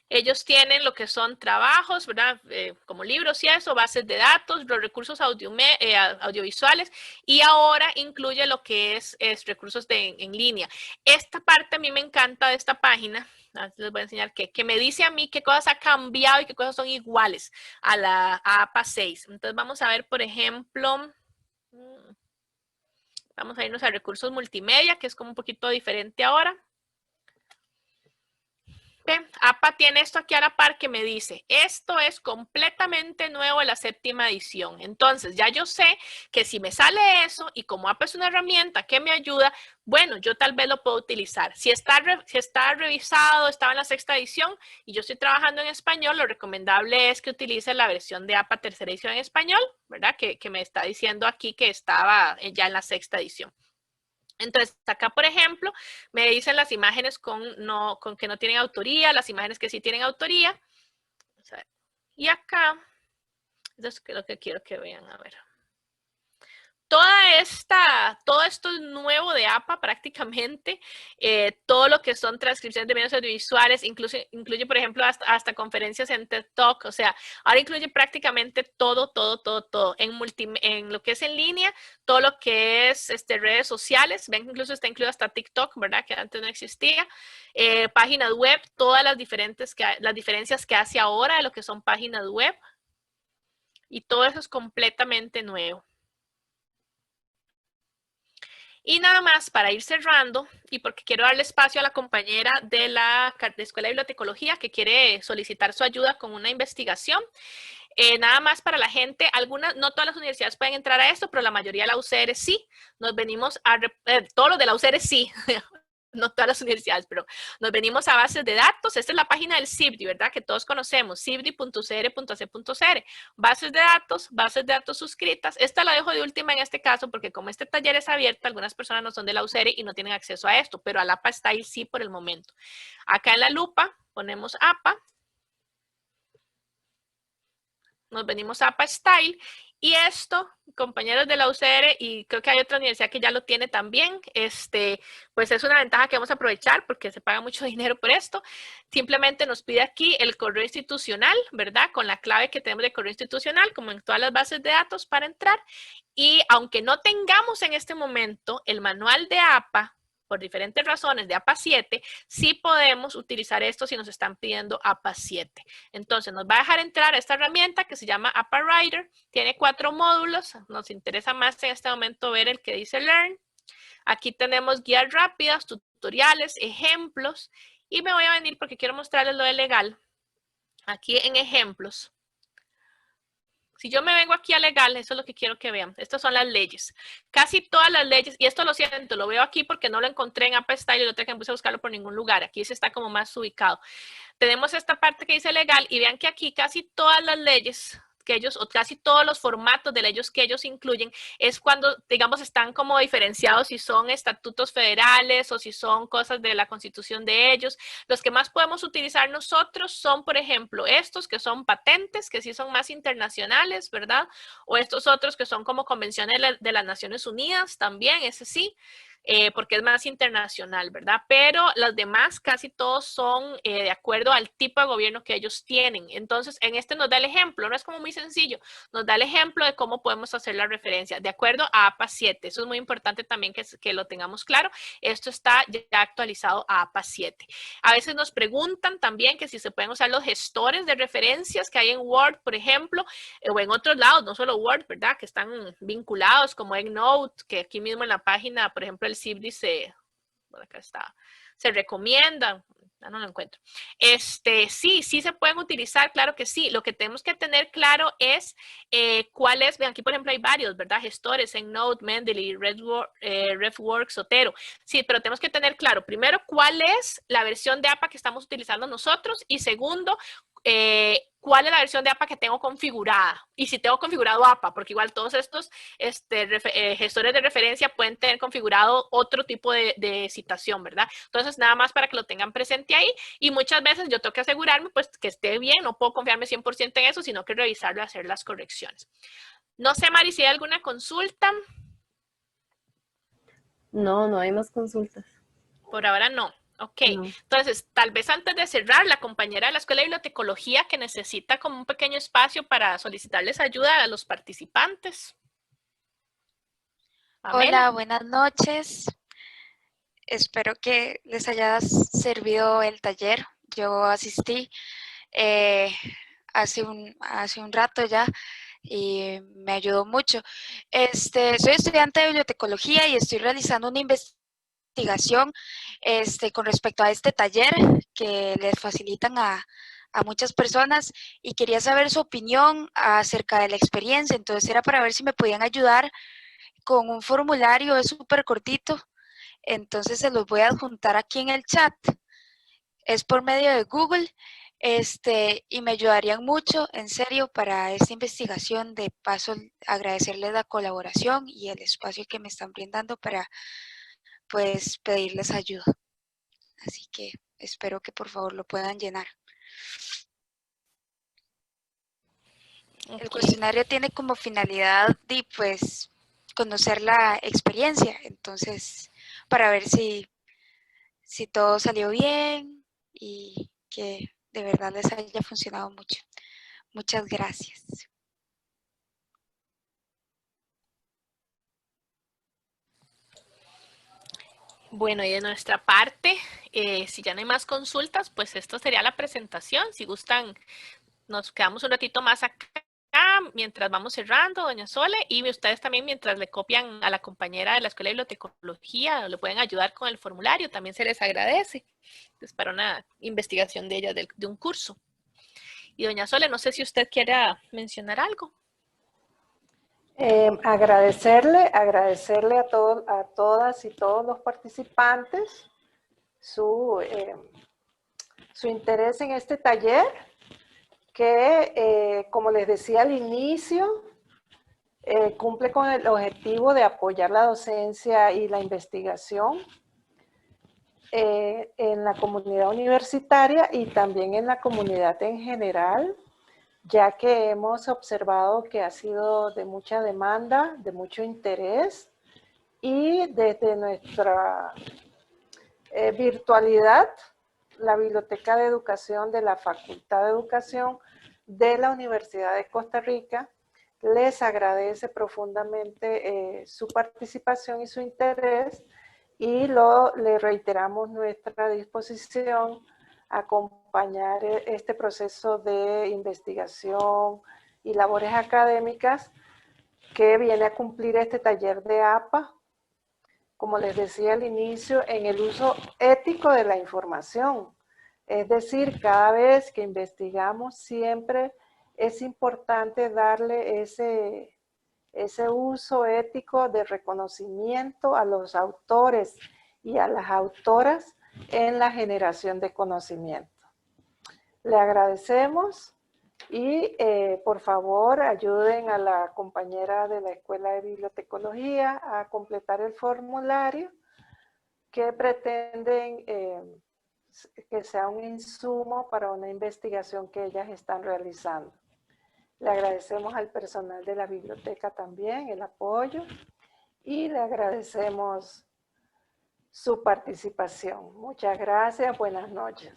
Ellos tienen lo que son trabajos, ¿verdad? Como libros y eso, bases de datos, los recursos audiovisuales y ahora incluye lo que es recursos en línea. Esta parte a mí me encanta de esta página. Les voy a enseñar que me dice a mí qué cosas ha cambiado y qué cosas son iguales a APA 6. Entonces vamos a ver, por ejemplo, vamos a irnos a recursos multimedia, que es como un poquito diferente ahora. Bien, APA tiene esto aquí a la par que me dice, esto es completamente nuevo en la 7ª edición. Entonces, ya yo sé que si me sale eso y como APA es una herramienta que me ayuda, bueno, yo tal vez lo puedo utilizar. Si está revisado, estaba en la 6ª edición y yo estoy trabajando en español, lo recomendable es que utilice la versión de APA 3ª edición en español, ¿verdad? Que me está diciendo aquí que estaba ya en la 6ª edición. Entonces, acá, por ejemplo, me dicen las imágenes con que no tienen autoría, las imágenes que sí tienen autoría. Y acá, eso es lo que quiero que vean, a ver. Todo esto es nuevo de APA prácticamente, todo lo que son transcripciones de medios audiovisuales, incluye por ejemplo, hasta conferencias en TED Talk, o sea, ahora incluye prácticamente todo, en lo que es en línea, todo lo que es redes sociales, ven que incluso está incluido hasta TikTok, ¿verdad? Que antes no existía, páginas web, todas las diferencias que hace ahora de lo que son páginas web, y todo eso es completamente nuevo. Y nada más para ir cerrando, y porque quiero darle espacio a la compañera de la Escuela de Bibliotecología que quiere solicitar su ayuda con una investigación. Nada más para la gente, no todas las universidades pueden entrar a esto, pero la mayoría de la UCR sí. Nos venimos todos los de la UCR sí. No todas las universidades, pero nos venimos a bases de datos. Esta es la página del CIBDI, ¿verdad? Que todos conocemos, cibdi.ucr.ac.cr. Bases de datos suscritas. Esta la dejo de última en este caso porque como este taller es abierto, algunas personas no son de la UCR y no tienen acceso a esto, pero al APA Style sí por el momento. Acá en la lupa ponemos APA. Nos venimos a APA Style. Y esto, compañeros de la UCR, y creo que hay otra universidad que ya lo tiene también, pues es una ventaja que vamos a aprovechar porque se paga mucho dinero por esto. Simplemente nos pide aquí el correo institucional, ¿verdad? Con la clave que tenemos de correo institucional, como en todas las bases de datos para entrar. Y aunque no tengamos en este momento el manual de APA, por diferentes razones de APA 7, sí podemos utilizar esto si nos están pidiendo APA 7. Entonces nos va a dejar entrar a esta herramienta que se llama APA Writer. Tiene 4 módulos. Nos interesa más en este momento ver el que dice Learn. Aquí tenemos guías rápidas, tutoriales, ejemplos. Y me voy a venir porque quiero mostrarles lo de legal. Aquí en ejemplos. Si yo me vengo aquí a legal, eso es lo que quiero que vean. Estas son las leyes. Casi todas las leyes, y esto lo siento, lo veo aquí porque no lo encontré en APA Style y lo tengo que empezar a buscarlo por ningún lugar. Aquí se está como más ubicado. Tenemos esta parte que dice legal y vean que aquí casi todas las leyes que ellos, o casi todos los formatos de leyes que ellos incluyen, es cuando, digamos, están como diferenciados si son estatutos federales o si son cosas de la constitución de ellos. Los que más podemos utilizar nosotros son, por ejemplo, estos que son patentes, que sí son más internacionales, ¿verdad? O estos otros que son como convenciones de las Naciones Unidas también, ese sí. Porque es más internacional, ¿verdad? Pero los demás casi todos son de acuerdo al tipo de gobierno que ellos tienen. Entonces, en este nos da el ejemplo, no es como muy sencillo, nos da el ejemplo de cómo podemos hacer la referencia, de acuerdo a APA 7. Eso es muy importante también que lo tengamos claro. Esto está ya actualizado a APA 7. A veces nos preguntan también que si se pueden usar los gestores de referencias que hay en Word, por ejemplo, o en otros lados, no solo Word, ¿verdad? Que están vinculados como EndNote, que aquí mismo en la página, por ejemplo, el CIBDI bueno, acá está, se recomienda, no lo encuentro. Sí se pueden utilizar, claro que sí. Lo que tenemos que tener claro es cuál es, vean, aquí por ejemplo hay varios, ¿verdad? Gestores, EndNote, Mendeley, RefWorks, Zotero. Sí, pero tenemos que tener claro, primero, cuál es la versión de APA que estamos utilizando nosotros y segundo, cuál es la versión de APA que tengo configurada y si tengo configurado APA, porque igual todos estos gestores de referencia pueden tener configurado otro tipo de citación, ¿verdad? Entonces, nada más para que lo tengan presente ahí y muchas veces yo tengo que asegurarme pues que esté bien, no puedo confiarme 100% en eso, sino que revisarlo y hacer las correcciones. No sé, Mari, si hay alguna consulta. No, no hay más consultas. Por ahora no. Ok, No. entonces tal vez antes de cerrar, la compañera de la Escuela de Bibliotecología que necesita como un pequeño espacio para solicitarles ayuda a los participantes. Hola, buenas noches. Espero que les haya servido el taller. Yo asistí hace un rato ya y me ayudó mucho. Soy estudiante de bibliotecología y estoy realizando una investigación investigación con respecto a este taller que les facilitan a muchas personas y quería saber su opinión acerca de la experiencia. Entonces era para ver si me podían ayudar con un formulario, es súper cortito, entonces se los voy a adjuntar aquí en el chat. Es por medio de Google, y me ayudarían mucho, en serio, para esta investigación. De paso, agradecerles la colaboración y el espacio que me están brindando para, pues, pedirles ayuda. Así que espero que por favor lo puedan llenar. Okay. El cuestionario tiene como finalidad de, pues, conocer la experiencia, entonces, para ver si todo salió bien y que de verdad les haya funcionado mucho. Muchas gracias. Bueno, y de nuestra parte, si ya no hay más consultas, pues esto sería la presentación. Si gustan, nos quedamos un ratito más acá mientras vamos cerrando, doña Sole, y ustedes también mientras le copian a la compañera de la Escuela de Bibliotecología, le pueden ayudar con el formulario, también se les agradece. Es para una investigación de ella, de un curso. Y doña Sole, no sé si usted quiera mencionar algo. Agradecerle a todas y todos los participantes su interés en este taller, que como les decía al inicio, cumple con el objetivo de apoyar la docencia y la investigación en la comunidad universitaria y también en la comunidad en general, ya que hemos observado que ha sido de mucha demanda, de mucho interés, y desde nuestra virtualidad, la Biblioteca de Educación de la Facultad de Educación de la Universidad de Costa Rica les agradece profundamente su participación y su interés, y le reiteramos nuestra disposición a acompañar este proceso de investigación y labores académicas que viene a cumplir este taller de APA, como les decía al inicio, en el uso ético de la información. Es decir, cada vez que investigamos siempre es importante darle ese uso ético de reconocimiento a los autores y a las autoras en la generación de conocimiento. Le agradecemos y por favor ayuden a la compañera de la Escuela de Bibliotecología a completar el formulario que pretenden que sea un insumo para una investigación que ellas están realizando. Le agradecemos al personal de la biblioteca también el apoyo y le agradecemos su participación. Muchas gracias, buenas noches.